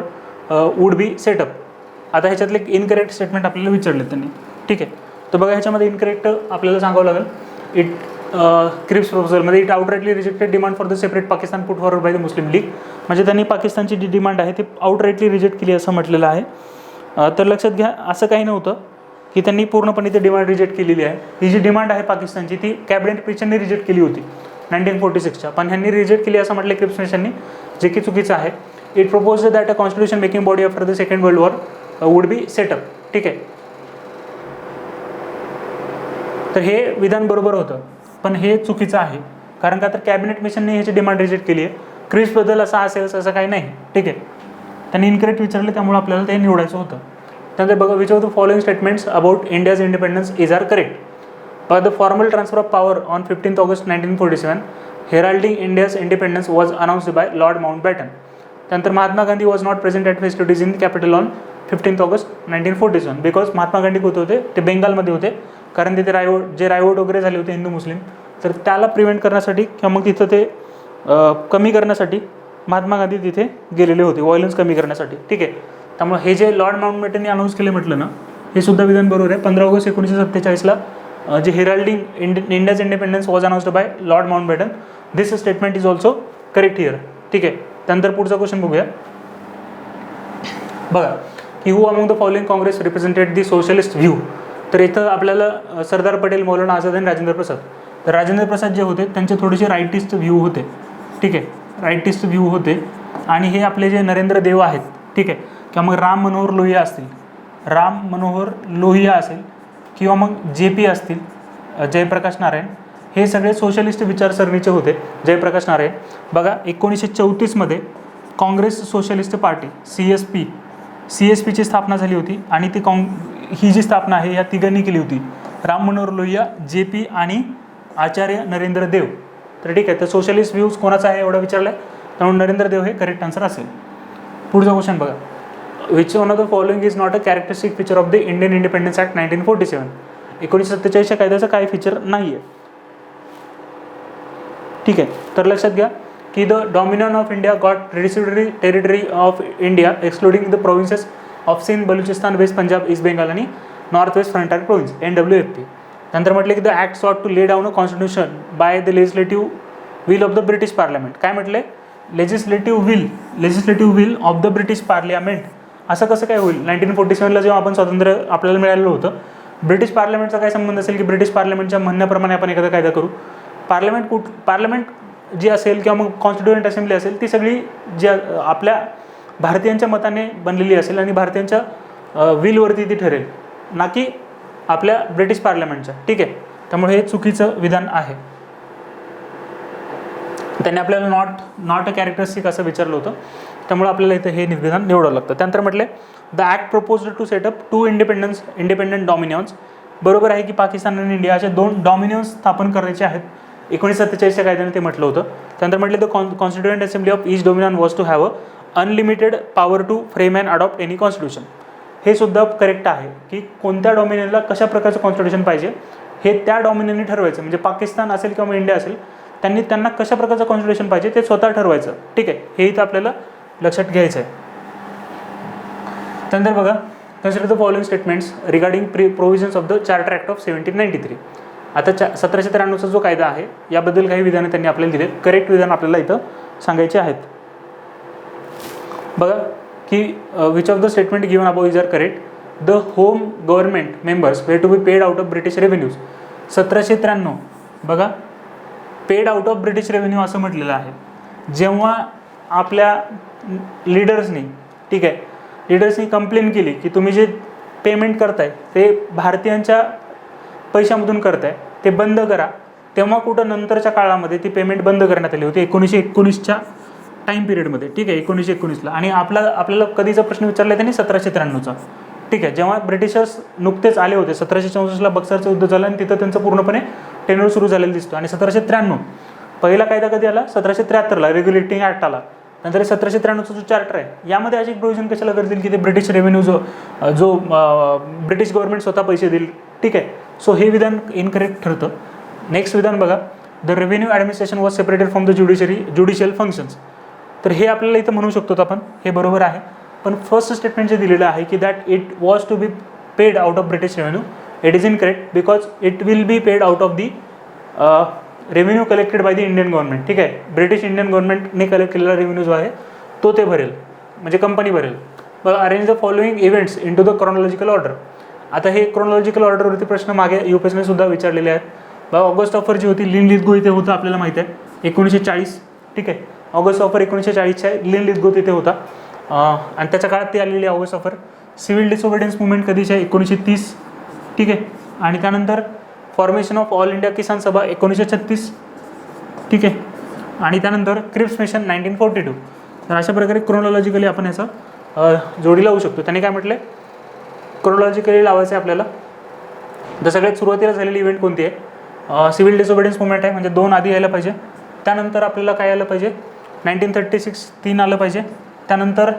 would be set up. आता ह्याच्यातले incorrect statement आपल्याला विचारले त्यांनी. ठीक आहे. तर बघा ह्याच्यामध्ये incorrect आपल्याला सांगावं लागेल. इट क्रिप्स प्रपोजलमध्ये it outrightly rejected demand for the separate Pakistan put forward by the Muslim League म्हणजे त्यांनी पाकिस्तानची जी डिमांड आहे ती outrightly रिजेक्ट केली असं म्हटलेलं आहे. तर लक्षात घ्या असं काही नव्हतं की त्यांनी पूर्णपणे ती डिमांड रिजेक्ट केलेली आहे. ही जी डिमांड आहे पाकिस्तानची ती कॅबिनेट मिशनने रिजेक्ट केली होती 1946च्या. पण ह्यांनी रिजेक्ट केली असं म्हटलं क्रिप्स मिशननी, जे की चुकीचं आहे. It propose that a constitution making body after the second world war would be set up. ठीक आहे. तर हे विधान बरोबर होतं पण हे चुकीचं आहे. कारण का तर कॅबिनेट मिशनने ह्याची डिमांड रिजेक्ट केली आहे. क्रिप्सबद्दल असं असेल असं काही नाही. ठीक आहे. त्यांनी इनकरेक्ट विचारले त्यामुळे आपल्याला ते निवडायचं होतं. त्यानंतर बघा which of the following statements about India's independence is are correct. बघा the formal transfer of power on 15 August 1947 heralding India's independence was announced by Lord Mountbatten. त्यानंतर Mahatma Gandhi was not present at festivities in capital on 15 August 1947 because Mahatma Gandhi कुठे होते ते बेंगालमध्ये होते. कारण तिथे रायवोट वगैरे झाले होते हिंदू मुस्लिम. तर त्याला प्रिव्हेंट करण्यासाठी किंवा मग तिथं ते कमी करण्यासाठी महात्मा गांधी तिथे गेलेले होते, व्हायलन्स कमी करण्यासाठी. ठीक आहे. त्यामुळे हे जे लॉर्ड माउंटबॅटनने अनाऊन्स केले म्हटलं ना हे सुद्धा विधान बरोबर आहे. 15 ऑगस्ट 1947ला जे heralding India's independence was announced by Lord Mountbatten. This statement is also correct here. ठीक आहे. त्यानंतर पुढचा क्वेश्चन बघूया. बघा की who among the following Congress represented the socialist view. तर इथं आपल्याला सरदार पटेल, मौलाना आझाद आणि राजेंद्र प्रसाद. तर राजेंद्र प्रसाद जे होते त्यांचे थोडेसे राईटिस्ट व्ह्यू होते. ठीक आहे. राईटिस्ट व्ह्यू होते. आणि हे आपले जे नरेंद्र देव आहेत. ठीक आहे. किंवा मग राम मनोहर लोहिया असेल किंवा मग JP असतील, जयप्रकाश नारायण, हे सगळे सोशलिस्ट विचारसरणीचे होते. जयप्रकाश नारायण बघा 1934मध्ये काँग्रेस सोशलिस्ट पार्टी CSPची स्थापना झाली होती. आणि ही जी स्थापना आहे या तिघांनी केली होती. राम मनोहर लोहिया, JP आणि आचार्य नरेंद्र देव. तर ठीक आहे. तर सोशलिस्ट व्ह्यूज कोणाचा आहे एवढं विचारलं आहे त्यामुळे नरेंद्र देव हे करेक्ट आन्सर असेल. पुढचा क्वेश्चन बघा. Which one of the following is not a characteristic feature of the Indian independence act 1947. 1947च्या कायद्याचं काय फीचर नाही आहे. ठीक आहे. तर लक्षात घ्या की the dominion of India got received territory of India excluding the provinces of Sindh, Baluchistan, West Punjab, East Bengal आणि North West Frontier Province NWFP. त्यानंतर म्हटलं की the act sought to lay down a constitution by the legislative will of the British parliament. काय म्हटले? Legislative will of the British parliament. असं कसं काय होईल? 1947ला जेव्हा आपण स्वातंत्र्य आपल्याला मिळालेलं होतं, ब्रिटिश पार्लमेंटचा काय संबंध असेल की ब्रिटिश पार्लमेंटच्या म्हणण्याप्रमाणे आपण एखादा कायदा करू? पार्लमेंट जी असेल किंवा मग कॉन्स्टिट्युएंट असेंब्ली असेल ती सगळी जी आपल्या भारतीयांच्या मताने बनलेली असेल आणि भारतीयांच्या विलवरती ती ठरेल, ना की आपल्या ब्रिटिश पार्लमेंटच्या. ठीक आहे. त्यामुळे हे चुकीचं विधान आहे. त्यांनी आपल्याला नॉट अ कॅरेक्टरिस्टिक असं विचारलं होतं त्यामुळे आपल्याला इथं हे विधान निवडावं लागतं. त्यानंतर म्हटले the act proposed to set up 2 independent dominions. बरोबर आहे की पाकिस्तान आणि इंडिया असे 2 डॉमिनियन्स स्थापन करायचे आहेत. 1947च्या कायद्याने ते म्हटलं होतं. त्यानंतर म्हटले the constituent assembly of each dominion was to have a unlimited power to frame and adopt any constitution. हे सुद्धा करेक्ट आहे की कोणत्या डॉमिनियनला कशा प्रकारचं कॉन्स्टिट्यूशन पाहिजे हे त्या डॉमिनियनने ठरवायचं. म्हणजे पाकिस्तान असेल किंवा इंडिया असेल त्यांना कशा प्रकारचं कॉन्स्टिट्यूशन पाहिजे ते स्वतः ठरवायचं. ठीक आहे. हे इथं आपल्याला लक्षात घ्यायचं आहे. त्यानंतर बघा consider the following statements regarding provisions of the charter act of 1793. आता 1793चा जो कायदा आहे याबद्दल काही विधानं त्यांनी आपल्याला दिले. करेक्ट विधान आपल्याला इथं सांगायचे आहेत. बघा की which of the statement given above is are correct. The home government members were to be paid out of British revenues. 1793 बघा paid out of British revenue असं म्हटलेलं आहे. जेव्हा आपल्या लीडर्सनी, ठीक आहे, लीडर्सनी कंप्लेन केली की तुम्ही जे पेमेंट करताय ते भारतीयांच्या पैशामधून करताय, ते बंद करा, तेव्हा कुठं नंतरच्या काळामध्ये ती पेमेंट बंद करण्यात आली होती 1919च्या टाईम पिरियडमध्ये. ठीक आहे, 1919ला. आणि आपल्याला कधीचा प्रश्न विचारला त्यांनी 1793चा. ठीक आहे, जेव्हा ब्रिटिशर्स नुकतेच आले होते 1764ला बक्सरचं युद्ध झालं आणि तिथं त्यांचं पूर्णपणे टेन्यूर सुरू झालेलं दिसतो. आणि 1793 पहिला कायदा कधी आला? 1773ला रेग्युलेटिंग ॲक्ट आला. नंतर 1793चा जो चार्टर आहे यामध्ये अशी प्रोव्हिजन कशाला करतील की ते ब्रिटिश रेव्हेन्यू जो ब्रिटिश गव्हर्नमेंट स्वतः पैसे देईल. ठीक आहे, सो हे विधान इनकरेक्ट ठरतं. नेक्स्ट विधान बघा, the revenue administration was separated from the judicial functions. तर हे आपल्याला इथं म्हणू शकतो आपण, हे बरोबर आहे. पण फर्स्ट स्टेटमेंट जे दिलेलं आहे की that it was to be paid out of British revenue, it is incorrect because it will be paid out of the revenue collected by the Indian government. ठीक आहे, ब्रिटिश इंडियन गव्हर्नमेंटने collect केलेला revenue जो आहे तो ते भरेल, म्हणजे कंपनी भरेल. बघा, arrange the following events in to the chronological order. आता हे क्रोनॉलॉजिकल ऑर्डरवरती प्रश्न मागे UPSCने सुद्धा विचारलेले आहेत. बघा, ऑगस्ट ऑफर जी होती लिन लिथगो इथे होतं, आपल्याला माहिती आहे 1940. ठीक आहे, ऑगस्ट ऑफर 1940च्या लिन लिथगो तिथे होता आणि त्याच्या काळात ती आलेली August offer. Civil disobedience movement कधीची आहे? 1930. ठीक आहे, आणि त्यानंतर फॉर्मेशन ऑफ ऑल इंडिया किसान सभा 1936. ठीक आहे, आणि त्यानंतर क्रिप्स मिशन 1942. तर अशा प्रकारे क्रोनॉलॉजिकली आपण याचा जोडी लावू शकतो. त्याने काय म्हटलं आहे? क्रोनॉलॉजिकली लावायचं आहे आपल्याला. तर सगळ्यात सुरुवातीला झालेली इव्हेंट कोणती आहे? सिव्हिल डिसओबिडियन्स मुवमेंट आहे, म्हणजे 2 आधी यायला पाहिजे. त्यानंतर आपल्याला काय आलं पाहिजे? 1936 3 आलं पाहिजे. त्यानंतर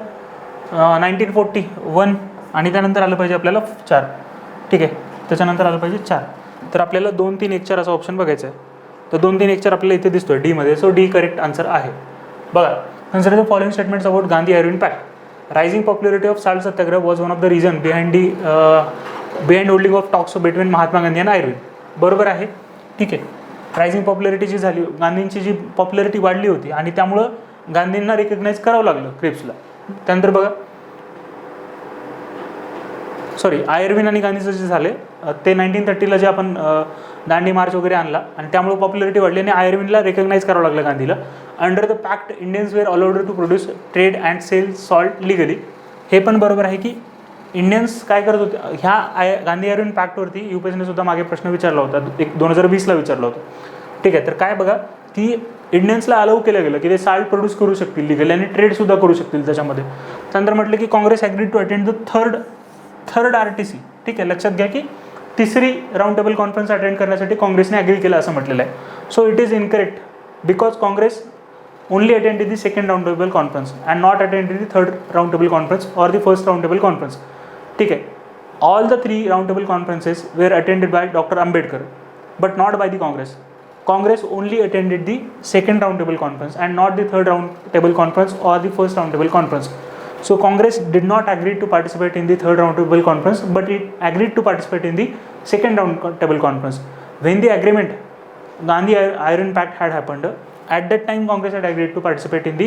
1941 आणि त्यानंतर आलं पाहिजे आपल्याला 4. ठीक आहे, त्याच्यानंतर आलं पाहिजे 4. तर आपल्याला 2 3 1 4 असा ऑप्शन बघायचा आहे. तर 2 3 1 4 आपल्याला इथे दिसतोय डीमध्ये, सो डी करेक्ट आन्सर आहे. बघा, consider the following statements about Gandhi Irwin pact. Rising popularity of salt Satyagraha was one of the reason behind holding of talks between Mahatma Gandhi आणि आयर्विन. बरोबर आहे. ठीक आहे, रायझिंग पॉप्युलरिटी जी झाली, गांधींची जी पॉप्युलरिटी वाढली होती आणि त्यामुळं गांधींना रिकग्नाइज करावं लागलं क्रिप्सला. त्यानंतर बघा, आयर्विन आणि गांधीचं जे झाले ते 1930ला जे आपण दांडी मार्च वगैरे आणला आणि त्यामुळे पॉप्युलरिटी वाढली आणि आयर्विनला रिकग्नाइज करावं लागलं गांधीला. Under the pact Indians were allowed to produce trade and sell salt legally. हे पण बरोबर आहे की इंडियन्स काय करत होते ह्या गांधी आयर्विन पॅक्टवरती. UPSCने सुद्धा मागे प्रश्न विचारला होता, 2020ला विचारला होता. ठीक आहे, तर काय बघा की इंडियन्सला अलाउ केलं गेलं की ते साल्ट प्रोड्यूस करू शकतील लिगली आणि ट्रेडसुद्धा करू शकतील त्याच्यामध्ये. त्यानंतर म्हटलं की Congress agreed to attend the third RTC. ठीक आहे, लक्षात घ्या की तिसरी राऊंड टेबल कॉन्फरन्स अटेंड करण्यासाठी काँग्रेसने ॲग्री केलं असं म्हटलेलं आहे. So it is incorrect because Congress only attended the second round table conference and not attended the third round table conference or the first round table conference. ठीक है, all the 3 round table conferences were attended by Dr. Ambedkar but not by the Congress. Congress only attended the second round table conference and not the third round table conference or the first round table conference. So Congress did not agree to participate in the third round table conference but it agreed to participate in the second round table conference. When the agreement Gandhi Iron Pact had happened, at that time Congress had agreed to participate in the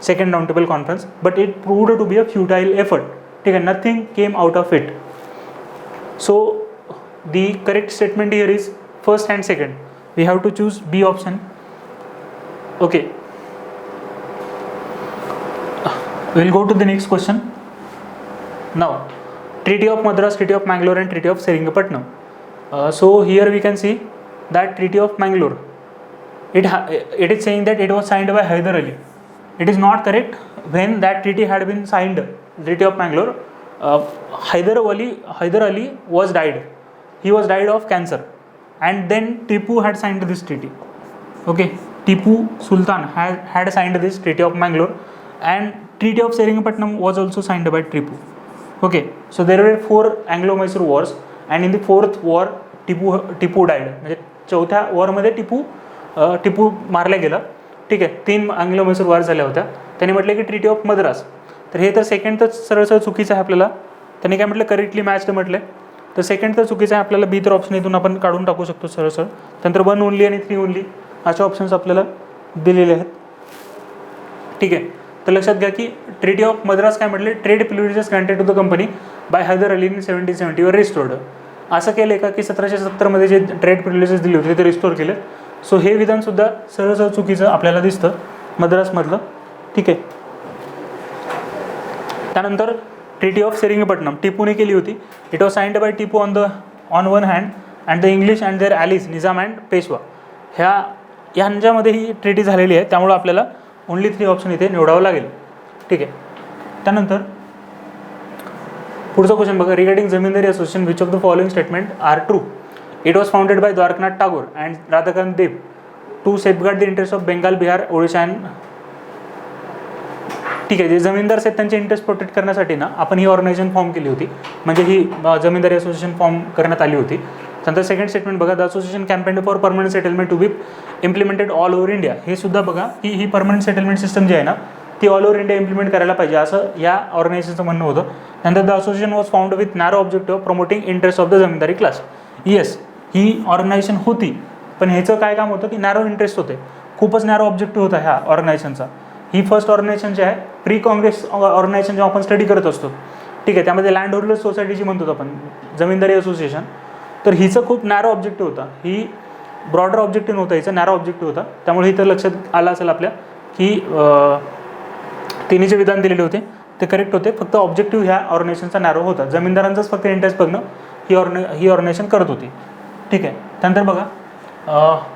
second round table conference but it proved to be a futile effort. Okay, nothing came out of it. So the correct statement here is first and second. We have to choose B option. Okay, we'll go to the next question. Now, Treaty of Madras, Treaty of Mangalore and Treaty of Seringamapatnam. So here we can see that Treaty of Mangalore, it is saying that it was signed by Hyder Ali. It is not correct. When that treaty had been signed, Treaty of Mangalore, Hyder Ali was died. He was died of cancer, and then Tipu had signed this treaty. Okay, Tipu Sultan had signed this Treaty of Mangalore, and Treaty of Seringamapatnam was also signed by Tipu. Okay, so there were 4 Anglo-Mysore wars, and in the 4th war Tipu died. म्हणजे 4थ्या वॉरमध्ये टिपू मारला गेला. ठीक आहे, 3 अँग्लो-मैसूर वार झाल्या होत्या. त्यांनी म्हटलं की ट्रीटी ऑफ मद्रास. तर हे तर सेकंड तर सरळ चुकीचं आहे आपल्याला. त्यांनी काय म्हटलं, करेक्टली मॅच्ड म्हटलं. तर सेकंड तर चुकीचं आहे, आपल्याला बी तर ऑप्शन इथून आपण काढून टाकू शकतो सरळ सरळ. त्यानंतर 1 ओनली आणि 3 ओनली असे ऑप्शन्स आपल्याला दिलेले आहेत. ठीक आहे. तर लक्षात घ्या की ट्रीटी ऑफ मद्रास काय म्हटले, trade privileges granted to the company by Hyder Ali in 1770 were restored. असं केलं का की 1770 जे ट्रेड प्रिव्हिलेजेस दिले होते ते रिस्टोर केले. सो हे विधानसुद्धा सरळ सरळ चुकीचं आपल्याला दिसतं मद्रासमधलं. ठीक आहे. त्यानंतर ट्रीटी ऑफ सेरिंगपट्टणम टिपूने केली होती. It was signed by Tipu on one hand and the English and their allies Nizam and Peshwa. ह्यांच्यामध्ये ही ट्रीटी झालेली आहे. त्यामुळं आपल्याला ओनली 3 ऑप्शन इथे निवडावं लागेल. ठीक आहे. त्यानंतर पुढचा क्वेश्चन बघा, regarding Zamindari association which of the following statement are true. It was founded by Dwarkanath Tagore and Radhakant Deb to safeguard the interest of Bengal, Bihar, Odisha and. ठीक आहे. जे जमीनदार आहेत त्यांचे इंटरेस्ट प्रोटेक्ट करण्यासाठी ना आपण ही ऑर्गनायझेशन फॉर्म केली होती, म्हणजे ही जमीनदारी असोसिएशन फॉर्म करण्यात आली होती. त्यानंतर सेकंड स्टेटमेंट बघा, the association campaign for permanent settlement to be implemented all over India. हे सुद्धा बघा की ही परमनंट सेटलमेंट सिस्टम जी आहे ना ती ऑल ओव्हर इंडिया इम्प्लिमेंट करायला पाहिजे असं या ऑर्गनायझेशनचं म्हणणं होतं. त्यानंतर the association was found with narrow objective of promoting interest of the Zamindari class. Yes, ही ऑर्गनायझेशन होती, पण ह्याचं काय काम होतं की नॅरो इंटरेस्ट होते, खूपच नॅरो ऑब्जेक्टिव्ह होता ह्या ऑर्गनायझेशनचा. ही फर्स्ट ऑर्गनायझेशन जे आहे प्री काँग्रेस ऑर्गनायझेशन जेव्हा आपण स्टडी करत असतो, ठीक आहे, त्यामध्ये लँड होल्डर्स सोसायटी जी म्हणतो आपण जमीनदारी असोसिएशन, तर हिचं खूप नॅरो ऑब्जेक्टिव्ह होता. ही ब्रॉडर ऑब्जेक्टिव्ह नव्हता, हिचं नॅरो ऑब्जेक्टिव्ह होता. त्यामुळे इथं लक्षात आलं असेल आपल्या की तिन्ही जे विधान दिलेले होते ते करेक्ट होते. फक्त ऑब्जेक्टिव्ह ह्या ऑर्गनायझेशनचा नॅरो होता. जमीनदारांचाच फक्त इंटरेस्ट बघणं ही ऑर्गनायझेशन करत होती. ठीक आहे. त्यानंतर बघा,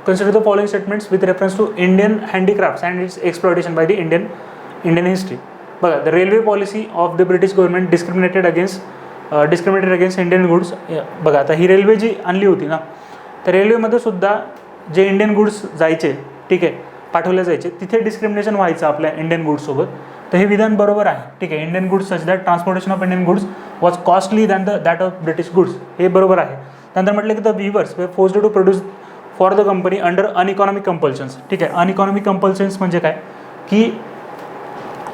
consider the following statements with reference to Indian handicrafts and its exploitation by the Indian history. बघा, the railway policy of the British government discriminated against Indian goods. बघा, आता ही रेल्वे जी आणली होती ना, तर रेल्वेमध्ये सुद्धा जे इंडियन गुड्स जायचे, ठीक आहे, पाठवले जायचे, तिथे डिस्क्रिमिनेशन व्हायचं आपल्या इंडियन गुड्ससोबत. तर हे विधान बरोबर आहे. ठीक आहे. Indian goods such that transportation of Indian goods was costly than that of British goods. हे बरोबर आहे. त्यानंतर म्हटलं की the weavers were forced to produce for the company under uneconomic compulsions. ठीक आहे. अनइकॉनॉमिक कंपल्शन्स म्हणजे काय की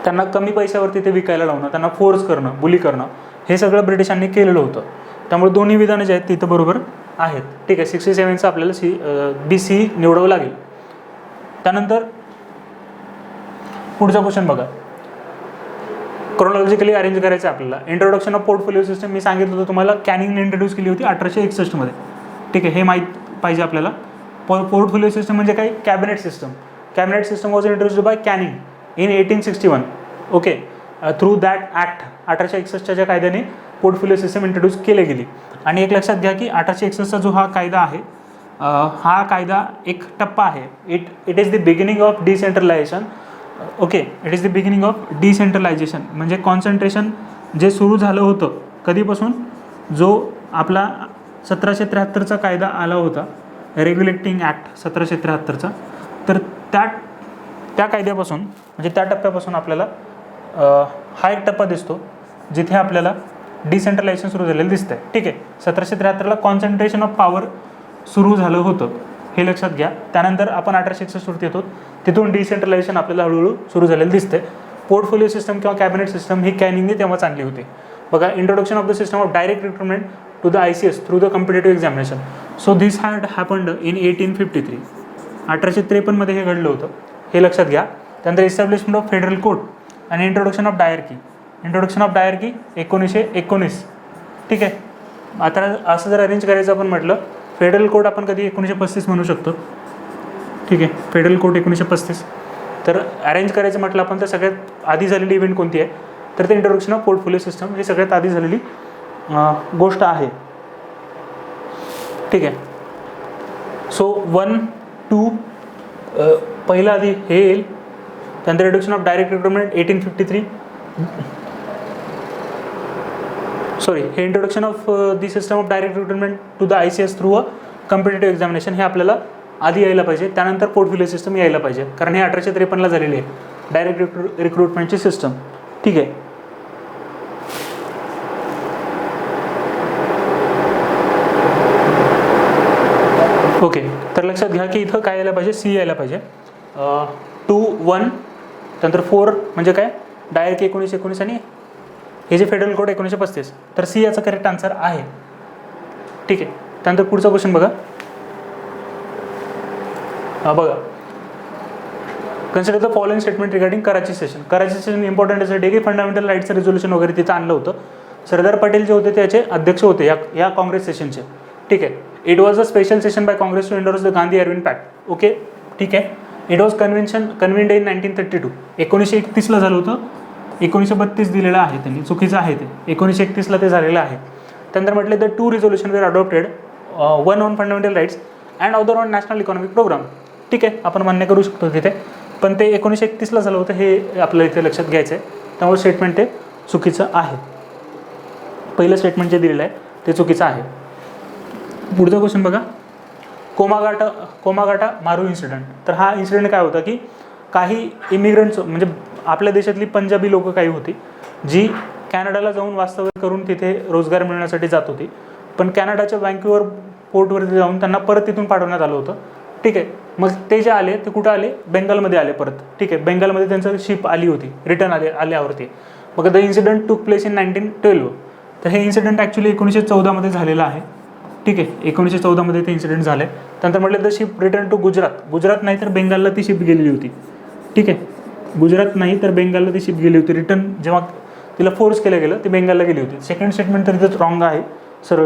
त्यांना कमी पैशावरती ते विकायला लावणं, त्यांना फोर्स करणं, बुली करणं, हे सगळं ब्रिटिशांनी केलेलं होतं. त्यामुळे दोन्ही विधानं जे आहेत तिथं बरोबर आहेत. ठीक आहे. 67चं आपल्याला BC निवडावं लागेल. त्यानंतर पुढचा क्वेश्चन बघा, क्रोनॉलॉजिकली अरेंज करायचं आहे आपल्याला. इंट्रोडक्शन ऑफ पोर्टफोलिओ सिस्टम मी सांगितलं होतं तुम्हाला, कॅनिंगने इंट्रोड्यूस केली होती 1861 मध्ये. ठीक आहे. हे माहीत पाहिजे आपल्याला. पोर्टफोलिओ सिस्टम म्हणजे काय, cabinet system. Cabinet system was introduced by Canning in 1861. Okay. Through that act 1861च्या कायद्याने पोर्टफोलिओ सिस्टम इंट्रोड्यूस केली गेली. आणि एक लक्षात घ्या की 1861चा जो हा कायदा आहे, हा कायदा एक टप्पा आहे. It is the beginning of decentralisation. Okay. It is the beginning of decentralisation म्हणजे कॉन्सन्ट्रेशन जे सुरू झालं होतं कधीपासून, जो आपला 1773चा कायदा आला होता, रेग्युलेटिंग ॲक्ट 1773चा, तर त्या कायद्यापासून म्हणजे त्या टप्प्यापासून आपल्याला हा एक टप्पा दिसतो जिथे आपल्याला डिसेंट्रलायझेशन सुरू झालेलं दिसतं आहे. ठीक आहे. 1773ला कॉन्सन्ट्रेशन ऑफ पॉवर सुरू झालं होतं, हे लक्षात घ्या. त्यानंतर आपण 1861 येतो, तिथून डिसेंट्रलायझेशन आपल्याला हळूहळू सुरू झालेलं दिसते. पोर्टफोलिओ सिस्टम किंवा कॅबिनेट सिस्टम ही कॅनिंगने तेव्हा चांगली होती. बघा, introduction of the system of direct recruitment to the ICS through the competitive examination. So this had happened in 1853. 1853 हे घडलं होतं, हे लक्षात घ्या. त्यानंतर इस्टॅब्लिशमेंट ऑफ फेडरल कोर्ट आणि introduction of dyarchy. Introduction of dyarchy 1919. ठीक आहे. आता असं जर अरेंज करायचं आपण म्हटलं, फेडरल कोर्ट आपण कधी 1935 म्हणू शकतो. ठीक आहे. Federal court 1935. तर अरेंज करायचं म्हटलं आपण तर सगळ्यात आधी झालेली इव्हेंट कोणती आहे, तर ते इंट्रोडक्शन ऑफ पोर्टफोलिओ सिस्टम ही सगळ्यात आधी झालेली गोष्ट आहे. ठीक आहे. सो 1, 2 पहिलं आधी हे येईल. त्यानंतर reduction of direct recruitment 1853. Sorry, हे introduction of the system of direct recruitment to the ICS through a competitive examination हे आपल्याला आधी यायला पाहिजे. त्यानंतर पोर्टफोलिओ सिस्टम यायला पाहिजे, कारण हे 1853ला झालेली आहे डायरेक्ट रिक्रुटमेंटची सिस्टम. ठीक आहे. ओके. तर लक्षात घ्या की इथं काय यायला पाहिजे, C यायला पाहिजे. 2, 1 त्यानंतर 4 म्हणजे काय, डायरेक्ट 1919 आणि हे जे फेडरल कोड 1935, तर सी याचा करेक्ट आन्सर आहे. ठीक आहे. त्यानंतर पुढचा क्वेश्चन बघा. बघा, consider the following statement regarding Karachi session. Karachi session important यासाठी की फंडामेंटल राईट्सचं रेझोल्युशन वगैरे तिथं आणलं होतं. सरदार पटेल जे होते त्याचे अध्यक्ष होते या काँग्रेस सेशनचे. ठीक आहे. It was a special session by Congress to endorse the Gandhi Irwin pact. Okay, ठीक आहे. It was convened in 1932. 1931ला झालं होतं. 1932 दिलेलं आहे त्यांनी, चुकीचं आहे ते. 1931ला ते झालेलं आहे. त्यानंतर म्हटले the 2 resolution were adopted, one on fundamental rights and other on national economic programme. ठीक आहे, आपण मान्य करू शकतो तिथे, पण ते 1931ला झालं होतं हे आपल्याला इथे लक्षात घ्यायचं आहे. त्यामुळे स्टेटमेंट ते चुकीचं आहे. पहिलं स्टेटमेंट जे दिलेलं आहे ते चुकीचं आहे. पुढचा क्वेश्चन बघा. कोमागाटा मारू इन्सिडेंट. तर हा इन्सिडेंट काय होता की काही इमिग्रंट्स म्हणजे आपल्या देशातली पंजाबी लोकं काही होती जी कॅनडाला जाऊन वास्तव्य करून तिथे रोजगार मिळवण्यासाठी जात होती, पण कॅनडाच्या वँक्युव्हर पोर्टवरती जाऊन त्यांना परत तिथून पाठवण्यात आलं होतं. ठीक आहे. मग ते जे आले ते कुठं आले, बेंगालमध्ये आले परत. ठीक आहे. बेंगालमध्ये त्यांचं शिप आली होती, रिटर्न आल्यावरती. मग द इन्सिडेंट टूक प्लेस इन 1912. तर हे इन्सिडेंट ॲक्च्युली 1914मध्ये झालेलं आहे. ठीक आहे. 1914मध्ये ते इन्सिडेंट झालं आहे. त्यानंतर म्हटलं the ship return to Gujarat नाही तर बेंगालला ती शिप गेलेली होती. ठीक आहे. गुजरात नाही तर बेंगालला ती शिप गेली होती. रिटर्न जेव्हा तिला फोर्स केलं गेलं ती बेंगालला गेली होती. सेकंड स्टेटमेंट तर इथं रॉंग आहे सरळ.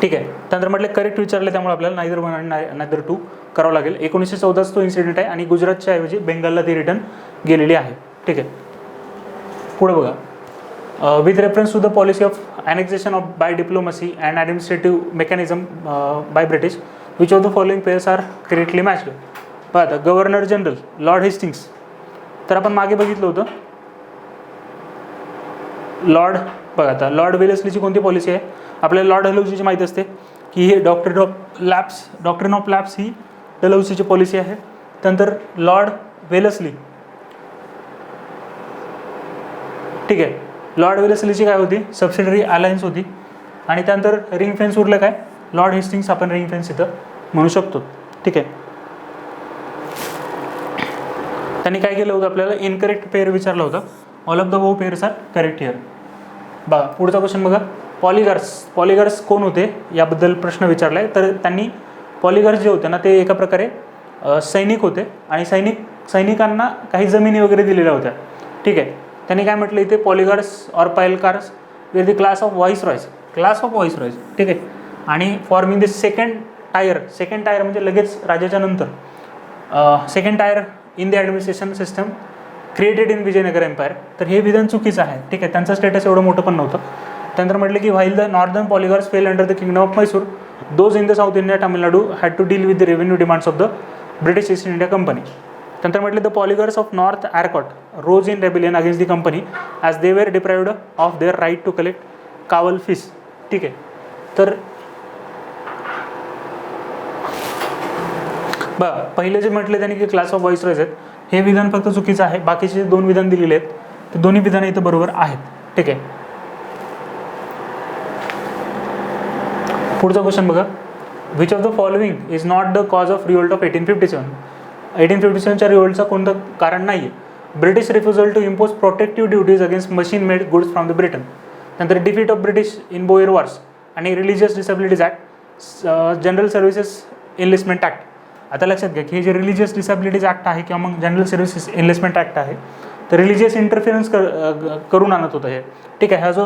ठीक आहे. त्यानंतर म्हटलं करेक्ट विचारले, त्यामुळे आपल्याला नायदर 1 आणि नायदर 2 करावं लागेल. 1914चा तो इन्सिडेंट आहे आणि गुजरातच्या ऐवजी बेंगालला ती रिटर्न गेलेली आहे. ठीक आहे. पुढे बघा. With reference to the policy of annexation of by diplomacy and administrative mechanism by British, which of the following pairs are correctly matched. बघा आता गव्हर्नर जनरल लॉर्ड हेस्टिंग्स. तर आपण मागे बघितलं होतं लॉर्ड वेलेस्लीची कोणती पॉलिसी आहे. आपल्याला लॉर्ड डलहौसीची माहिती असते की ही डॉक्ट्रिन ऑफ लॅप्स ही डलहौसीची पॉलिसी आहे. त्यानंतर लॉर्ड वेलेस्ली. ठीक आहे. लॉर्ड वेलेस्लीची काय होती, सबसिडरी अलायन्स होती. आणि त्यानंतर रिंग फेन्स उरलं काय, लॉर्ड हेस्टिंग्स आपण रिंग फेन्स इथं म्हणू शकतो. ठीक आहे. त्यांनी काय केलं होतं, आपल्याला इनकरेक्ट पेअर विचारला होता. All of the above pairs are correct here. बघा पुढचा क्वेश्चन बघा. पॉलिगार्स कोण होते याबद्दल प्रश्न विचारला आहे. तर त्यांनी पॉलिगार्स जे होते ना ते एका प्रकारे सैनिक होते आणि सैनिकांना काही जमिनी वगैरे दिलेल्या होत्या. ठीक आहे. त्यांनी काय म्हटलं इथे, poligars or palaiyakkars with the class of viceroys. ठीक आहे. आणि फॉर्मिंग द सेकंड टायर म्हणजे लगेच राजाच्या नंतर second tier in the administration system created in Vijayanagar empire. तर हे विधान चुकीचं आहे. ठीक आहे. त्यांचं स्टेटस एवढं मोठं पण नव्हतं. त्यानंतर म्हटलं की while the northern poligars fell under the kingdom of Mysore, those in the south India Tamil Nadu had to deal with the revenue demands of the British East India Company. त्यानंतर म्हटलं the poligars of North Arcot rose in rebellion against the company as they were deprived of their right to collect kaval fees. ठीक आहे. तर बघा पहिले जे म्हटले त्यांनी की क्लास ऑफ व्हाईसरॉयज आहेत, हे विधान फक्त चुकीचं आहे. बाकीचे 2 विधान दिलेले आहेत ते दोन्ही विधानं इथं बरोबर आहेत. ठीक आहे. पुढचा क्वेश्चन बघा. Which of the following is not the cause of revolt of 1857. 1857च्या रिवोल्टचं कोणतं कारण नाही आहे. British refusal to impose protective duties against machine made goods from the Britain. नंतर defeat of British in Boer wars आणि religious disabilities act, general services enlistment act. आता लक्षात घ्या की हे जे रिलिजियस डिसेबिलिटीज ॲक्ट आहे किंवा मग जनरल सर्व्हिसेस एनलिस्टमेंट ॲक्ट आहे, तर रिलिजियस इंटरफिरन्स करून आणत होतं हे. ठीक आहे. हा जो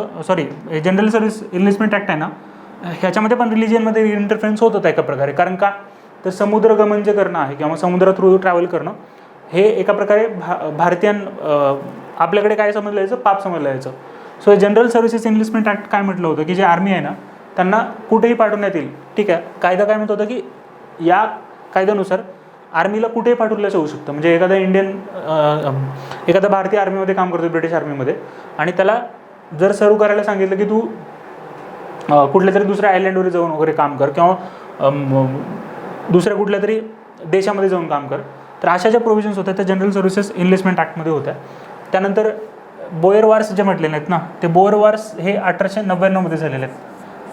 हे जनरल सर्व्हिस एनलिस्टमेंट ॲक्ट आहे ना, ह्याच्यामध्ये पण रिलिजियनमध्ये इंटरफरन्स होत होता एका प्रकारे. कारण का, तर समुद्रगमन जे करणं आहे किंवा समुद्र थ्रू ट्रॅव्हल करणं हे एका प्रकारे आपल्याकडे काय समजलं यायचं, पाप समजलं यायचं. So general services enlistment act काय म्हटलं होतं की जे आर्मी आहे ना त्यांना कुठेही पाठवण्यात येईल. ठीक आहे. कायदा काय म्हणत होता की या कायद्यानुसार आर्मीला कुठेही पाठवलं जाऊ शकतं. म्हणजे एखादा भारतीय आर्मीमध्ये काम करतो, ब्रिटिश आर्मीमध्ये, आणि त्याला जर सर्व करायला सांगितलं की तू कुठल्या तरी दुसऱ्या आयलँडवर जाऊन वगैरे काम कर किंवा दुसऱ्या कुठल्या तरी देशामध्ये जाऊन काम कर, तर अशा ज्या प्रोव्हिजन्स होत्या त्या जनरल सर्व्हिसेस एनलिस्टमेंट ॲक्टमध्ये होत्या. त्यानंतर बोयर वॉर्स जे म्हटलेले आहेत ना, ते बोयर वॉर्स हे 1899मध्ये झालेले आहेत.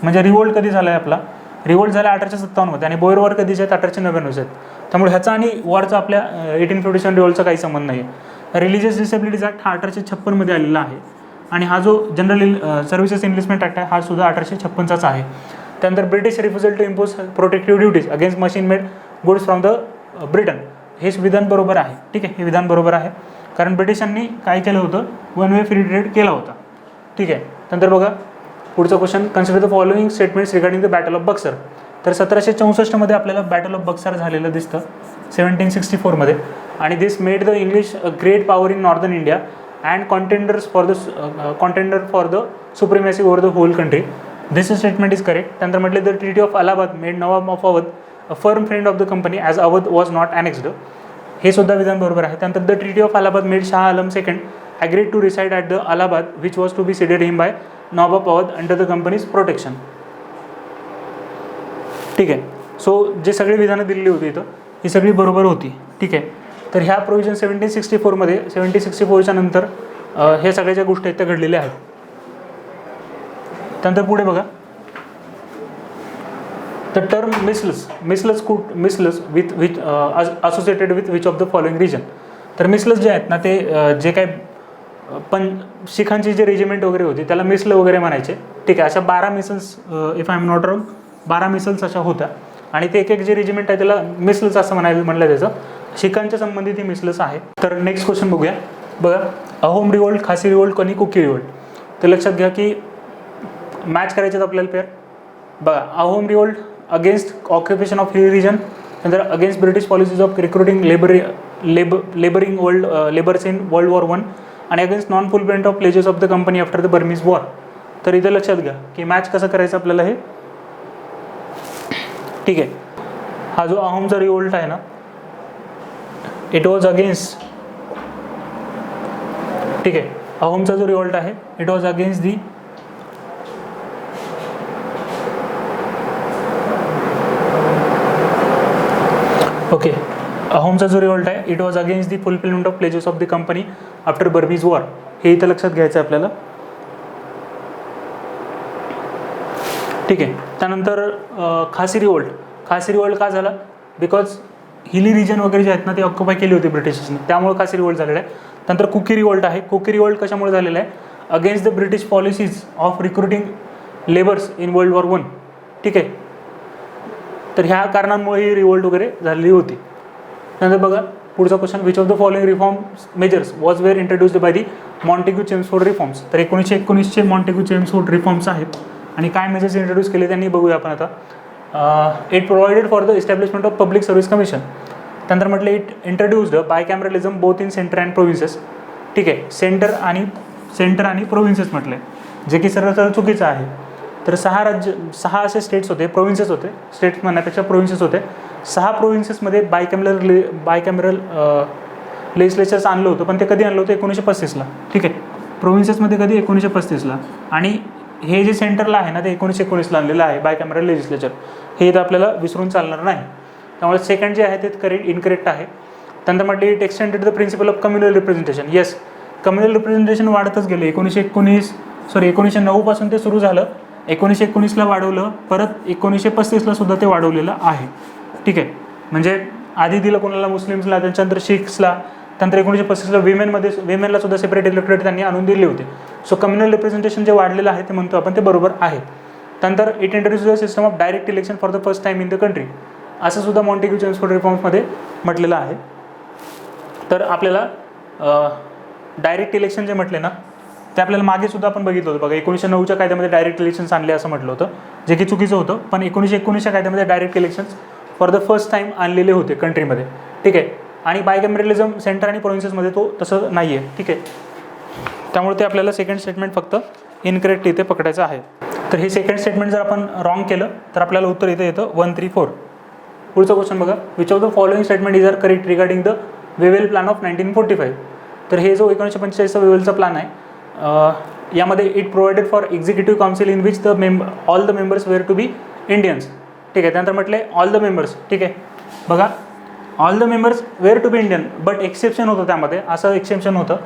म्हणजे रिवोल्ट कधी झाला आहे आपला, रिवोल्ट झाला 1857मध्ये आणि बोयर वॉर कधीचे आहेत, 1899 आहेत. त्यामुळे ह्याचा आणि वॉरचा आपल्या 1857 रिवोल्टचा काही संबंध नाही आहे. रिलिजियस डिसेबिलिटीज ॲक्ट हा 1856मध्ये आलेला आहे आणि हा जो जनरल सर्व्हिसेस इन्व्हेस्टमेंट ॲक्ट आहे हा सुद्धा 1856चाच आहे. त्यानंतर British refusal to impose protective duties against machine made goods from the Britain, हे विधान बरोबर आहे. ठीक आहे, हे विधान बरोबर आहे कारण ब्रिटिशांनी काय केलं होतं, वन वे फ्री ट्रेड केला होता. ठीक आहे. नंतर बघा पुढचा question, consider the following statements regarding the battle of Buxar. तर 1764मध्ये आपल्याला बॅटल ऑफ बक्सर झालेलं दिसतं 1764मध्ये आणि this made the English great power in northern India and contender for the supremacy over the whole country. This statement is correct. त्यानंतर म्हटले the treaty of Allahabad made nawab of Awadh a firm friend of the company as Awadh was not annexed, हे सुद्धा विधान बरोबर आहे. त्यानंतर the treaty of Allahabad made Shah Alam second agreed to reside at the Allahabad which was to B ceded him by nawab of Awadh under the company's protection. ठीक आहे. So जे सगळी विधानं दिलेली होती इथं ही सगळी बरोबर होती. ठीक आहे. तर ह्या प्रोव्हिजन 1764मध्ये 1764च्या नंतर हे सगळ्या ज्या गोष्टी आहेत त्या घडलेल्या आहेत. त्यानंतर पुढे बघा, the term misls with associated with which of the following region. तर मिसलस जे आहेत ना ते जे काय शिखांची जे रेजिमेंट वगैरे होती त्याला मिसल वगैरे म्हणायचे. ठीक आहे. अशा 12 micelles, if I am not wrong 12 micelles अशा होत्या आणि ते एक जे रेजिमेंट आहे त्याला मिसल्स असं म्हणलं त्याचं, शिखांच्या संबंधित ही मिसल्स आहे. तर नेक्स्ट क्वेश्चन बघूया. बघा, अहोम रिवोल्ट, खासी रिवोल्ट आणि कुकी रिवोल्ट. तर लक्षात घ्या की मॅच करायचे आहेत आपल्याला पेअर. बघा, Ahom revolt against occupation of hill region, नंतर against British policies of recruiting laboring labours in world war 1 आणि against non fulfilment of pledges of the company after the Burmese war. तर इथं लक्षात घ्या की मॅच कसं करायचं आपल्याला हे. ठीक आहे. हा जो अहोमचा रिवोल्ट आहे ना, इट वॉज अगेन्स्ट, ठीक आहे, अहोमचा जो रिवोल्ट आहे it was against the okay, अहोमचा जो रिवोल्ट आहे it was against the fulfilment of pledges of the company after Burmese war, हे इथं लक्षात घ्यायचं आहे आपल्याला. ठीक आहे. त्यानंतर खासी रिवोल्ट का झाला, बिकॉज हिली रिजन वगैरे जे आहेत ना ते ऑक्युपाय केली होती ब्रिटिशर्सने, त्यामुळे खासी रिवोल्ट झालेला आहे. त्यानंतर कुकी रिवोल्ट आहे. कुकी रिवोल्ट कशामुळे झालेला आहे, against the British policies of recruiting labours in world war 1. ठीक आहे. तर ह्या कारणांमुळे ही रिवोल्ट वगैरे झालेली होती. त्यानंतर बघा पुढचा question, which of the following reform measures was were introduced by the Montagu Chelmsford reforms. तर 1919चे मॉन्टेग्यू चेम्सफोर्ड रिफॉर्म्स आहेत आणि काय मेजर्स इंट्रोड्यूस केले त्यांनी बघूया आपण आता. It provided for the establishment of public service commission. त्यानंतर म्हटलं it introduced bicameralism both in centre and provinces. ठीक आहे. सेंटर आणि प्रोव्हिन्सेस म्हटलं आहे, जे की सरळ चुकीचं आहे. तर 6 असे स्टेट्स होते, प्रोव्हिन्सेस होते, स्टेट्स म्हणण्यापेक्षा प्रोव्हिन्सेस होते. 6 प्रोव्हिन्सेसमध्ये बायकॅमरल लेजिस्लेचर्स आणलं होतं, पण ते कधी आणलं होतं 1935ला. ठीक आहे. प्रोव्हिन्सेसमध्ये कधी 1935ला, आणि हे जे सेंटरला आहे ना ते 1919ला आणलेलं आहे बायकॅमरल लेजिस्लेचर. हे इथं आपल्याला विसरून चालणार नाही. त्यामुळे सेकंड जे आहे ते इनकरेक्ट आहे. त्यानंतर म्हटले it extended the principle of communal representation. Yes, communal representation वाढतच गेले. 1909 पासून ते सुरू झालं, 1919ला वाढवलं, परत 1935ला सुद्धा ते वाढवलेलं आहे. ठीक आहे. म्हणजे आधी दिलं कोणाला, मुस्लिम्सला, त्याच्यानंतर शिख्सला, त्यानंतर 1935ला विमेनला सुद्धा सेपरेट इलेक्टोरेट त्यांनी आणून दिले होते. सो कम्युनल रिप्रेझेंटेशन जे वाढलेलं आहे ते म्हणतो आपण ते बरोबर आहे. त्यानंतर it introduce the system of direct election for the first time in the country, असं सुद्धा मॉन्टेग्यू चेम्सफोर्ड रिफॉर्म्समध्ये म्हटलेलं आहे. तर आपल्याला डायरेक्ट इलेक्शन जे म्हटले ना ते आपल्याला मागे सुद्धा आपण बघितलं होतं. बघा, 1909च्या कायद्यामध्ये डायरेक्ट इलेक्शन्स आणले असं म्हटलं होतं, जे की चुकीचं होतं. पण 1919च्या कायद्यामध्ये direct elections for the first time आणलेले होते कंट्रीमध्ये. ठीक आहे. आणि बायकॅमरलिझम सेंटर आणि प्रोव्हिन्सेसमध्ये तो तसं नाही आहे. ठीक आहे. त्यामुळे ते आपल्याला सेकंड स्टेटमेंट फक्त इनकरेक्ट इथे पकडायचं आहे. तर हे सेकंड स्टेटमेंट जर आपण रॉंग केलं तर आपल्याला उत्तर इथे येतं 134. पुढचा क्वेश्चन बघा, which of the following statement is are correct regarding the Wavell plan of 1945. तर हे जो 1945चा वेवेलचा प्लॅन आहे, यामध्ये it provided for executive council in which all the members were to be Indians. ठीक आहे. त्यानंतर म्हटले ऑल द मेंबर्स. ठीक आहे. बघा, all the members were to be Indian, but exception होतं त्यामध्ये, असं एक्सेप्शन होतं.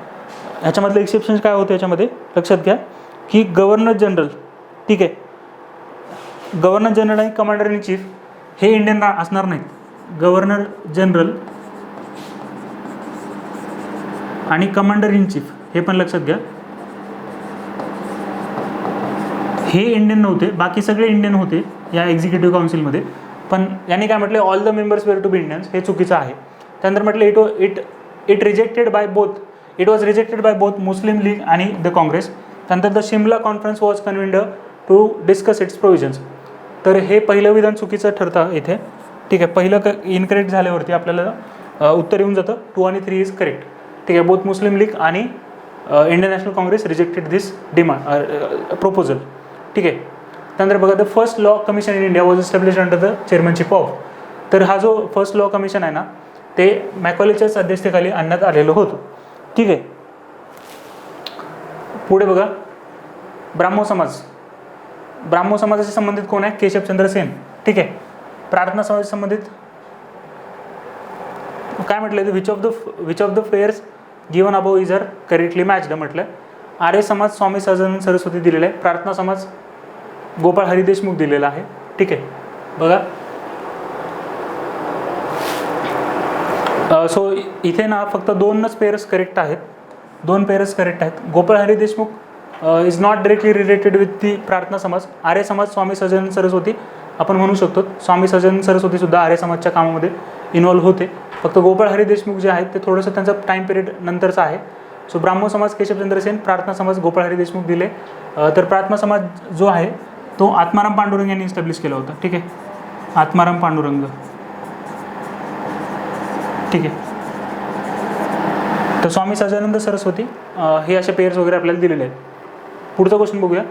ह्याच्यामधलं एक्सेप्शन काय होतं याच्यामध्ये लक्षात घ्या की गव्हर्नर जनरल, ठीक आहे, गव्हर्नर जनरल आणि कमांडर इन चीफ हे इंडियन असणार नाहीत. गव्हर्नर जनरल आणि कमांडर इन चीफ हे पण लक्षात घ्या, हे इंडियन नव्हते, बाकी सगळे इंडियन होते या एक्झिक्युटिव्ह काउन्सिलमध्ये. पण यांनी काय म्हटलं, all the members were to be Indians, हे चुकीचं आहे. त्यानंतर म्हटलं it rejected by both, it was rejected by both Muslim League आणि द काँग्रेस. त्यानंतर the Shimla conference was convened to discuss its provisions. तर हे पहिलं विधान चुकीचं ठरतं इथे. ठीक आहे, पहिलं इनकरेक्ट झाल्यावरती आपल्याला उत्तर येऊन जातं 2 आणि 3 इज करेक्ट. ठीक आहे, बोथ मुस्लिम लीग आणि Indian national Congress rejected this demand proposal. ठीक आहे. त्यानंतर बघा, the first law commission in India was establish under the chairmanship of. तर हा जो फर्स्ट लॉ कमिशन आहे ना, ते मॅकॉलेच्याच अध्यक्षतेखाली आणण्यात आलेलं होतं. ठीक आहे. पुढे बघा, ब्राह्मो समाज. ब्राह्मो समाजाशी संबंधित कोण आहे? केशवचंद्र सेन. ठीक आहे. प्रार्थना समाजाशी संबंधित काय म्हटलं, which of the pairs given above is are correctly matched म्हटलं. आर्य समाज स्वामी सहजानंद सरस्वती दिलेला आहे. प्रार्थना समाज गोपाळ हरी देशमुख दिलेला आहे. ठीक आहे. बघा, सो इथे ना फक्त 2च पेअर्स करेक्ट आहेत, 2 पेअर्स करेक्ट आहेत. Gopal Hari Deshmukh is not directly related with the प्रार्थना समाज. आर्य समाज स्वामी सहजानंद सरस्वती आपण म्हणू शकतो. स्वामी सहजानंद सरस्वती सुद्धा आर्य समाजच्या कामामध्ये इन्व्हॉल्व्ह होते. फक्त गोपाळ हरी देशमुख जे आहेत ते थोडंसं त्यांचा टाईम पिरियड नंतरचा आहे. सो ब्राह्मो समाज केशवचंद्र सेन, प्रार्थना समाज गोपाळ हरी देशमुख दिले. तर प्रार्थना समाज जो आहे तो आत्माराम पांडुरंग यांनी इस्टॅब्लिश केला होता. ठीक आहे, आत्माराम पांडुरंग. ठीक आहे. तर स्वामी सहजानंद सरस्वती हे असे पेअर्स वगैरे आपल्याला दिलेले आहेत. पुढचा क्वेश्चन बघूया.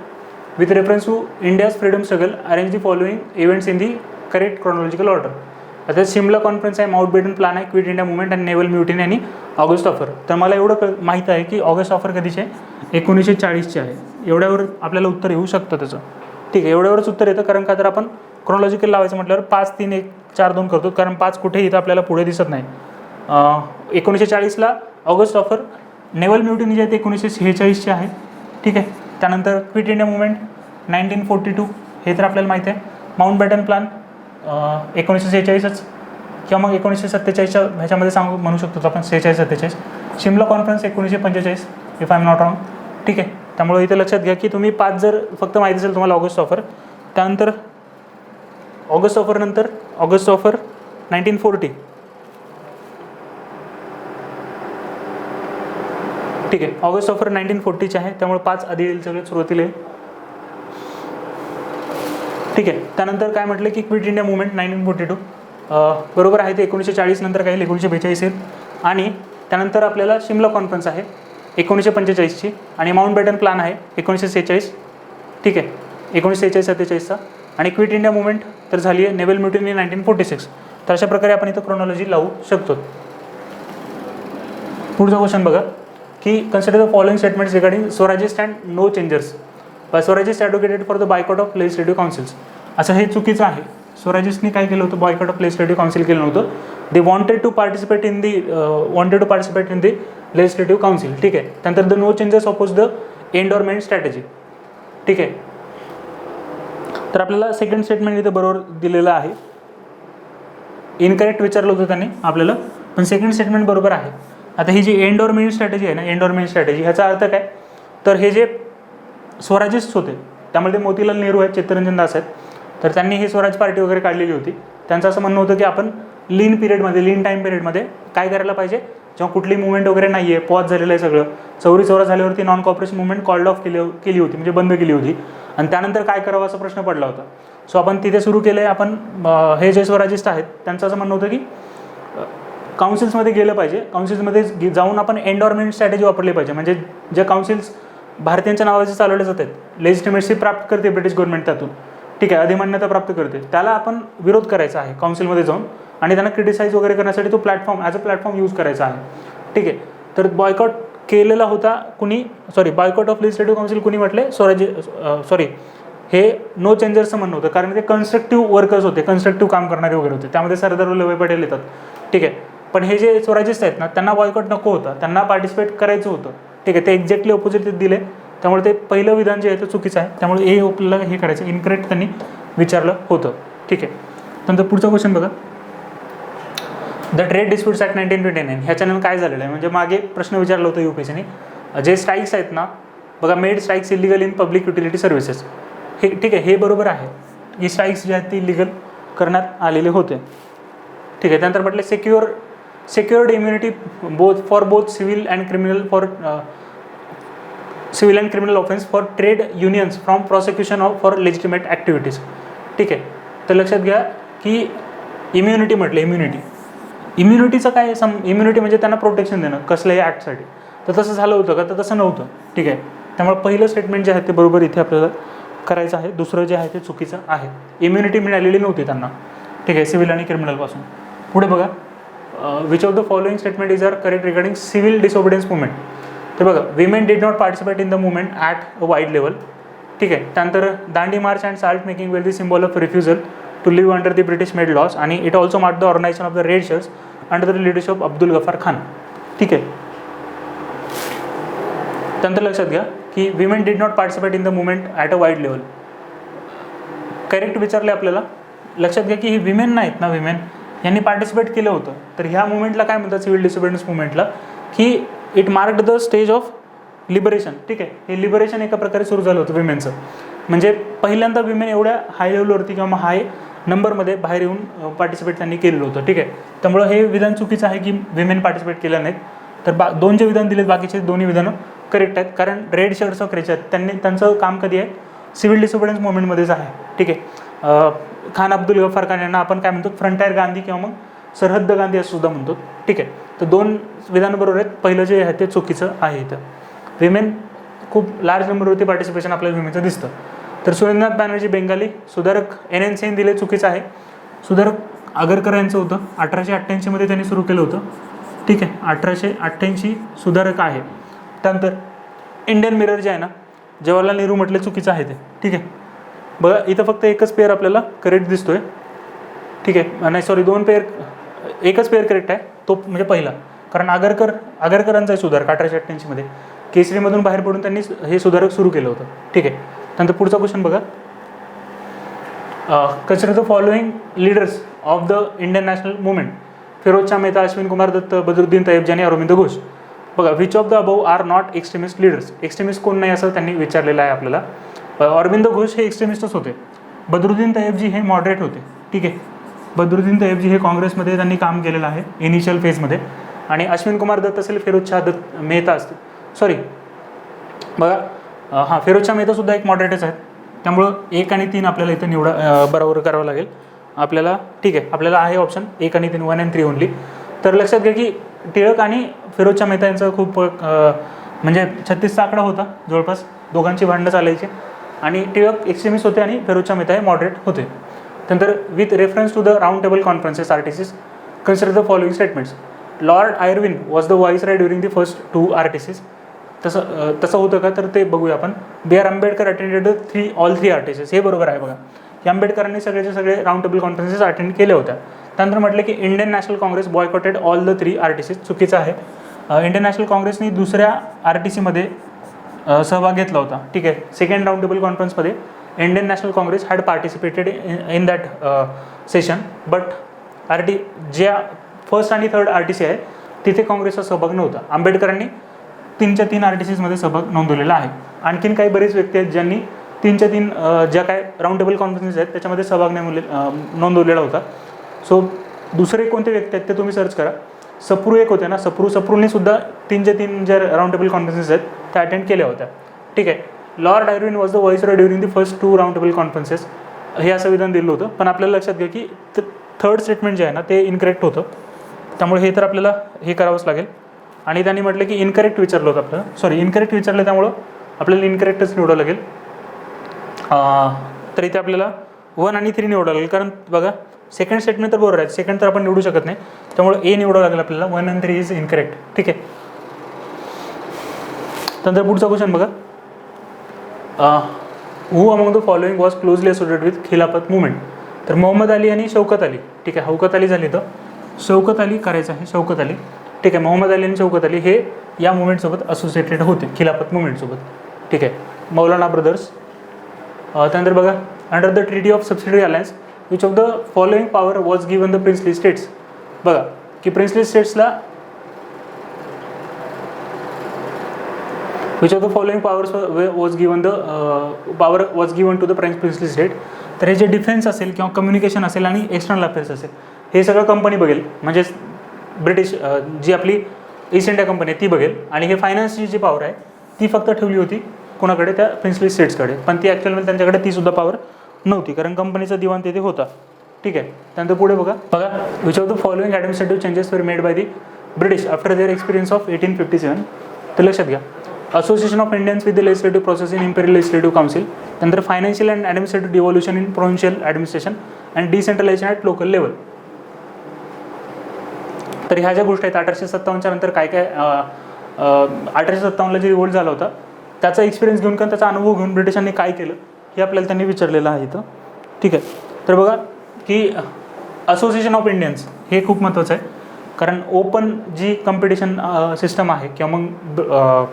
With reference to India's freedom struggle arrange the following events in the correct chronological order. आता शिमला कॉन्फरन्स आहे, माउंटबेटन प्लान आहे, क्विट इंडिया मुवमेंट आणि नेव्हल म्युटिनी आणि ऑगस्ट ऑफर. तर मला एवढं माहीत आहे की ऑगस्ट ऑफर कधीचे आहे? 1940चे आहे. एवढ्यावर आपल्याला उत्तर येऊ शकतं त्याचं. ठीक आहे, एवढ्यावरच उत्तर येतं. कारण का तर आपण क्रोनॉलॉजिकल लावायचं म्हटल्यावर 5, 3, 1, 4, 2 करतो, कारण 5 कुठेही इथं आपल्याला पुढे दिसत नाही. 1940ला ऑगस्ट ऑफर. नेव्हल म्युटिनी जे आहे ते 1946चे आहे. ठीक आहे. त्यानंतर क्विट इंडिया मुवमेंट 1942 हे तर आपल्याला माहीत आहे. माउंटबॅटन प्लान 1946च किंवा मग 1947च्या ह्याच्यामध्ये म्हणू शकतो आपण, 46-47. Shimla conference 1945 if I am not wrong. ठीक आहे. त्यामुळे इथे लक्षात घ्या की तुम्ही 5 जर फक्त माहिती असेल तुम्हाला ऑगस्ट ऑफर, त्यानंतर ऑगस्ट ऑफर नंतर ऑगस्ट ऑफर 1940. ठीक आहे, ऑगस्ट ऑफर 1940चे आहे. त्यामुळे 5 आधी येईल सगळे सुरुवातीला येईल. ठीक आहे. त्यानंतर काय म्हटलं की क्विट इंडिया मुवमेंट 1942 बरोबर आहे. ते 1940 नंतर काय येईल? 1942 येईल. आणि त्यानंतर आपल्याला शिमला कॉन्फरन्स आहे 1945ची आणि माउंटबॅटन प्लान आहे 1946. ठीक आहे, 1946-47चा. आणि क्विट इंडिया मुवमेंट तर झाली आहे. Naval mutiny 1946. तर अशा प्रकारे आपण इथं क्रोनॉलॉजी लावू शकतो. पुढचा क्वेश्चन बघा की consider the following statements regarding Swarajist and no changers. Swarajist advocated for the boycott of legislative councils. असं हे चुकीचं आहे. स्वराजिस्टनी काय केलं होतं? बॉयकॉट ऑफ लेजिस्लेटिव्ह काउन्सिल केलं नव्हतं. They wanted to participate in the legislative council. ठीक आहे. त्यानंतर the no changes oppose the endorsement strategy. ठीक आहे. तर आपल्याला सेकंड स्टेटमेंट इथं बरोबर दिलेलं आहे. इनकरेक्ट विचारलं होतं त्यांनी आपल्याला, पण सेकंड स्टेटमेंट बरोबर आहे. आता ही जी एंडोरमेंट स्ट्रॅटेजी आहे ना, एंडोरमेंट स्ट्रॅटेजी, ह्याचा अर्थ काय? तर हे जे स्वराजिस्ट होते त्यामध्ये मोतीलाल नेहरू आहेत, चित्तरंजन दास आहेत. तर त्यांनी ही स्वराज पार्टी वगैरे काढलेली होती. त्यांचं असं म्हणणं होतं की आपण लीन टाईम पिरियडमध्ये काय करायला पाहिजे? जेव्हा कुठली मुवमेंट वगैरे नाही आहे, पॉज झालेलं आहे सगळं, चौरा झाल्यावरती non cooperation movement called off केली होती, म्हणजे बंद केली होती. आणि त्यानंतर काय करावं असा प्रश्न पडला होता. सो आपण तिथे सुरू केलं आहे. आपण हे जे स्वराजिस्ट आहेत त्यांचं असं म्हणणं होतं की काउन्सिल्समध्ये गेलं पाहिजे, काउन्सिल्समध्ये जाऊन आपण एंडोरमेंट स्ट्रॅटेजी वापरली पाहिजे. म्हणजे जे काउन्सिल्स भारतीयांच्या नावाचे चालवले जातात, लेजिटिमेसी प्राप्त करते ब्रिटिश गव्हर्नमेंट त्यातून, ठीक आहे, अधिमान्यता प्राप्त करते, त्याला आपण विरोध करायचा आहे काउन्सिलमध्ये जाऊन आणि त्यांना क्रिटिसाइज वगैरे करण्यासाठी तो platform as a platform use करायचा आहे. ठीक आहे. तर बॉयकॉट केलेला होता कुणी? बॉयकॉट ऑफ लेजिस्लेटिव्ह काउन्सिल कुणी म्हटले? हे नो चेंजर्सचं म्हणणं होतं, कारण ते कन्स्ट्रक्टिव्ह वर्कर्स होते, कन्स्ट्रक्टिव्ह काम करणारे वगैरे होते. त्यामध्ये सरदार वल्लभभाई पटेल येतात. ठीक आहे. पण हे जे स्वराजिस्ट आहेत ना, त्यांना बॉयकॉट नको होता, त्यांना पार्टिसिपेट करायचं होतं. ठीक आहे. ते एक्झॅक्टली ऑपोजिट दिले. त्यामुळे ते पहिलं विधान जे आहे ते चुकीचं आहे. त्यामुळे हे आपल्याला हे करायचं, इनकरेक्ट त्यांनी विचारलं होतं. ठीक आहे. नंतर पुढचा क्वेश्चन बघा. द ट्रेड डिस्प्यूट्स ॲक्ट 1929 ह्याच्यानं काय झालेलं आहे, म्हणजे मागे प्रश्न विचारला होता UPSCने, जे स्ट्राईक्स आहेत ना बघा, made strikes illegal in public utility services, हे ठीक आहे, हे बरोबर आहे, ही स्ट्राईक्स जे आहेत ती इलिगल करण्यात आलेले होते. ठीक आहे. त्यानंतर म्हटलं secured immunity for both civil and criminal offence for trade unions from prosecution for legitimate activities. ठीक आहे. तर लक्षात घ्या की इम्युनिटी म्हटलं, इम्युनिटीचं काय इम्युनिटी म्हणजे त्यांना प्रोटेक्शन देणं कसल्याही ॲक्टसाठी, तर तसं झालं होतं का, तर तसं नव्हतं. ठीक आहे. त्यामुळे पहिलं स्टेटमेंट जे आहे ते बरोबर इथे आपल्याला करायचं आहे, दुसरं जे आहे ते चुकीचं आहे. इम्युनिटी मिळालेली नव्हती त्यांना. ठीक आहे, सिव्हिल आणि क्रिमिनलपासून. पुढे बघा, which of the following statement is are correct regarding civil disobedience movement. तर बघा, women did not participate in the movement at a wide level. ठीक आहे. त्यानंतर Dandi march and salt making were the symbol of refusal to live under the British made laws, आणि it also mark the organisation of the red shirts under the leadership of Abdul Ghaffar Khan. ठीक आहे. त्यानंतर लक्षात घ्या की women did not participate in the movement at a wide level. Correct विचारले आपल्याला. लक्षात घ्या की ही विमेन नाहीत ना, विमेन यांनी पार्टिसिपेट केलं होतं. तर ह्या मुवमेंटला काय म्हणतात, सिव्हिल डिसओबिडियन्स मुवमेंटला, की it marked the stage of liberation. ठीक आहे. हे लिबरेशन एका प्रकारे सुरू झालं होतं विमेनचं. म्हणजे पहिल्यांदा विमेन एवढ्या हाय लेवलवरती किंवा हाय नंबरमध्ये बाहेर येऊन पार्टिसिपेट त्यांनी केलेलं होतं. ठीक आहे. त्यामुळं हे विधान चुकीचं आहे की विमेन पार्टिसिपेट केलं नाहीत. तर दोन जे विधान दिलेत बाकीचे दोन्ही विधानं करेक्ट आहेत, कारण रेड शर्ट्स ऑफ क्रेचर त्यांचं काम कधी आहे, सिव्हिल डिसओबिडियन्स मुवमेंटमध्येच आहे. ठीक आहे. खान अब्दुल गफार खान यांना आपण काय म्हणतो, फ्रंटायर गांधी किंवा मग सरहद्द गांधी असं सुद्धा म्हणतो. ठीक आहे. तर दोन विधानं बरोबर आहेत. पहिलं जे आहे ते चुकीचं आहे. इथं विमेन खूप लार्ज नंबरवरती पार्टिसिपेशन आपल्याला विमेनचं दिसतं. तर सुरेंद्रनाथ बॅनर्जी बेंगाली, सुधारक NNCने दिले, चुकीचं आहे. सुधारक आगरकर यांचं होतं, 1888 त्यांनी सुरू केलं होतं. ठीक आहे. 1888 सुधारक आहे. त्यानंतर इंडियन मिरर जे आहे ना, जवाहरलाल नेहरू म्हटलं, चुकीचं आहे ते. ठीक आहे. बघा, इथं फक्त एकच पेअर आपल्याला करेक्ट दिसतोय. ठीक आहे. नाही सॉरी, दोन पेअर, एकच पेअर करेक्ट आहे, तो म्हणजे पहिला, कारण आगरकरांचा आहे सुधारक 1888 केसरीमधून बाहेर पडून त्यांनी हे सुधारक सुरू केलं होतं. ठीक आहे. त्यानंतर पुढचा क्वेश्चन बघा, consider the following leaders of the Indian national movement. Feroz Shah Mehta, Ashwin Kumar Dutt, Badruddin Tyabji आणि अरविंद घोष. बघा, which of the above are not extremist leaders. Extremist कोण नाही असं त्यांनी विचारलेलं आहे आपल्याला. अरविंद घोष हे एक्स्ट्रीमिस्टच होते. बदरुद्दीन तय्यबजी हे मॉडरेट होते. ठीक आहे. बदरुद्दीन तय्यबजी हे काँग्रेसमध्ये त्यांनी काम केलेलं आहे इनिशियल फेजमध्ये. आणि अश्विन कुमार दत्त असेल, फिरोज शाह मेहता असतील, सॉरी बघा, हां, फिरोज शाह मेहतासुद्धा एक मॉडरेटच आहेत. त्यामुळं 1 आणि 3 आपल्याला इथं बरोबर करावं लागेल आपल्याला. ठीक आहे. आपल्याला आहे ऑप्शन 1 आणि 3, 1 and 3 ओनली. तर लक्षात घ्या की टिळक आणि फिरोज शाह मेहता यांचा खूप म्हणजे 36चा आकडा होता जवळपास, दोघांची भांडणं चालायची. आणि टिळक एक्स्ट्रीमिस्ट होते आणि फिरोज शाह मेहता हे मॉडरेट होते. त्यानंतर with reference to the round table conferences RTCs, consider the following statements. Lord Irwin was the viceroy during the first 2 RTCs. तसं होतं का, तर ते बघूया आपण. B.R. Ambedkar attended all 3 RTCs. हे बरोबर आहे बघा, की आंबेडकरांनी सगळेचे सगळे राऊंड टेबल कॉन्फरन्सेस अटेंड केल्या होत्या. त्यानंतर म्हटलं की Indian national Congress boycotted all the 3 RTCs. चुकीचं आहे. इंडियन नॅशनल काँग्रेसनी दुसऱ्या RTCमध्ये सहभाग घेतला होता. ठीक आहे. सेकंड राऊंड टेबल कॉन्फरन्समध्ये Indian national Congress had participated in that session, but ज्या फर्स्ट आणि थर्ड RTC आहे तिथे काँग्रेसचा सहभाग नव्हता. आंबेडकरांनी 3च्या 3 RTCsमध्ये सहभाग नोंदवलेला आहे. आणखीन काही बरेच व्यक्ती आहेत ज्यांनी 3च्या 3 ज्या काय राऊंड टेबल कॉन्फरन्सेस आहेत त्याच्यामध्ये सहभाग नोंदवलेला होता. सो दुसरे कोणते व्यक्ती आहेत ते तुम्ही सर्च करा. सप्रू एक होते ना, सप्रूने सुद्धा 3च्या 3 ज्या राऊंड टेबल कॉन्फरन्सेस आहेत त्या अटेंड केल्या होत्या. ठीक आहे. Lord Irwin was the viceroy during the first 2 round table conferences, हे असं विधान दिलं होतं. पण आपल्याला लक्षात घ्या की थर्ड स्टेटमेंट जे आहे ना ते इनकरेक्ट होतं. त्यामुळे हे तर आपल्याला हे करावंच लागेल. आणि त्यांनी म्हटलं की इनकरेक्ट विचारलं होतं आपल्याला, सॉरी इनकरेक्ट विचारलं, त्यामुळं आपल्याला इनकरेक्टच निवडावं लागेल. तर इथे आपल्याला 1 आणि 3 निवडावं लागेल, कारण बघा सेकंड स्टेटमेंट तर बरोबर आहे, सेकंड तर आपण निवडू शकत नाही. त्यामुळे A निवडावं लागेल आपल्याला. 1 and 3 इज इनकरेक्ट. ठीक आहे. त्यानंतर पुढचा क्वेश्चन बघा, who among the following was closely associated with Khilafat movement. तर मोहम्मद अली आणि शौकत अली. ठीक आहे. शौकत अली झाली तर शौकत अली करायचं आहे, शौकत अली. ठीक आहे. मोहम्मद अली आणि शौकत अली हे या मुवमेंटसोबत असोसिएटेड होते, खिलाफत मुवमेंटसोबत. ठीक आहे. मौलाना ब्रदर्स. त्यानंतर बघा, under the treaty of subsidiary alliance which of the following power was given the princely states. बघा, की प्रिन्सली स्टेट्सला which of the following powers was given to the princely state. तर हे जे डिफेन्स असेल किंवा कम्युनिकेशन असेल आणि एक्सटर्नल अफेअर्स असेल हे सगळं कंपनी बघेल, म्हणजेच ब्रिटिश जी आपली ईस्ट इंडिया कंपनी आहे ती बघेल. आणि हे फायनान्सची जी पॉवर आहे ती फक्त ठेवली होती कोणाकडे, त्या प्रिन्सली स्टेट्सकडे. पण ती ॲक्च्युअलमध्ये त्यांच्याकडे ती सुद्धा पॉवर नव्हती, कारण कंपनीचा दिवाण तिथे होता. ठीक आहे. त्यानंतर पुढे बघा which of the following administrative changes were made by the British after their experience of 1857. तर लक्षात घ्या, association of Indians with the legislative process in imperial legislative council, त्यानंतर financial and administrative devolution in provincial administration and decentralisation at local level. तर ह्या ज्या गोष्टी आहेत 1857च्या नंतर काय काय 1857ला जे रिव्होल्ट झाला होता त्याचा एक्सपिरियन्स घेऊन किंवा त्याचा अनुभव घेऊन ब्रिटिशांनी काय केलं हे आपल्याला त्यांनी विचारलेलं आहे इथं. ठीक आहे. तर बघा की असोसिएशन ऑफ इंडियन्स हे खूप महत्त्वाचं आहे, कारण ओपन जी कॉम्पिटिशन सिस्टम आहे किंवा मग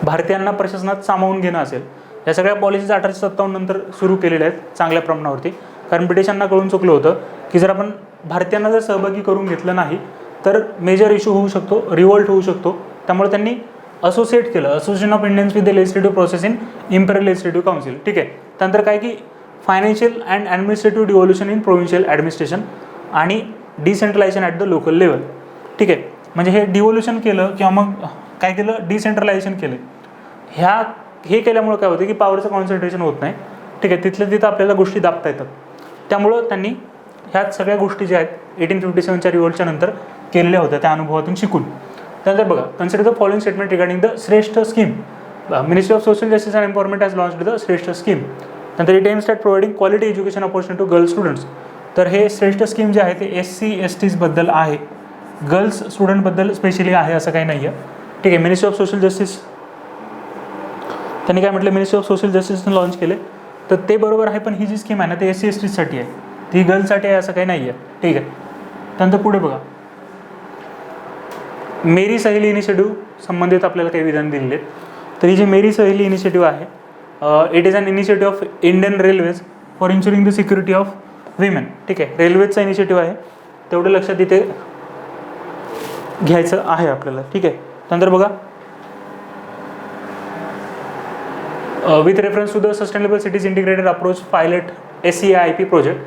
भारतीयांना प्रशासनात सामावून घेणं असेल, या सगळ्या पॉलिसीज 1857 नंतर सुरू केलेल्या आहेत चांगल्या प्रमाणावरती. कारण ब्रिटिशांना कळून चुकलं होतं की जर आपण भारतीयांना जर सहभागी करून घेतलं नाही तर मेजर इश्यू होऊ शकतो, रिव्होल्ट होऊ शकतो. त्यामुळे त्यांनी असोसिएट केलं, association of Indians with the legislative process in imperial legislative council. ठीक आहे. त्यानंतर काय की financial and administrative devolution in provincial administration आणि decentralisation at the local level. ठीक आहे. म्हणजे हे डिव्होल्युशन केलं किंवा मग काय केलं, डिसेंट्रलायझेशन केलं. हे केल्यामुळं काय होतं की पॉवरचं कॉन्सन्ट्रेशन होत नाही. ठीक आहे. तिथल्या तिथं आपल्याला गोष्टी दाबता येतात. त्यामुळं त्यांनी ह्या सगळ्या गोष्टी ज्या आहेत 1857च्या रिव्होल्टच्या नंतर केलेल्या होत्या त्या अनुभवातून शिकून. त्यानंतर बघा, consider the following statement regarding the Shreshta scheme. Ministry of social justice and empowerment has launched the Shreshta scheme. त्यानंतर it aims at providing quality education opportunity to girls students. तर हे श्रेष्ठ स्कीम जे आहे ते SC STबद्दल आहे, गर्ल्स स्टुडंटबद्दल स्पेशली आहे असं काही नाही आहे. ठीक आहे. मिनिस्ट्री ऑफ सोशल जस्टिस त्यांनी काय म्हटलं, मिनिस्ट्री ऑफ सोशल जस्टिसने लॉन्च केले. तर ते बरोबर आहे, पण ही जी स्कीम आहे ना ते SC STसाठी आहे, ती गर्ल्ससाठी आहे असं काही नाही आहे. ठीक आहे. त्यानंतर पुढे बघा, मेरी सहेली इनिशिएटिव्ह संबंधित आपल्याला काही विधान दिलेले आहेत. तर ही जी मेरी सहेली इनिशिएटिव्ह आहे, it is an initiative of Indian railways for insuring the security of women. ठीक आहे. रेल्वेजचा इनिशिएटिव्ह आहे, तेवढं लक्षात इथे घ्यायचं आहे आपल्याला. ठीक आहे. त्यानंतर बघा, with reference to the sustainable cities integrated approach pilot SCIP project,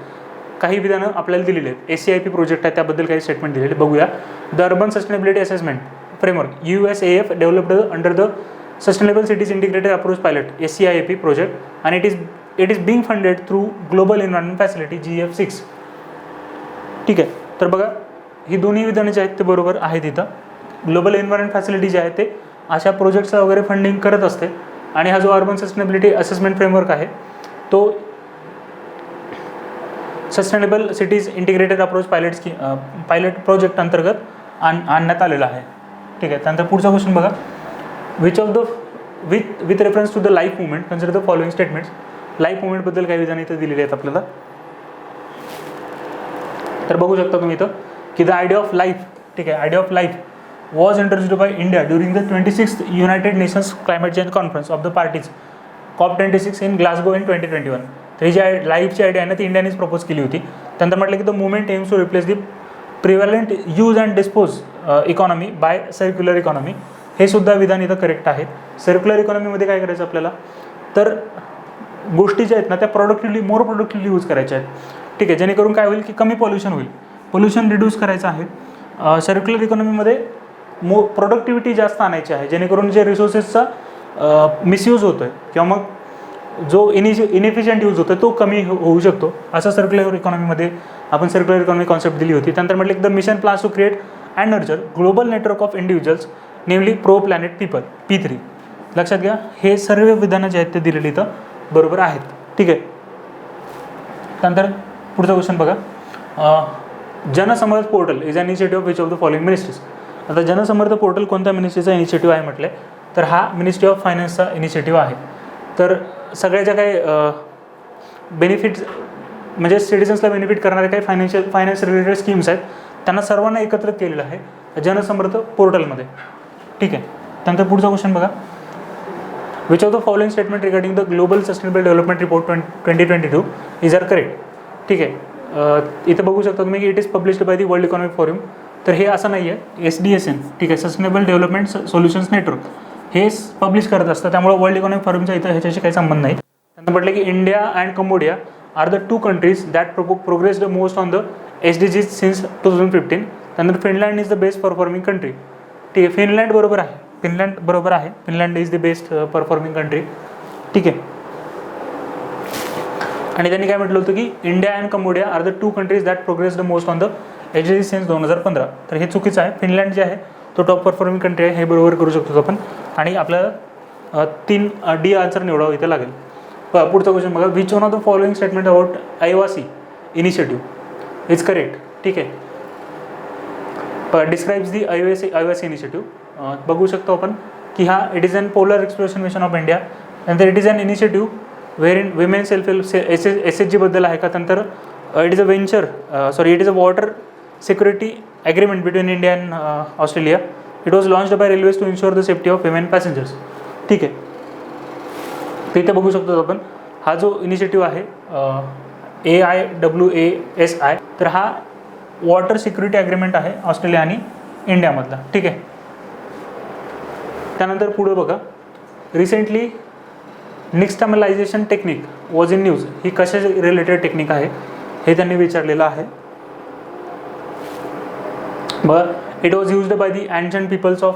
काही विधानं आपल्याला दिलेली आहेत. SCIP प्रोजेक्ट आहे त्याबद्दल काही स्टेटमेंट दिलेले बघूया. The urban sustainability assessment framework USAF developed under the sustainable cities integrated approach pilot SCIP project आणि it is being funded through global environment facility GF6. ठीक आहे. तर बघा, ही दोन्ही विधानं जे आहेत ते बरोबर आहेत. इथं ग्लोबल एन्व्हायरमेंट फॅसिलिटी जे आहे ते अशा प्रोजेक्टचं वगैरे फंडिंग करत असते. आणि हा जो अर्बन सस्टेनेबिलिटी असेसमेंट फ्रेमवर्क आहे तो sustainable cities integrated approach pilot project अंतर्गत आणण्यात आलेला आहे. ठीक आहे. त्यानंतर पुढचा क्वेश्चन बघा, which of the with reference to the life movement consider the following statements. Life मुवमेंटबद्दल काही विधान इथं दिलेली आहेत आपल्याला. तर बघू शकता तुम्ही इथं की द आयडिया ऑफ लाईफ. ठीक आहे. Idea of life was introduced by India during the 26th United Nations Climate Change Conference of the Parties COP26 in Glasgow in 2021. तर ही जी लाईफची आयडिया आहे ना ती इंडियानेच प्रपोज केली होती. त्यानंतर म्हटलं की the movement aims to replace the prevalent use and dispose economy by circular economy. हे सुद्धा विधान इथं करेक्ट आहे. सर्क्युलर इकॉनॉमीमध्ये काय करायचं आपल्याला, तर गोष्टी ज्या आहेत ना त्या मोर प्रोडक्टिव्हली यूज करायच्या आहेत. ठीक आहे. जेणेकरून काय होईल की कमी पॉल्युशन होईल, पोल्युशन रिड्यूस करायचं आहे. सर्क्युलर इकॉनॉमीमध्ये प्रोडक्टिव्हिटी जास्त आणायची आहे, जेणेकरून जे रिसोर्सेसचा मिसयूज होतो आहे किंवा मग जो इनएफिशियंट यूज होतो तो कमी होऊ शकतो, असं सर्क्युलर इकॉनॉमीमध्ये आपण सर्क्युलर इकॉनॉमी कॉन्सेप्ट दिली होती. त्यानंतर म्हटलं की the mission plans to create and nurture global network of individuals namely pro planet people P3. लक्षात घ्या, हे सर्व विधानं जे आहेत ते दिलेली इथं बरोबर आहेत. ठीक आहे. त्यानंतर पुढचा क्वेश्चन बघा, Jan Samarth portal is an initiative which of the following ministries. आता जनसमर्थ पोर्टल कोणत्या मिनिस्ट्रीचा इनिशिएटिव्ह आहे म्हटलं, तर हा मिनिस्ट्री ऑफ फायनान्सचा इनिशिएटिव्ह आहे. तर सगळ्या ज्या काही बेनिफिट्स म्हणजे सिटिझन्सला बेनिफिट करणारे काही फायनान्स रिलेटेड स्कीम्स आहेत त्यांना सर्वांना एकत्रित केलेलं आहे जनसमर्थ पोर्टलमध्ये. ठीक आहे. त्यानंतर पुढचा क्वेश्चन बघा, which of the following statement regarding the global sustainable development report 2022 is are correct. ठीक आहे. इथं बघू शकता तुम्ही की it is published by the world economic forum. तर हे असं नाही आहे, SDSN ठीक आहे, सस्टेनेबल डेव्हलपमेंट सोल्युशन्स नेटवर्क हे पब्लिश करत असतं, त्यामुळे वर्ल्ड इकॉनॉमिक फोरमच्या इथं ह्याच्याशी काही संबंध नाही. त्यांना म्हटलं की India and Cambodia are the 2 countries that progressed most on the SDGs since 2015. त्यानंतर Finland is the best performing country. ठीक आहे, फिनलँड बरोबर आहे. Finland is the best performing country. ठीक आहे. आणि त्यांनी काय म्हटलं होतं की India and Cambodia are the 2 countries that progressed most on the SDGs since 2015. तर हे चुकीचं आहे. फिनलँड जे आहे तो टॉप परफॉर्मिंग कंट्री आहे, हे बरोबर करू शकतो आपण. आणि आपल्याला 3 D आन्सर निवडावं इथे लागेल. पुढचा क्वेश्चन बघा. Which one of the following statement about Aiwasi initiative is correct. ठीक आहे. Describes the Aiwasi initiative. बघू शकतो आपण की हा it is an polar exploration mission of India. नंतर it is an initiative where in women self help SHG बद्दल आहे का. नंतर it is a water security agreement between India and Australia. It was launched by railways to insure the safety of women passengers. ठीक आहे. तर इथे बघू शकतो आपण हा जो इनिशिएटिव्ह आहे AIWASI, तर हा वॉटर सिक्युरिटी ॲग्रीमेंट आहे ऑस्ट्रेलिया आणि इंडियामधला. ठीक आहे. त्यानंतर पुढे बघा. Recently nixtamalization technique was in news. ही कशा रिलेटेड टेक्निक आहे हे त्यांनी विचारलेलं आहे. बघा. It was used by the ancient peoples of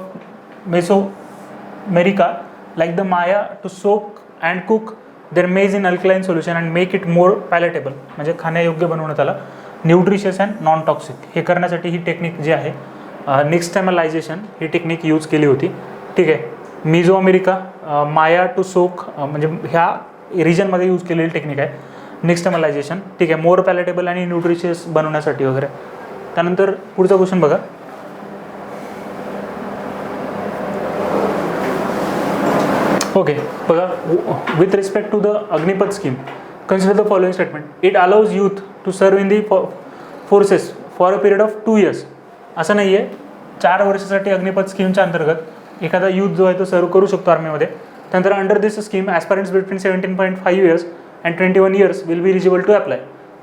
Mesoamerica like the Maya to soak and cook their maize in alkaline solution and make it more palatable. म्हणजे खाण्यायोग्य बनवण्यात आला, न्यूट्रिशियस अँड नॉन टॉक्सिक. हे करण्यासाठी ही टेक्निक जी आहे निक्स्टमलायझेशन ही technique use केली होती. ठीक आहे. मिझो अमेरिका माया टू सोक म्हणजे ह्या रिजनमध्ये यूज केलेली टेक्निक आहे निक्स्टमलायझेशन. ठीक आहे. मोर पॅलेटेबल आणि न्यूट्रिशियस बनवण्यासाठी वगैरे. त्यानंतर पुढचा क्वेश्चन बघा. ओके. बघा. With respect to the Agnipath scheme consider the following statement. It allows youth to serve in the forces for a period of 2 years. असं नाही आहे, 4 वर्षासाठी अग्निपथ स्कीमच्या अंतर्गत एखादा यूथ जो आहे तो सर्व करू शकतो आर्मीमध्ये. त्यानंतर under this scheme aspirants between 17.5 years and 21 years will be eligible to apply.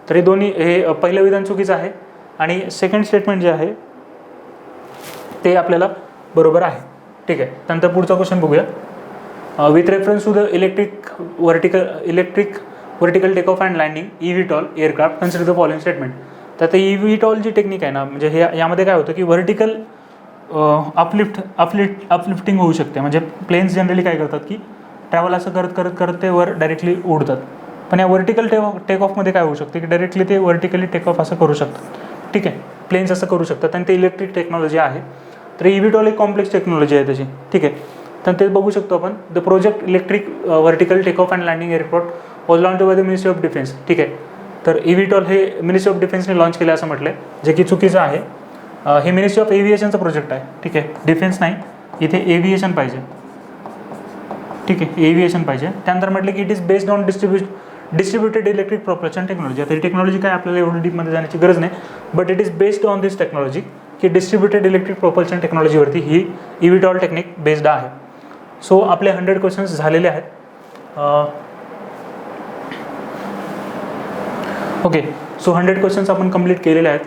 तर हे दोन्ही हे पहिलं विधान चुकीचं आहे आणि सेकंड स्टेटमेंट जे आहे ते आपल्याला बरोबर आहे. ठीक आहे. त्यानंतर पुढचा क्वेश्चन बघूया. With reference to the electric vertical take off and landing eVTOL aircraft consider the following statement. तर आता eVTOL जी टेक्निक आहे ना, म्हणजे हे यामध्ये काय होतं की व्हर्टिकल अपलिफ्टिंग होऊ शकते. म्हणजे प्लेन्स जनरली काय करतात की ट्रॅव्हल असं करत ते वर डायरेक्टली उडतात. पण या व्हर्टिकल टेक ऑफमध्ये काय होऊ शकते की डायरेक्टली ते व्हर्टिकली टेक ऑफ असं करू शकतात. ठीक आहे. प्लेन्स असं करू शकतात आणि ते इलेक्ट्रिक टेक्नॉलॉजी आहे. तर eVTOL एक कॉम्प्लेक्स टेक्नॉलॉजी आहे त्याची. ठीक आहे. तर ते बघू शकतो आपण. The project electric vertical take off and landing airport was launch by the ministry of defence. ठीक आहे. तर eVTOL हे मिनिस्ट्री ऑफ डिफेन्सने लॉन्च केलं असं म्हटलं आहे, जे की चुकीचं आहे. हे मिनिस्ट्री ऑफ एव्हिएशनचा प्रोजेक्ट आहे. ठीक आहे. डिफेन्स नाही, इथे एव्हिएशन पाहिजे. ठीक आहे. एव्हिएशन पाहिजे. त्यानंतर म्हटलं की it is based on distributed electric propulsion technology. आता ही टेक्नॉलॉजी काय आपल्याला एवढं डीपमध्ये जाण्याची गरज नाही, but it is based on this technology की डिस्ट्रीब्युटेड इलेक्ट्रिक प्रोपल्शन टेक्नॉलॉजीवरती ही eVTOL टेक्निक बेस्ड आहे. सो आपले 100 क्वेश्चन्स झालेले आहेत. ओके. सो 100 क्वेश्चन्स आपण कंप्लीट केलेले आहेत.